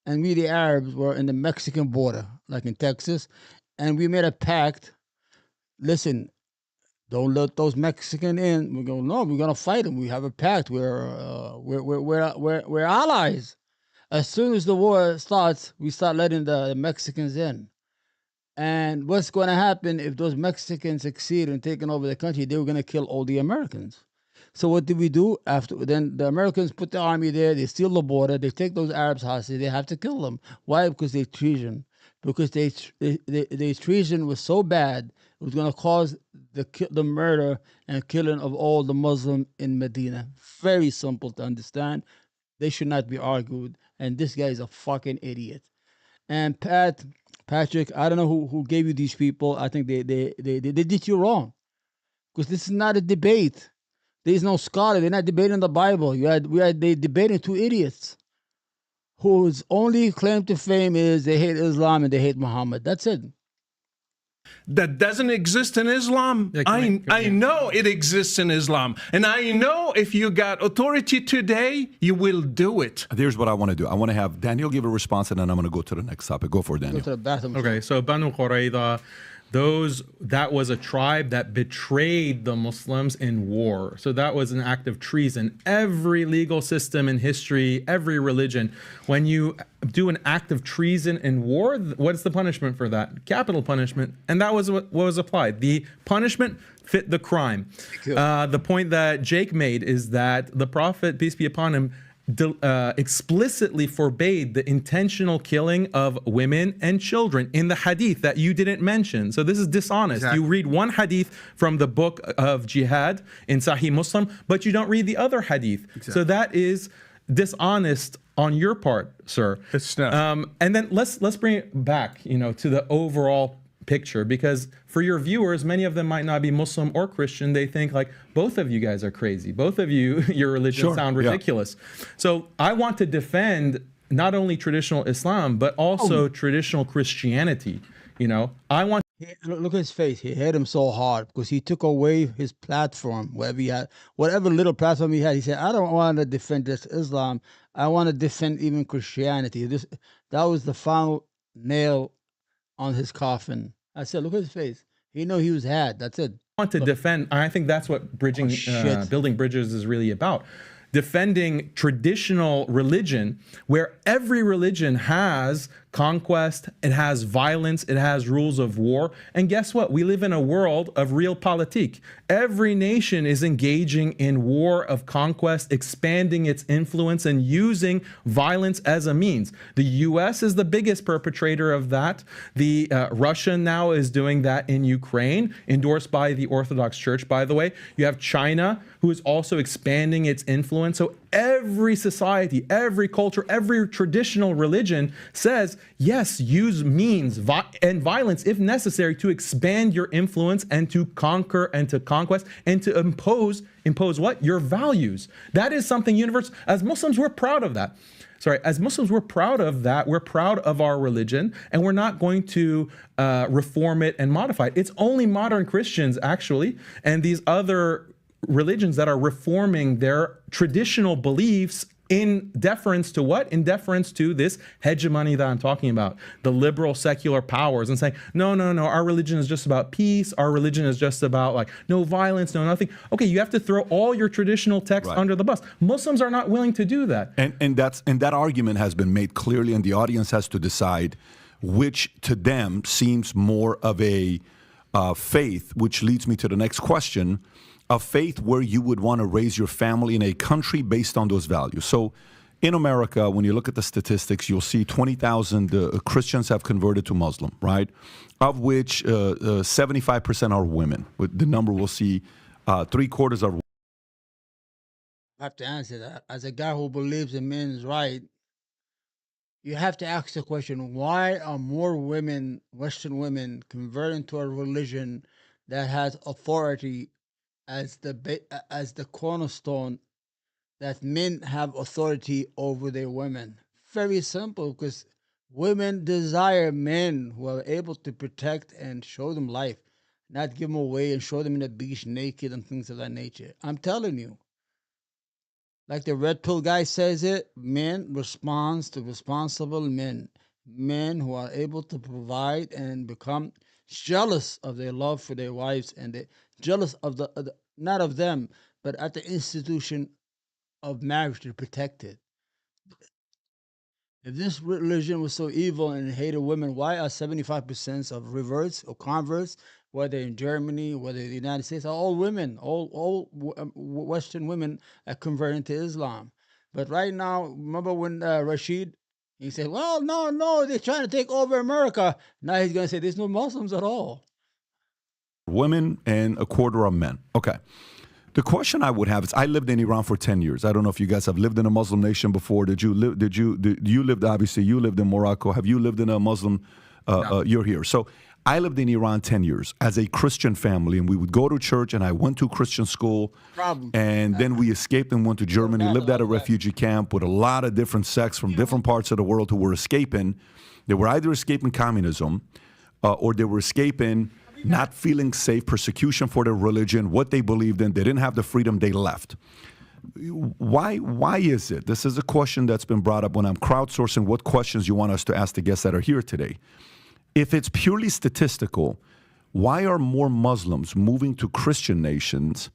and we, the Arabs, were in the Mexican border, like in Texas, and we made a pact. Listen, don't let those Mexicans in. We go, no, we're gonna fight them. We have a pact. We're allies. As soon as the war starts, we start letting the Mexicans in. And what's going to happen if those Mexicans succeed in taking over the country? They were going to kill all the Americans. So what did we do after? Then the Americans put the army there. They steal the border. They take those Arabs hostage. They have to kill them. Why? Because they treason. Because they treason was so bad, it was going to cause the murder and killing of all the Muslims in Medina. Very simple to understand. They should not be argued. And this guy is a fucking idiot. And Patrick, I don't know who gave you these people. I think they did you wrong, because this is not a debate. There is no scholar. They're not debating the Bible. They debating two idiots whose only claim to fame is they hate Islam and they hate Muhammad. That's it. that doesn't exist in Islam. Yeah, I know it exists in Islam. And I know if you got authority today, you will do it. Here's what I want to do. I want to have Daniel give a response, and then I'm going to go to the next topic. Go for it, Go Daniel. to the bathroom. Okay, so Banu Qurayza, that was a tribe that betrayed the Muslims in war. So that was an act of treason. Every legal system in history, every religion, when you do an act of treason in war, what's the punishment for that? Capital punishment. And that was what was applied. The punishment fit the crime. The point that Jake made is that the Prophet, peace be upon him, explicitly forbade the intentional killing of women and children in the hadith that you didn't mention. So this is dishonest. Exactly. You read one hadith from the book of jihad in Sahih Muslim, but you don't read the other hadith. So that is dishonest on your part, sir. It's not. And then let's bring it back, to the overall picture, because for your viewers, many of them might not be Muslim or Christian. They think like, both of you guys are crazy. Both of you, your religions sound ridiculous. So I want to defend not only traditional Islam, but also traditional Christianity. I want. Look at his face. He hit him so hard because he took away his platform, whatever he had, whatever little platform he had. He said, "I don't want to defend this Islam. I want to defend even Christianity." That was the final nail on his coffin. I said, "Look at his face. He knew he was had. That's it." Want to defend. I think that's what building bridges is really about. Defending traditional religion, where every religion has conquest, it has violence, it has rules of war. And guess what? We live in a world of realpolitik. Every nation is engaging in war of conquest, expanding its influence and using violence as a means. The US is the biggest perpetrator of that. The Russia now is doing that in Ukraine, endorsed by the Orthodox Church, by the way. You have China, who is also expanding its influence. So every society, every culture, every traditional religion says, yes, use means and violence if necessary to expand your influence and to conquer and to conquest and to impose what? Your values. That is something universal. As Muslims, we're proud of that. As Muslims, we're proud of that. We're proud of our religion, and we're not going to reform it and modify it. It's only modern Christians, actually, and these other religions that are reforming their traditional beliefs in deference to what? In deference to this hegemony that I'm talking about, the liberal secular powers, and saying, no, our religion is just about peace. Our religion is just about like no violence, no nothing. Okay, you have to throw all your traditional texts under the bus. Muslims are not willing to do that. And that argument has been made clearly, and the audience has to decide which to them seems more of a faith, which leads me to the next question. A faith where you would want to raise your family in a country based on those values. So in America, when you look at the statistics, you'll see 20,000 Christians have converted to Muslim, right? Of which 75% are women. The number we'll see 3/4 are. I have to answer that. As a guy who believes in men's right, you have to ask the question, why are more women, Western women, converting to a religion that has authority as the cornerstone, that men have authority over their women? Very simple, because women desire men who are able to protect and show them life, not give them away and show them in the beach naked and things of that nature. I'm telling you. Like the red pill guy says it, men responds to responsible men. Men who are able to provide and become jealous of their love for their wives, and they jealous of the not of them, but at the institution of marriage to protect it. If this religion was so evil and hated women, why are 75% of reverts or converts, whether in Germany, whether in the United States, are all women, all Western women are converting to Islam? But right now, remember when Rashid, he said, well, no, they're trying to take over America. Now he's going to say there's no Muslims at all. Women and 1/4 are men. Okay. The question I would have is, I lived in Iran for 10 years. I don't know if you guys have lived in a Muslim nation before. You lived, obviously, you lived in Morocco. Have you lived in a Muslim, No. You're here. So I lived in Iran 10 years as a Christian family, and we would go to church, and I went to Christian school. Problem. And then we escaped and went to Germany, lived at a refugee camp with a lot of different sects from different parts of the world who were escaping. They were either escaping communism, or they were escaping, not feeling safe, persecution for their religion, what they believed in. They didn't have the freedom, they left. Why is it? This is a question that's been brought up when I'm crowdsourcing what questions you want us to ask the guests that are here today. If it's purely statistical, why are more Muslims moving to Christian nations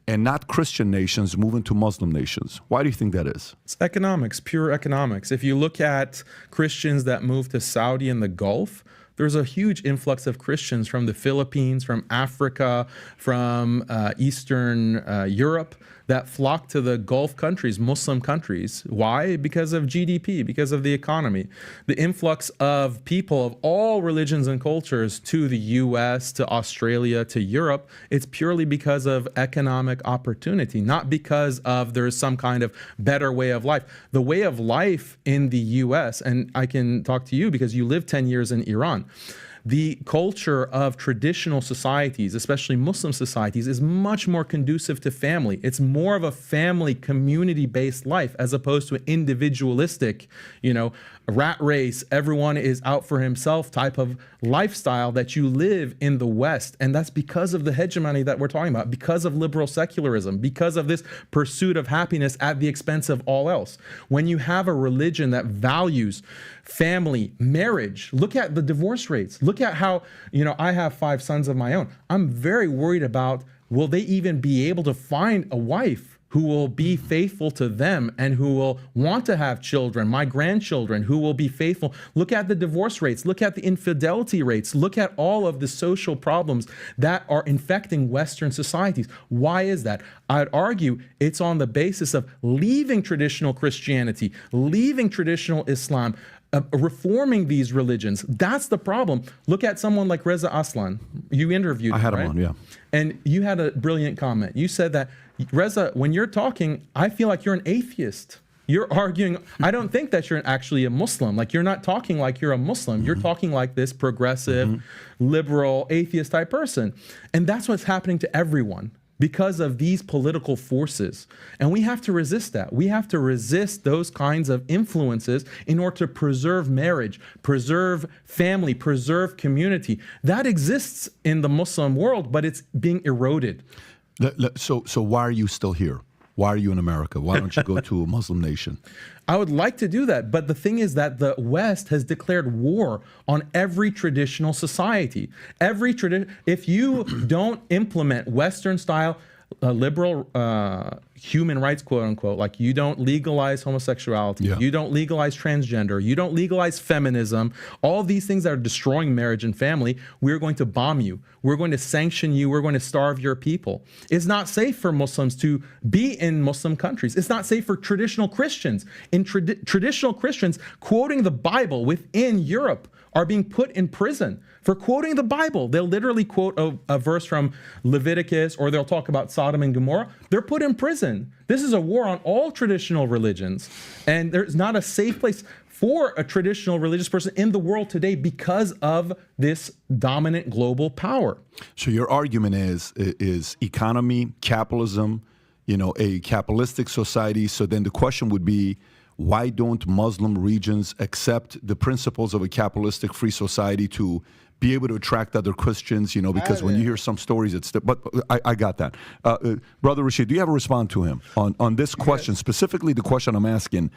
and not Christian nations moving to Muslim nations? Why do you think that is? It's economics, pure economics. If you look at Christians that move to Saudi and the Gulf, there's a huge influx of Christians from the Philippines, from Africa, from Eastern Europe that flock to the Gulf countries, Muslim countries. Why? Because of GDP, because of the economy. The influx of people of all religions and cultures to the US, to Australia, to Europe, it's purely because of economic opportunity, not because of there's some kind of better way of life. The way of life in the US, and I can talk to you because you lived 10 years in Iran, the culture of traditional societies, especially Muslim societies, is much more conducive to family. It's more of a family, community-based life as opposed to an individualistic, rat race, everyone is out for himself type of lifestyle that you live in the West. And that's because of the hegemony that we're talking about, because of liberal secularism, because of this pursuit of happiness at the expense of all else. When you have a religion that values family, marriage, look at the divorce rates. Look at how, I have 5 sons of my own. I'm very worried about, will they even be able to find a wife who will be faithful to them and who will want to have children, my grandchildren, who will be faithful. Look at the divorce rates. Look at the infidelity rates. Look at all of the social problems that are infecting Western societies. Why is that? I'd argue it's on the basis of leaving traditional Christianity, leaving traditional Islam, reforming these religions. That's the problem. Look at someone like Reza Aslan. You interviewed him, I had him right? on, yeah. And you had a brilliant comment. You said that, Reza, when you're talking, I feel like you're an atheist. You're arguing, I don't think that you're actually a Muslim. Like, you're not talking like you're a Muslim. You're talking like this progressive, liberal, atheist type person. And that's what's happening to everyone because of these political forces. And we have to resist that. We have to resist those kinds of influences in order to preserve marriage, preserve family, preserve community. That exists in the Muslim world, but it's being eroded. So why are you still here? Why are you in America? Why don't you go to a Muslim nation? I would like to do that, but the thing is that the West has declared war on every traditional society. If you don't implement Western style liberal human rights, quote unquote, like you don't legalize homosexuality, you don't legalize transgender, you don't legalize feminism, all these things that are destroying marriage and family, we're going to bomb you. We're going to sanction you. We're going to starve your people. It's not safe for Muslims to be in Muslim countries. It's not safe for traditional Christians. Traditional Christians quoting the Bible within Europe are being put in prison for quoting the Bible. They'll literally quote a verse from Leviticus, or they'll talk about Sodom and Gomorrah. They're put in prison. This is a war on all traditional religions. And there's not a safe place for a traditional religious person in the world today because of this dominant global power. So your argument is economy, capitalism, a capitalistic society. So then the question would be, why don't Muslim regions accept the principles of a capitalistic free society to be able to attract other Christians? Because when you hear some stories, but I got that. Brother Rashid, do you have a response to him on this question, specifically the question I'm asking?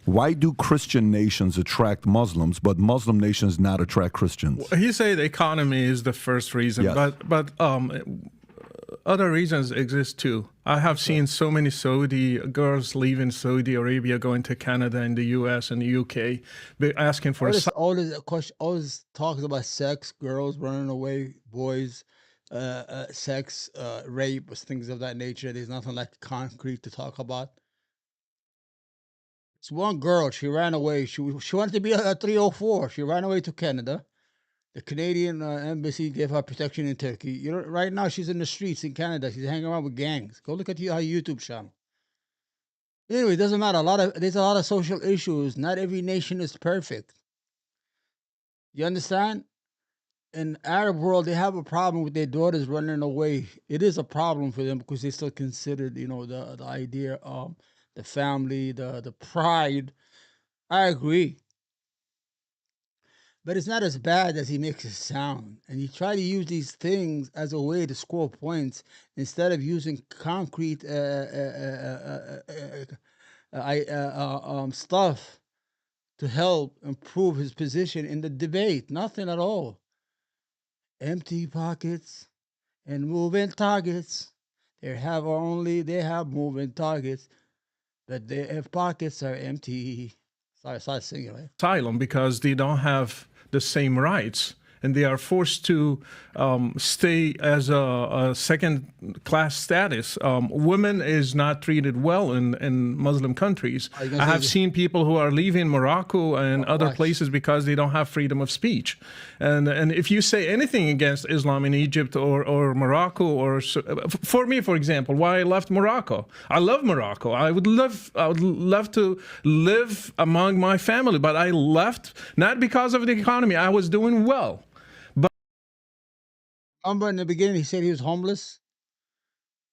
Why do Christian nations attract Muslims, but Muslim nations not attract Christians? He said economy is the first reason, Yes. but other reasons exist too. I have seen so many Saudi girls leaving Saudi Arabia, going to Canada and the US and the UK, asking for all this talks about sex, girls running away, boys, sex, rape, things of that nature. There's nothing like concrete to talk about. It's one girl. She ran away. She wanted to be a 304. She ran away to Canada. The Canadian embassy gave her protection in Turkey. Right now she's in the streets in Canada. She's hanging around with gangs. Go look at her YouTube channel. Anyway, it doesn't matter. There's a lot of social issues. Not every nation is perfect. You understand? In Arab world, they have a problem with their daughters running away. It is a problem for them because they still considered, the idea of the family, the pride. I agree. but it's not as bad as he makes it sound. And you try to use these things as a way to score points instead of using concrete stuff to help improve his position in the debate. Nothing at all. Empty pockets and moving targets. They have moving targets, but their pockets are empty. Sorry, start singing, right? Asylum because they don't have the same rights and they are forced to stay as a second-class status. Women is not treated well in Muslim countries. I have seen people who are leaving Morocco and other places because they don't have freedom of speech. And if you say anything against Islam in Egypt or Morocco, or for me, for example, why I left Morocco. I love Morocco. I would love to live among my family, but I left not because of the economy. I was doing well. Remember in the beginning, he said he was homeless?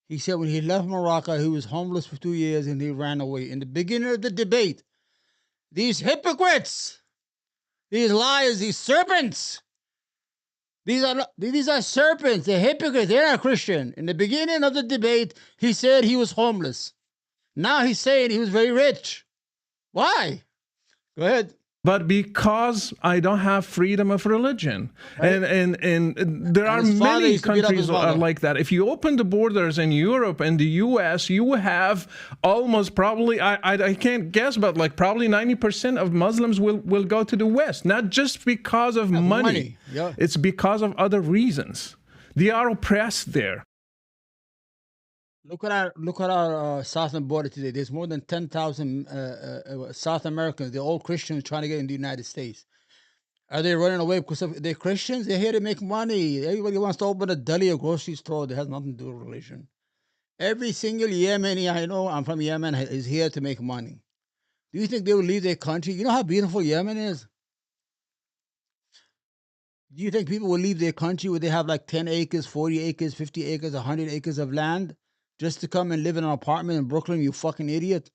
He said when he left Morocco, he was homeless for 2 years and he ran away. In the beginning of the debate, these hypocrites, these liars, these serpents, these are serpents, they're hypocrites, they're not Christian. In the beginning of the debate, he said he was homeless. Now he's saying he was very rich. Why? Go ahead. But because I don't have freedom of religion. Right. And there are many countries like that. If you open the borders in Europe and the US, you have almost probably, I can't guess, but like probably 90% of Muslims will go to the West, not just because of money. Yeah. It's because of other reasons. They are oppressed there. Look at our southern border today. There's more than 10,000 South Americans. They're all Christians trying to get in the United States. Are they running away because they're Christians? They're here to make money. Everybody wants to open a deli or grocery store that has nothing to do with religion. Every single Yemeni I know, I'm from Yemen, is here to make money. Do you think they will leave their country? You know how beautiful Yemen is? Do you think people will leave their country where they have like 10 acres, 40 acres, 50 acres, 100 acres of land just to come and live in an apartment in Brooklyn, you fucking idiot?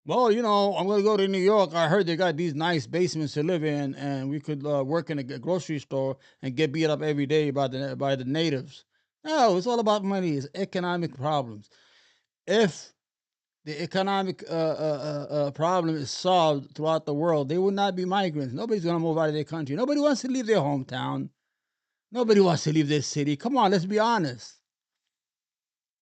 Well, you know, I'm going to go to New York. I heard they got these nice basements to live in, and we could work in a grocery store and get beat up every day by the natives. No, it's all about money. It's economic problems. If the economic problem is solved throughout the world, they would not be migrants. Nobody's going to move out of their country. Nobody wants to leave their hometown. Nobody wants to leave their city. Come on, let's be honest.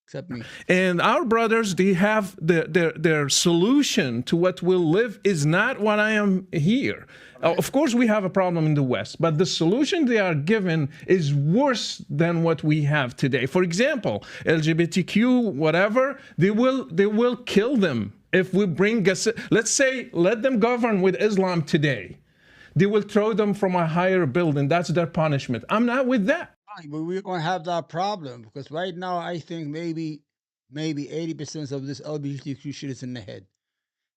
Except me. And our brothers, they have their solution to what will live is not what I am here. Right. Of course, we have a problem in the West, but the solution they are given is worse than what we have today. For example, LGBTQ, whatever, they will kill them if we bring, let's say, let them govern with Islam today. They will throw them from a higher building. That's their punishment. I'm not with that. But we're going to have that problem because right now I think maybe 80% of this LGBTQ shit is in the head.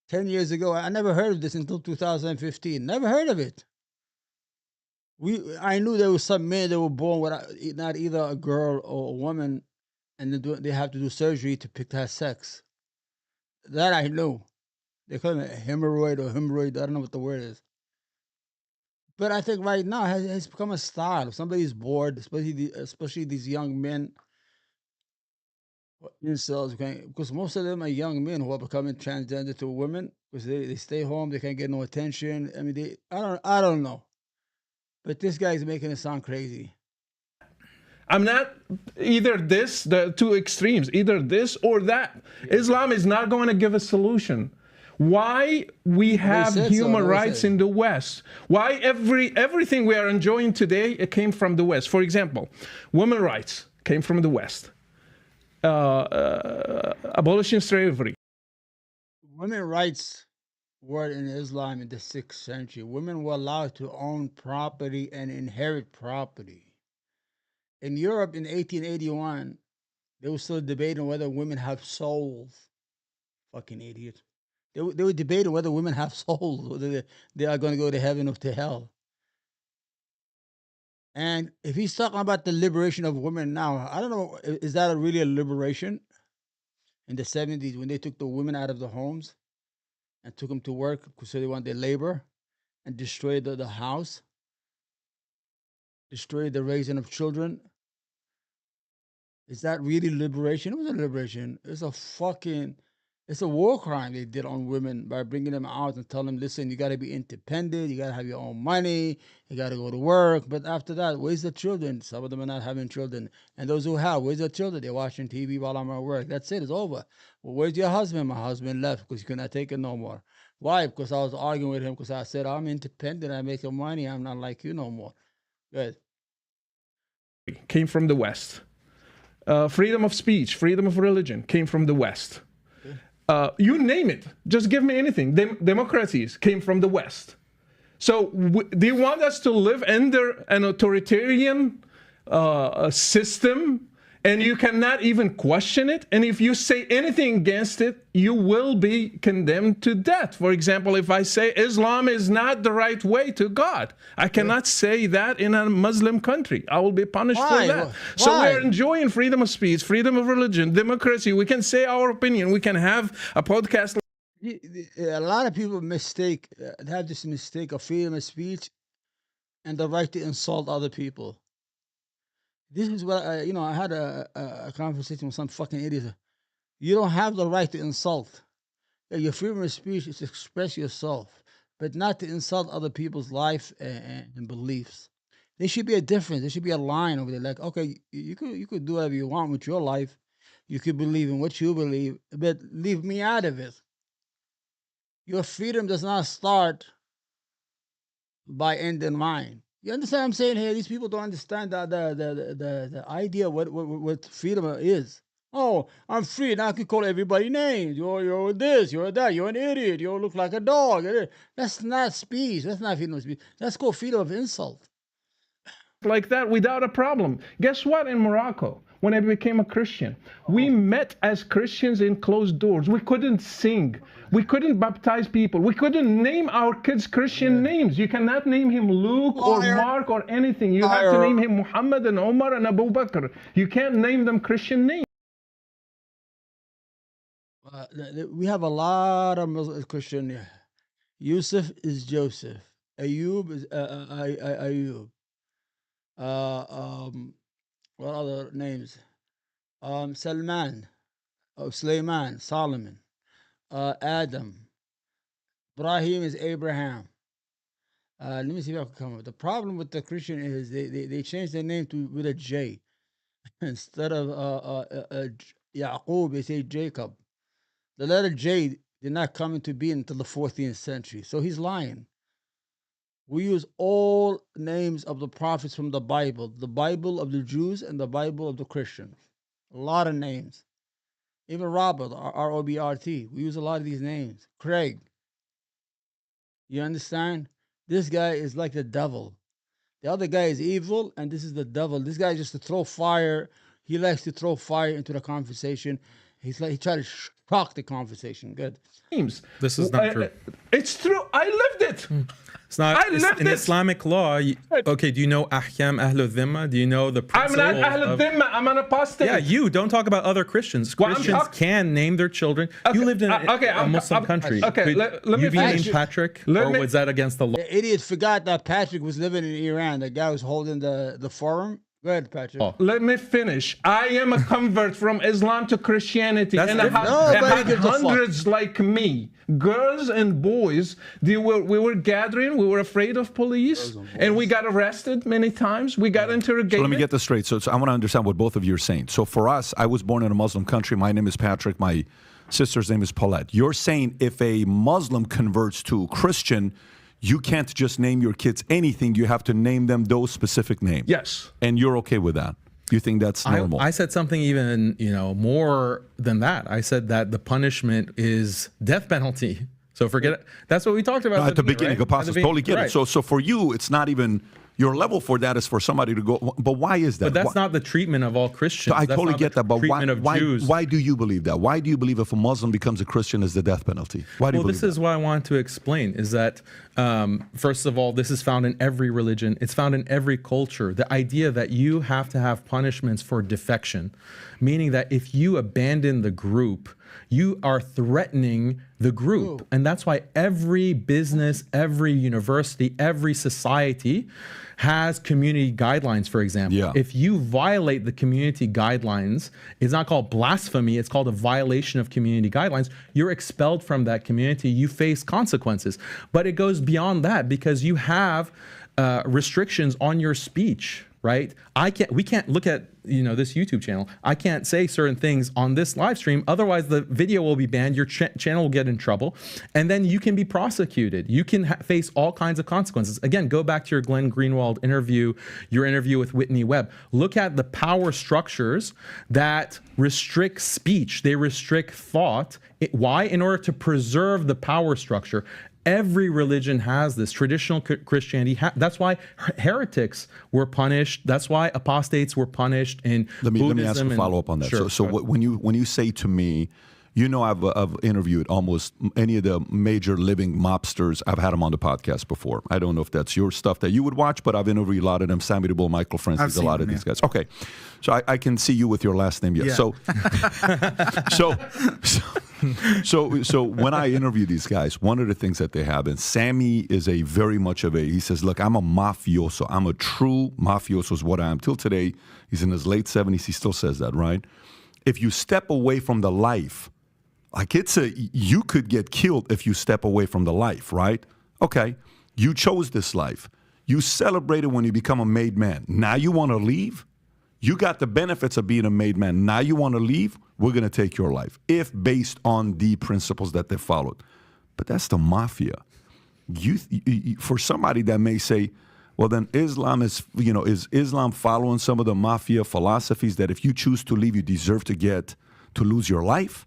10 years ago, I never heard of this until 2015. Never heard of it. I knew there was some men that were born with not either a girl or a woman, and they have to do surgery to pick that sex. That I knew. They call it a hemorrhoid or hemorrhoid. I don't know what the word is. But I think right now it has become a style. If somebody's bored, especially these young men, incels, because most of them are young men who are becoming transgender to women because they stay home, they can't get no attention. I mean, I don't know. But this guy's making it sound crazy. I'm not either this, the two extremes, either this or that. Yeah. Islam is not going to give a solution. Why we have human rights in the West? Why everything we are enjoying today, it came from the West? For example, women's rights came from the West. Abolishing slavery. Women's rights were in Islam in the 6th century. Women were allowed to own property and inherit property. In Europe in 1881, they were still debating whether women have souls. Fucking idiot. They were debating whether women have souls, whether they are going to go to heaven or to hell. And if he's talking about the liberation of women now, I don't know, is that really a liberation? In the 70s, when they took the women out of the homes and took them to work because they want their labor, and destroy the house, destroy the raising of children. Is that really liberation? It wasn't liberation. It's a war crime they did on women by bringing them out and telling them, listen, you got to be independent, you got to have your own money, you got to go to work. But after that, where's the children? Some of them are not having children. And those who have, where's the children? They're watching TV while I'm at work. That's it, it's over. Well, where's your husband? My husband left because he could not take it no more. Why? Because I was arguing with him because I said, I'm independent, I make money, I'm not like you no more. Good. Came from the West. Freedom of speech, freedom of religion came from the West. You name it. Just give me anything. Democracies came from the West. So do you want us to live under an authoritarian system and you cannot even question it? And if you say anything against it, you will be condemned to death. For example, if I say Islam is not the right way to God, I cannot say that in a Muslim country. I will be punished for that. Why? So we're enjoying freedom of speech, freedom of religion, democracy. We can say our opinion. We can have a podcast. A lot of people have this mistake of freedom of speech and the right to insult other people. This is what I had a conversation with some fucking idiot. You don't have the right to insult. Your freedom of speech is to express yourself, but not to insult other people's life and beliefs. There should be a difference. There should be a line over there. Like, okay, you could do whatever you want with your life. You could believe in what you believe, but leave me out of it. Your freedom does not start by ending mine. You understand what I'm saying here? These people don't understand the idea what freedom is. Oh, I'm free. Now I can call everybody names. You're this, you're that, you're an idiot, you look like a dog. That's not speech. That's not freedom of speech. That's called freedom of insult. Like that without a problem. Guess what? In Morocco, when I became a Christian, we met as Christians in closed doors. We couldn't sing. We couldn't baptize people. We couldn't name our kids Christian names. You cannot name him Luke or Mark or anything. You have to name him Muhammad and Omar and Abu Bakr. You can't name them Christian names. We have a lot of Muslim Christian here. Yusuf is Joseph. Ayub is Ayub. What other names? Salman, Sulaiman, Solomon, Adam. Ibrahim is Abraham. Let me see if I can come up. The problem with the Christian is they changed their name with a J. Instead of Yaqub, they say Jacob. The letter J did not come into being until the 14th century. So he's lying. We use all names of the prophets from the Bible of the Jews and the Bible of the Christians. A lot of names. Even Robert, R-O-B-R-T. We use a lot of these names. Craig. You understand? This guy is like the devil. The other guy is evil, and this is the devil. This guy just to throw fire. He likes to throw fire into the conversation. He tried to shock the conversation. Good. This is not true. It's true. I lived it. It's not. In Islamic law, okay, do you know Ahkam Ahlul Dhimma? Do you know the principle? I'm not Ahlul Dhimma. I'm an apostate. Yeah, you don't talk about other Christians. Christians can name their children. You lived in a Muslim country. Okay, let me you be named Patrick, or was that against the law? The idiot forgot that Patrick was living in Iran. The guy was holding the forum. Go ahead, Patrick. Let me finish. I am a convert from Islam to Christianity. That's and I had hundreds like me, girls and boys. We were gathering. We were afraid of police. And we got arrested many times. We got interrogated. So let me get this straight. So I want to understand what both of you are saying. So for us, I was born in a Muslim country. My name is Patrick. My sister's name is Paulette. You're saying if a Muslim converts to Christian, you can't just name your kids anything. You have to name them those specific names. Yes. And you're okay with that? You think that's normal? I said something even, more than that. I said that the punishment is death penalty. So forget it. That's what we talked about at the beginning. Right? Apostles totally get it. So for you, it's not even your level for that is for somebody to go. But why is that? But that's not the treatment of all Christians. I totally get that. But why do you believe that? Why do you believe if a Muslim becomes a Christian is the death penalty? Why do you believe this is what I want to explain is that, first of all, this is found in every religion. It's found in every culture. The idea that you have to have punishments for defection, meaning that if you abandon the group, you are threatening the group. And that's why every business, every university, every society has community guidelines, for example. Yeah. If you violate the community guidelines, it's not called blasphemy, it's called a violation of community guidelines. You're expelled from that community, you face consequences. But it goes beyond that because you have restrictions on your speech, right? We can't look at, this YouTube channel. I can't say certain things on this live stream. Otherwise, the video will be banned. Your channel will get in trouble. And then you can be prosecuted. You can face all kinds of consequences. Again, go back to your Glenn Greenwald interview, your interview with Whitney Webb. Look at the power structures that restrict speech. They restrict thought. Why? In order to preserve the power structure. Every religion has this. Traditional Christianity, that's why heretics were punished. That's why apostates were punished in Buddhism. Let me ask a follow-up on that. Sure, so when you say to me, I've interviewed almost any of the major living mobsters. I've had them on the podcast before. I don't know if that's your stuff that you would watch, but I've interviewed a lot of them. Sammy DeBull, Michael Francis, a lot of these guys. Okay, so I can see you with your last name. Yes. Yeah. So when I interview these guys, one of the things that they have, and Sammy is he says, look, I'm a mafioso. I'm a true mafioso is what I am. Till today, he's in his late 70s. He still says that, right? If you step away from the life, you could get killed if you step away from the life, right? Okay, you chose this life. You celebrated when you become a made man. Now you want to leave? You got the benefits of being a made man. Now you want to leave? We're going to take your life, if based on the principles that they followed. But that's the mafia. For somebody that may say, well, then Islam is Islam following some of the mafia philosophies that if you choose to leave, you deserve to lose your life?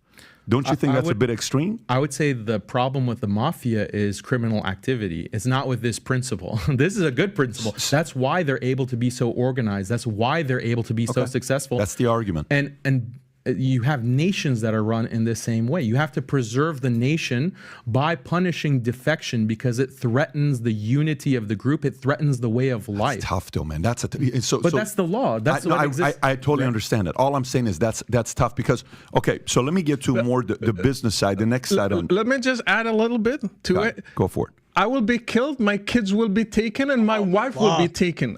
Don't you think that's a bit extreme? I would say the problem with the mafia is criminal activity. It's not with this principle. This is a good principle. That's why they're able to be so organized. That's why they're able to be so successful. That's the argument. And you have nations that are run in the same way. You have to preserve the nation by punishing defection because it threatens the unity of the group. It threatens the way of life. That's tough, though, man. But that's the law. That's what exists. I totally understand it. All I'm saying is that's tough because, okay, so let me get to more the business side, the next side. Let me just add a little bit to it. Go for it. I will be killed, my kids will be taken, and my wife will be taken.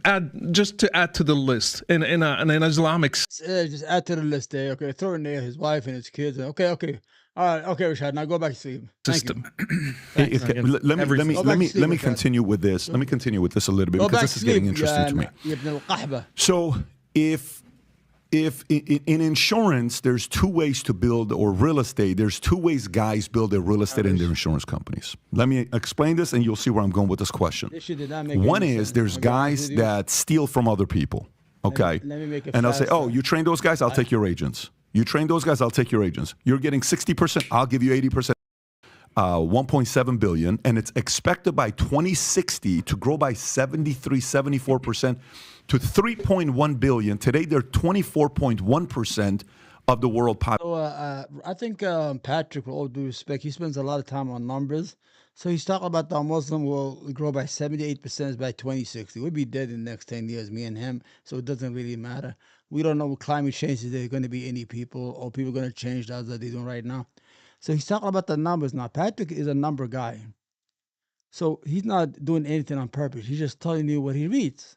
Just to add to the list in an Islamic. Just add to the list there. Okay, throw in there his wife and his kids. Okay. All right. Okay, Rashad. Now go back to sleep. System. Let me continue with this. Let me continue with this a little bit because this is getting interesting to me. So if in insurance, there's two ways to build, or real estate, there's two ways guys build their real estate and their insurance companies. Let me explain this and you'll see where I'm going with this question. One is there's guys that steal from other people, okay? And I'll say, oh, you train those guys, I'll take your agents. You train those guys, I'll take your agents. You're getting 60%, I'll give you 80%. 1.7 billion, and it's expected by 2060 to grow by 74% to 3.1 billion. Today, they're 24.1% of the world population. So I think Patrick, with all due respect, he spends a lot of time on numbers. So he's talking about the Muslim will grow by 78% by 2060. We'll be dead in the next 10 years, me and him. So it doesn't really matter. We don't know what climate change is. There going to be any people, or people going to change as they're doing right now. So he's talking about the numbers now. Patrick is a number guy. So he's not doing anything on purpose. He's just telling you what he reads.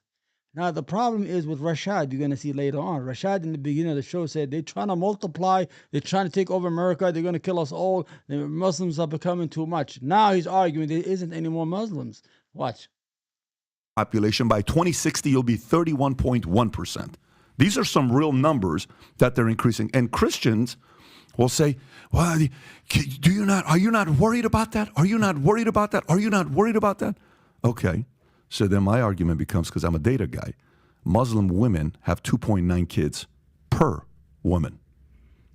Now, the problem is with Rashad, you're going to see later on. Rashad, in the beginning of the show, said they're trying to multiply. They're trying to take over America. They're going to kill us all. The Muslims are becoming too much. Now he's arguing there isn't any more Muslims. Watch. Population by 2060, you'll be 31.1%. These are some real numbers that they're increasing. And Christians will say, well, are you not worried about that? Are you not worried about that? Are you not worried about that? Okay. So then my argument becomes, because I'm a data guy, Muslim women have 2.9 kids per woman.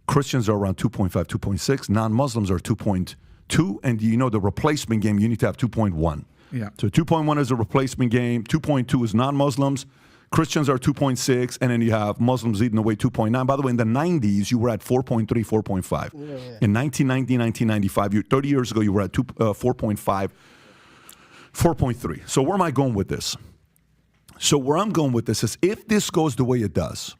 Christians are around 2.5, 2.6. Non-Muslims are 2.2. And the replacement game, you need to have 2.1. Yeah. So 2.1 is a replacement game. 2.2 is non-Muslims. Christians are 2.6, and then you have Muslims eating away 2.9. By the way, in the 90s, you were at 4.3, 4.5. Yeah. In 1990, 1995, 30 years ago, you were at 4.5, 4.3. So where am I going with this? So where I'm going with this is if this goes the way it does,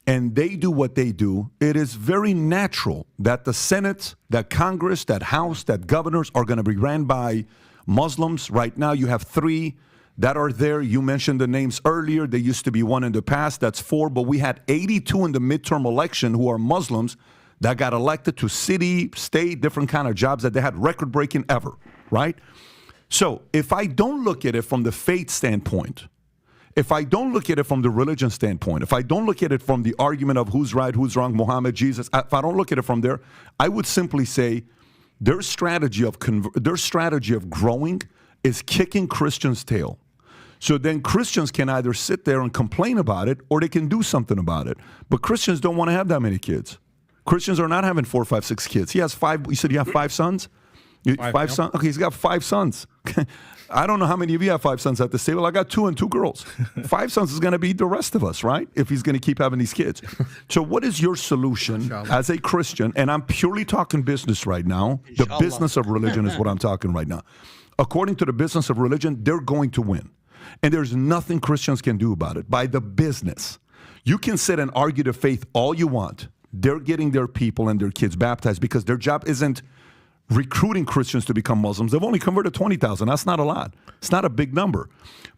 and they do what they do, it is very natural that the Senate, that Congress, that House, that governors are going to be ran by Muslims. Right now, you have 3 that are there. You mentioned the names earlier. There used to be 1 in the past. That's 4. But we had 82 in the midterm election who are Muslims that got elected to city, state, different kind of jobs that they had record-breaking ever, right? So if I don't look at it from the faith standpoint, if I don't look at it from the religion standpoint, if I don't look at it from the argument of who's right, who's wrong, Muhammad, Jesus, if I don't look at it from there, I would simply say their strategy of growing is kicking Christians' tail. So then Christians can either sit there and complain about it or they can do something about it. But Christians don't want to have that many kids. Christians are not having 4, 5, 6 kids. He has 5. You said you have 5 sons? 5 sons? Okay, he's got 5 sons. I don't know how many of you have 5 sons at this table. I got 2 and 2 girls. 5 sons is going to be the rest of us, right? If he's going to keep having these kids. So what is your solution as a Christian? And I'm purely talking business right now. The business of religion is what I'm talking right now. According to the business of religion, they're going to win. And there's nothing Christians can do about it. By the business, you can sit and argue the faith all you want. They're getting their people and their kids baptized because their job isn't recruiting Christians to become Muslims. They've only converted 20,000. That's not a lot. It's not a big number.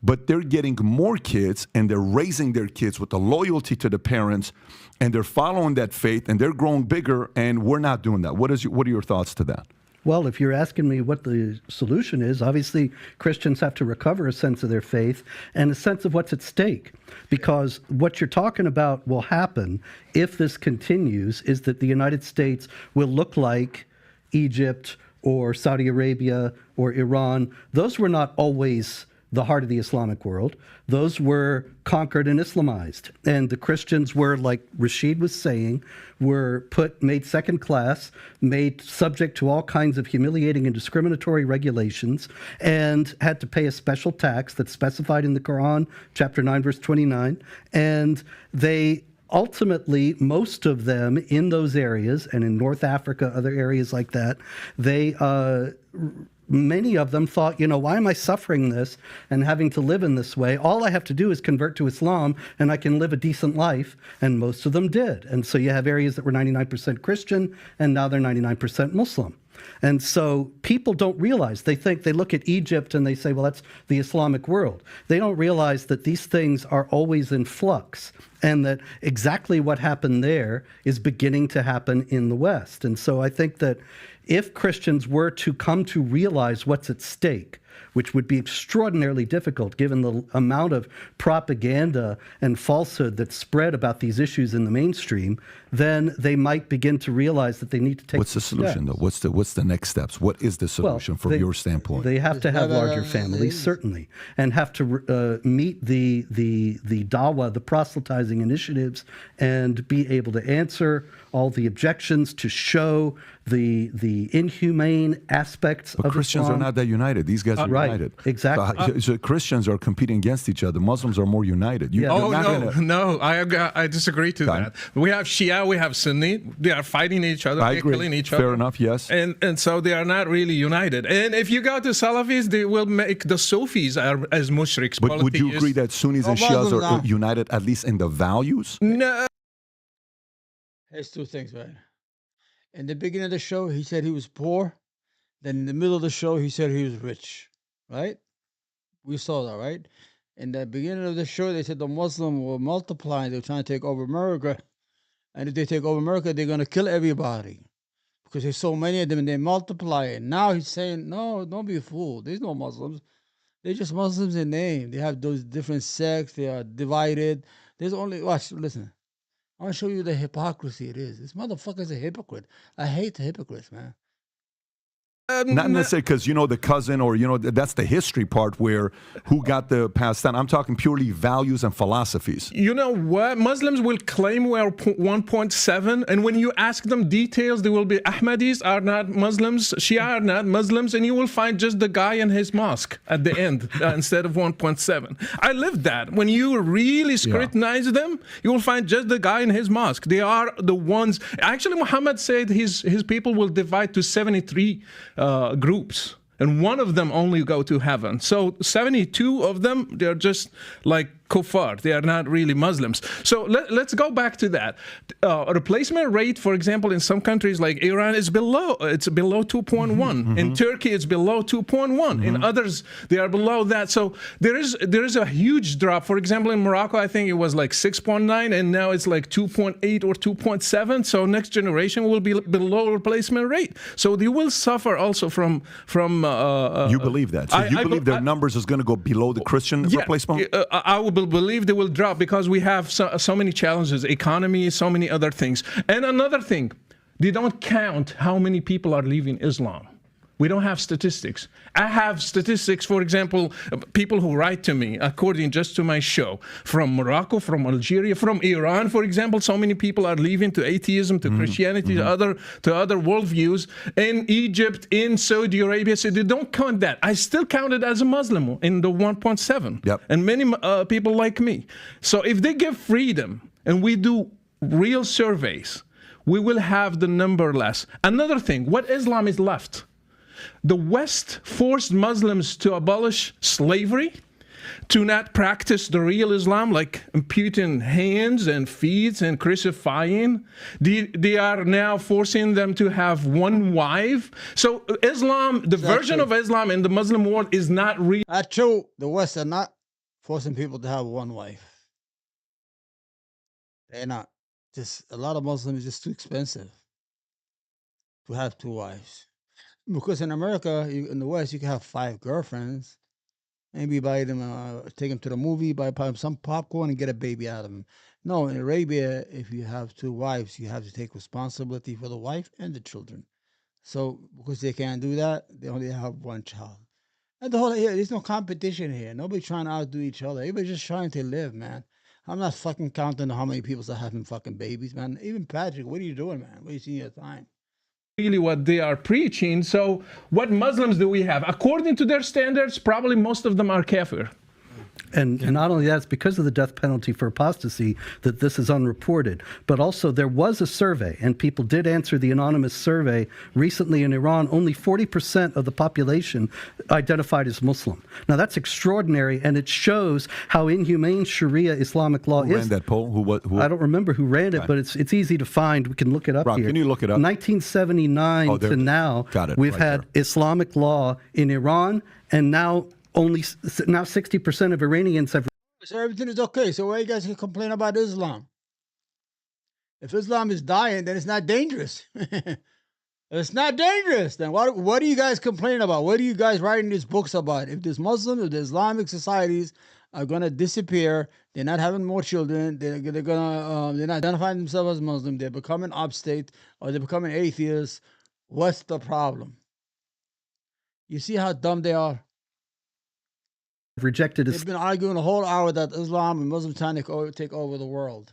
But they're getting more kids and they're raising their kids with the loyalty to the parents and they're following that faith and they're growing bigger and we're not doing that. What are your thoughts to that? Well, if you're asking me what the solution is, obviously Christians have to recover a sense of their faith and a sense of what's at stake. Because what you're talking about will happen if this continues is that the United States will look like Egypt or Saudi Arabia or Iran. Those were not always the heart of the Islamic world. Those were conquered and Islamized. And the Christians were, like Rashid was saying, were made second class, made subject to all kinds of humiliating and discriminatory regulations, and had to pay a special tax that's specified in the Quran, chapter 9, verse 29. And they ultimately, most of them in those areas, and in North Africa, other areas like that, many of them thought, why am I suffering this and having to live in this way? All I have to do is convert to Islam and I can live a decent life. And most of them did. And so you have areas that were 99% Christian and now they're 99% Muslim. And so people don't realize, they look at Egypt and they say, well, that's the Islamic world. They don't realize that these things are always in flux and that exactly what happened there is beginning to happen in the West. And so I think that if Christians were to come to realize what's at stake, which would be extraordinarily difficult given the amount of propaganda and falsehood that's spread about these issues in the mainstream, then they might begin to realize that they need to take What's the solution, though? What's the next steps? What is the solution from your standpoint? They have to have larger families, certainly, and have to meet the dawah, the proselytizing initiatives, and be able to answer all the objections, to show the inhumane aspects of Christians Islam. are not that united. These guys are united. Exactly. So Christians are competing against each other. Muslims are more united. No, I disagree to that. We have Shia, we have Sunni. They are fighting each other. They're killing each other. Fair enough, yes. And so they are not really united. And if you go to Salafis, they will make the Sufis as mushriks. But would you agree that Sunnis and Shias are united at least in the values? No. There's 2 things, right? In the beginning of the show, he said he was poor. Then in the middle of the show, he said he was rich, right? We saw that, right? In the beginning of the show, they said the Muslims were multiplying. They were trying to take over America. And if they take over America, they're going to kill everybody. Because there's so many of them and they multiply. And now he's saying, no, don't be fooled. There's no Muslims. They're just Muslims in name. They have those different sects. They are divided. There's only, listen. I want to show you the hypocrisy it is. This motherfucker's a hypocrite. I hate the hypocrites, man. Not necessarily because, the cousin or, that's the history part where who got the passed down. I'm talking purely values and philosophies. You know what? Muslims will claim we are 1.7. And when you ask them details, they will be Ahmadis are not Muslims, Shia are not Muslims. And you will find just the guy in his mosque at the end instead of 1.7. I lived that. When you really scrutinize them, you will find just the guy in his mosque. They are the ones. Actually, Muhammad said his people will divide to 73 groups, and one of them only go to heaven. So 72 of them, they're just like kuffar. They are not really Muslims. So let's go back to that. Replacement rate, for example, in some countries like Iran is below 2.1. In Turkey, it's below 2.1. In others, they are below that. So there is a huge drop. For example, in Morocco, I think it was like 6.9, and now it's like 2.8 or 2.7. So next generation will be below replacement rate. So they will suffer also from. You believe that? So you believe their numbers is going to go below the Christian replacement? I will believe they will drop because we have so many challenges, economy, so many other things. And another thing, they don't count how many people are leaving Islam. We don't have statistics. I have statistics, for example, people who write to me, according just to my show, from Morocco, from Algeria, from Iran, for example. So many people are leaving to atheism, to Christianity, to other worldviews. In Egypt, in Saudi Arabia, so they don't count that. I still count it as a Muslim in the 1.7. Yep. And many people like me. So if they give freedom and we do real surveys, we will have the number less. Another thing, what Islam is left? The West forced Muslims to abolish slavery, to not practice the real Islam, like amputing hands and feet and crucifying. They are now forcing them to have one wife. So Islam, the version of Islam in the Muslim world is not real. That's true. The West are not forcing people to have one wife. They're not. Just a lot of Muslims, it's just too expensive to have two wives. Because in America, in the West, you can have 5 girlfriends. Maybe buy them, take them to the movie, buy them some popcorn, and get a baby out of them. No, in Arabia, if you have 2 wives, you have to take responsibility for the wife and the children. So because they can't do that, they only have 1 child. And the whole there's no competition here. Nobody's trying to outdo each other. Everybody's just trying to live, man. I'm not fucking counting how many people are having fucking babies, man. Even Patrick, what are you doing, man? What are you seeing your time? Really what they are preaching. So what Muslims do we have? According to their standards, probably most of them are kafir. And not only that, it's because of the death penalty for apostasy that this is unreported. But also there was a survey, and people did answer the anonymous survey recently in Iran. Only 40% of the population identified as Muslim. Now that's extraordinary, and it shows how inhumane Sharia Islamic law is. Who ran that poll? Who? I don't remember who ran it, but it's easy to find. We can look it up Rob, here. can you look it up? 1979 to now, we've had Islamic law in Iran, and now 60% of Iranians have. So everything is okay. So why you guys can complain about Islam? If Islam is dying, then it's not dangerous. It's not dangerous. Then what are you guys complaining about? What are you guys writing these books about? If there's Muslims, if the Islamic societies are gonna disappear, they're not having more children. They're not identifying themselves as Muslim. They're becoming obstate or they're becoming atheists. What's the problem? You see how dumb they are. Rejected. They've been arguing a whole hour that Islam and Muslims trying to take over the world.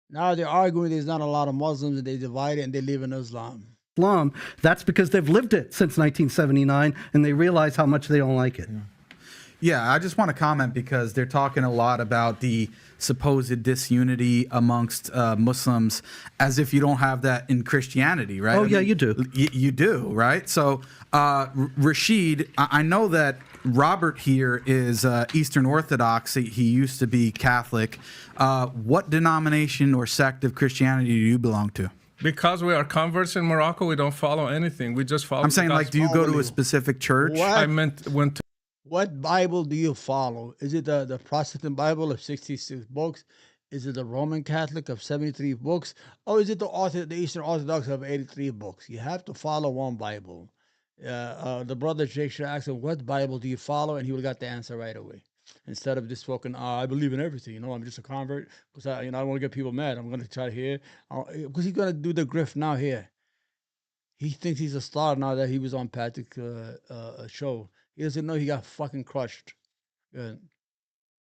Now they're arguing there's not a lot of Muslims and they divide it and they live in Islam. That's because they've lived it since 1979 and they realize how much they don't like it. Yeah, I just want to comment because they're talking a lot about the supposed disunity amongst Muslims as if you don't have that in Christianity, right? Oh, yeah, you do. You do, right? So, Rashid, I know that Robert here is Eastern Orthodox. He used to be Catholic. What denomination or sect of Christianity do you belong to? Because we are converts in Morocco, we don't follow anything. We just follow. I'm saying, like, do you go to a specific church? I went to. What Bible do you follow? Is it the Protestant Bible of 66 books? Is it the Roman Catholic of 73 books? Or is it the Eastern Orthodox of 83 books? You have to follow one Bible. The brother Jake should ask him, what Bible do you follow? And he would have got the answer right away. Instead of just fucking, I believe in everything. I'm just a convert. Because I don't want to get people mad. I'm going to try to hear. Because he's going to do the grift now here. He thinks he's a star now that he was on Patrick's show. He doesn't know he got fucking crushed. Good.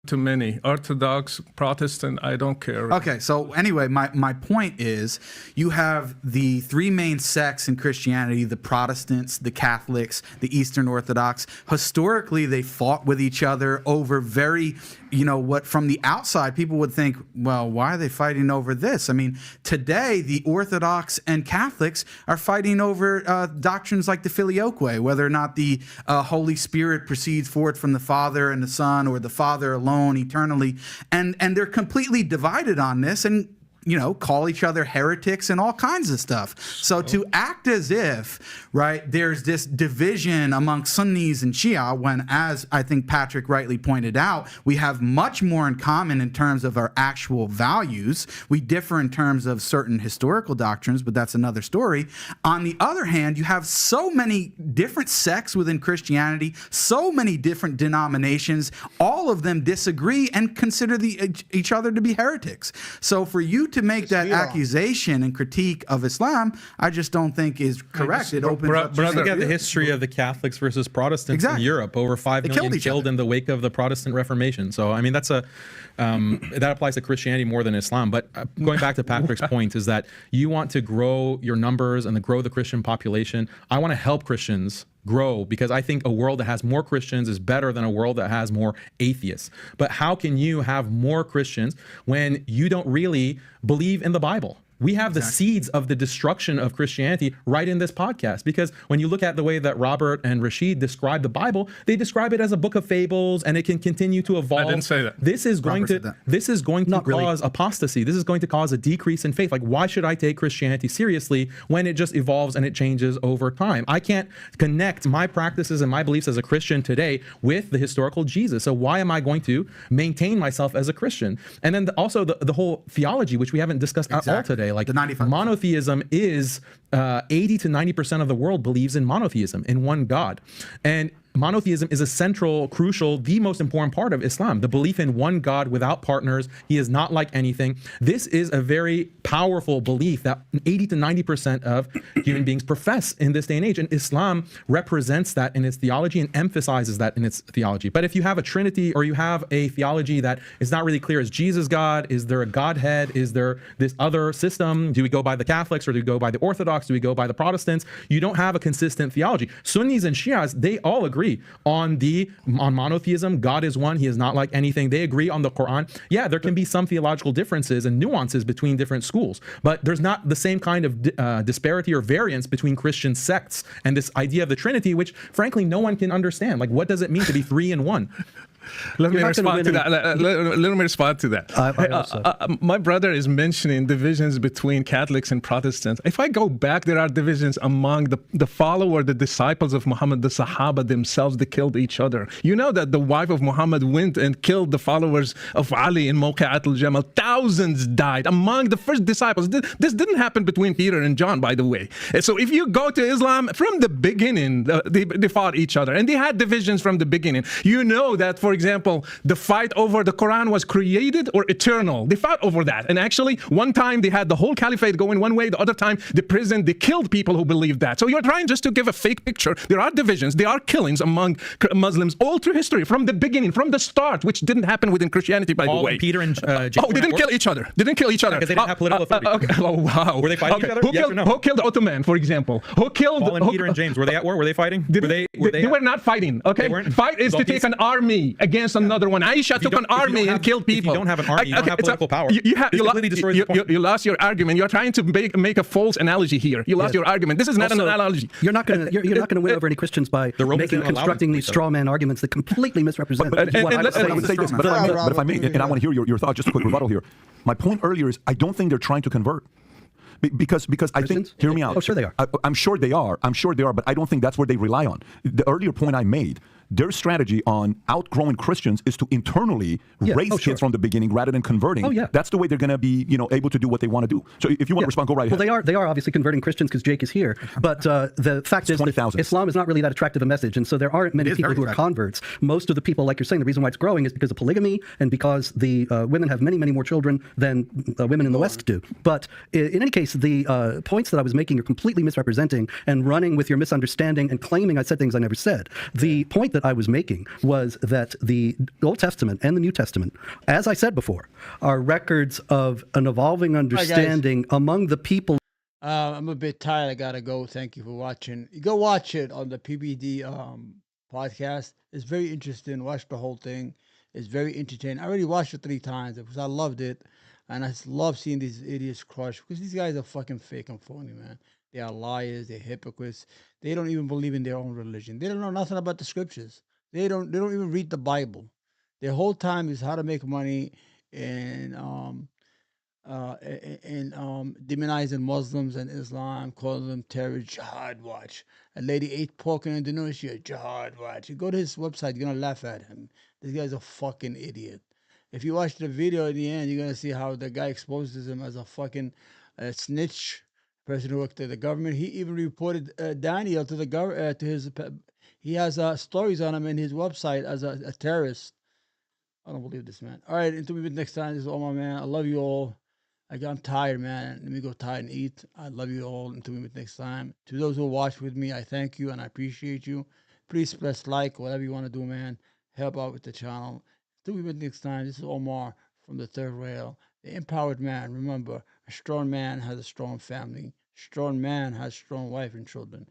to many. Orthodox, Protestant, I don't care. Okay, so anyway, my point is you have the three main sects in Christianity, the Protestants, the Catholics, the Eastern Orthodox. Historically, they fought with each other over very, what from the outside people would think, well, why are they fighting over this? I mean, today, the Orthodox and Catholics are fighting over doctrines like the Filioque, whether or not the Holy Spirit proceeds forth from the Father and the Son, or the Father alone eternally, and they're completely divided on this, and call each other heretics and all kinds of stuff. So to act as if, right, there's this division among Sunnis and Shia, when, as I think Patrick rightly pointed out, we have much more in common in terms of our actual values. We differ in terms of certain historical doctrines, but that's another story. On the other hand, you have so many different sects within Christianity, so many different denominations, all of them disagree and consider each other to be heretics. So for you to make that accusation and critique of Islam, I just don't think is correct. It opens up. Look at the history of the Catholics versus Protestants in Europe. Over 5 million killed in the wake of the Protestant Reformation. So, I mean, that's that applies to Christianity more than Islam. But going back to Patrick's point is that you want to grow your numbers and grow the Christian population. I want to help Christians grow, because I think a world that has more Christians is better than a world that has more atheists. But how can you have more Christians when you don't really believe in the Bible? We have the seeds of the destruction of Christianity right in this podcast, because when you look at the way that Robert and Rashid describe the Bible, they describe it as a book of fables, and it can continue to evolve. I didn't say that. This is going to cause apostasy. This is going to cause a decrease in faith. Like, why should I take Christianity seriously when it just evolves and it changes over time? I can't connect my practices and my beliefs as a Christian today with the historical Jesus. So why am I going to maintain myself as a Christian? And then also the whole theology, which we haven't discussed at all today. Like, monotheism is 80 to 90% of the world believes in monotheism, in one God. And monotheism is a central, crucial, the most important part of Islam, the belief in one God without partners. He is not like anything. This is a very powerful belief that 80 to 90% of human beings profess in this day and age. And Islam represents that in its theology and emphasizes that in its theology. But if you have a Trinity, or you have a theology that is not really clear, is Jesus God? Is there a Godhead? Is there this other system? Do we go by the Catholics, or do we go by the Orthodox? Do we go by the Protestants? You don't have a consistent theology. Sunnis and Shias, they all agree on monotheism. God is one. He is not like anything. They agree on the Quran. Yeah, there can be some theological differences and nuances between different schools, but there's not the same kind of disparity or variance between Christian sects and this idea of the Trinity, which frankly no one can understand. Like, what does it mean to be three in one? Let me respond to that. My brother is mentioning divisions between Catholics and Protestants. If I go back, there are divisions among the the disciples of Muhammad, the Sahaba themselves. They killed each other. You know that the wife of Muhammad went and killed the followers of Ali in Mawqi'at al-Jamal. Thousands died among the first disciples. This didn't happen between Peter and John, by the way. So if you go to Islam, from the beginning, they fought each other, and they had divisions from the beginning. You know that, for example, the fight over the Quran was created or eternal. They fought over that. And actually, one time they had the whole caliphate going one way, the other time they killed people who believed that. So you're trying just to give a fake picture. There are divisions, there are killings among Muslims all through history, from the beginning, from the start, which didn't happen within Christianity, by the way. Peter and James. They didn't kill each other. They didn't kill each other. Because they didn't have political authority. Okay. Oh, wow. Were they fighting each other? Who killed Ottoman, for example? Who killed Peter and James? Were they at war? Were they fighting? They were not fighting. Okay. Fight is to take an army against another one. Aisha took an army and killed people. If you don't have an army, you don't have political power. You lost your argument. You're trying to make a false analogy here. You lost your argument. This is not an analogy. You're not going to win over any Christians by constructing these straw man arguments that completely misrepresent what I was saying. But if I may, and I want to hear your thought, just a quick rebuttal here. My point earlier is I don't think they're trying to convert. Because I think, hear me out. Oh, sure they are. I'm sure they are. But I don't think that's where they rely on. The earlier point I made, their strategy on outgrowing Christians is to internally raise kids from the beginning rather than converting. That's the way they're going to be, able to do what they want to do. So if you want to respond, go right ahead. Well, they are obviously converting Christians because Jake is here. But the fact is that Islam is not really that attractive a message, and so there aren't many people who are converts. Most of the people, like you're saying, the reason why it's growing is because of polygamy and because the women have many, many more children than women in the West do. But in any case, the points that I was making are completely misrepresenting and running with your misunderstanding and claiming I said things I never said. The point that I was making was that the Old Testament and the New Testament, as I said before, are records of an evolving understanding among the people. I'm a bit tired. I gotta go. Thank you for watching. You go watch it on the PBD podcast. It's very interesting. Watch the whole thing. It's very entertaining. I already watched it 3 times because I loved it, and I just love seeing these idiots crush because these guys are fucking fake and phony, man. They are liars. They're hypocrites. They don't even believe in their own religion. They don't know nothing about the scriptures. They don't. They don't even read the Bible. Their whole time is how to make money and demonizing Muslims and Islam, calling them terrorist, jihad watch. A lady ate pork in Indonesia, jihad watch. You go to his website, you're gonna laugh at him. This guy's a fucking idiot. If you watch the video in the end, you're gonna see how the guy exposes him as a fucking snitch, person who worked at the government. He even reported Daniel to the to his. He has stories on him in his website as a terrorist. I don't believe this, man. All right, until we meet next time, this is Omar, man. I love you all. I'm tired, man. Let me go tired and eat. I love you all. Until we meet next time. To those who watch with me, I thank you and I appreciate you. Please press like, whatever you want to do, man. Help out with the channel. Until we meet next time, this is Omar from the Third Rail, the empowered man. Remember, a strong man has a strong family. Strong man has strong wife and children.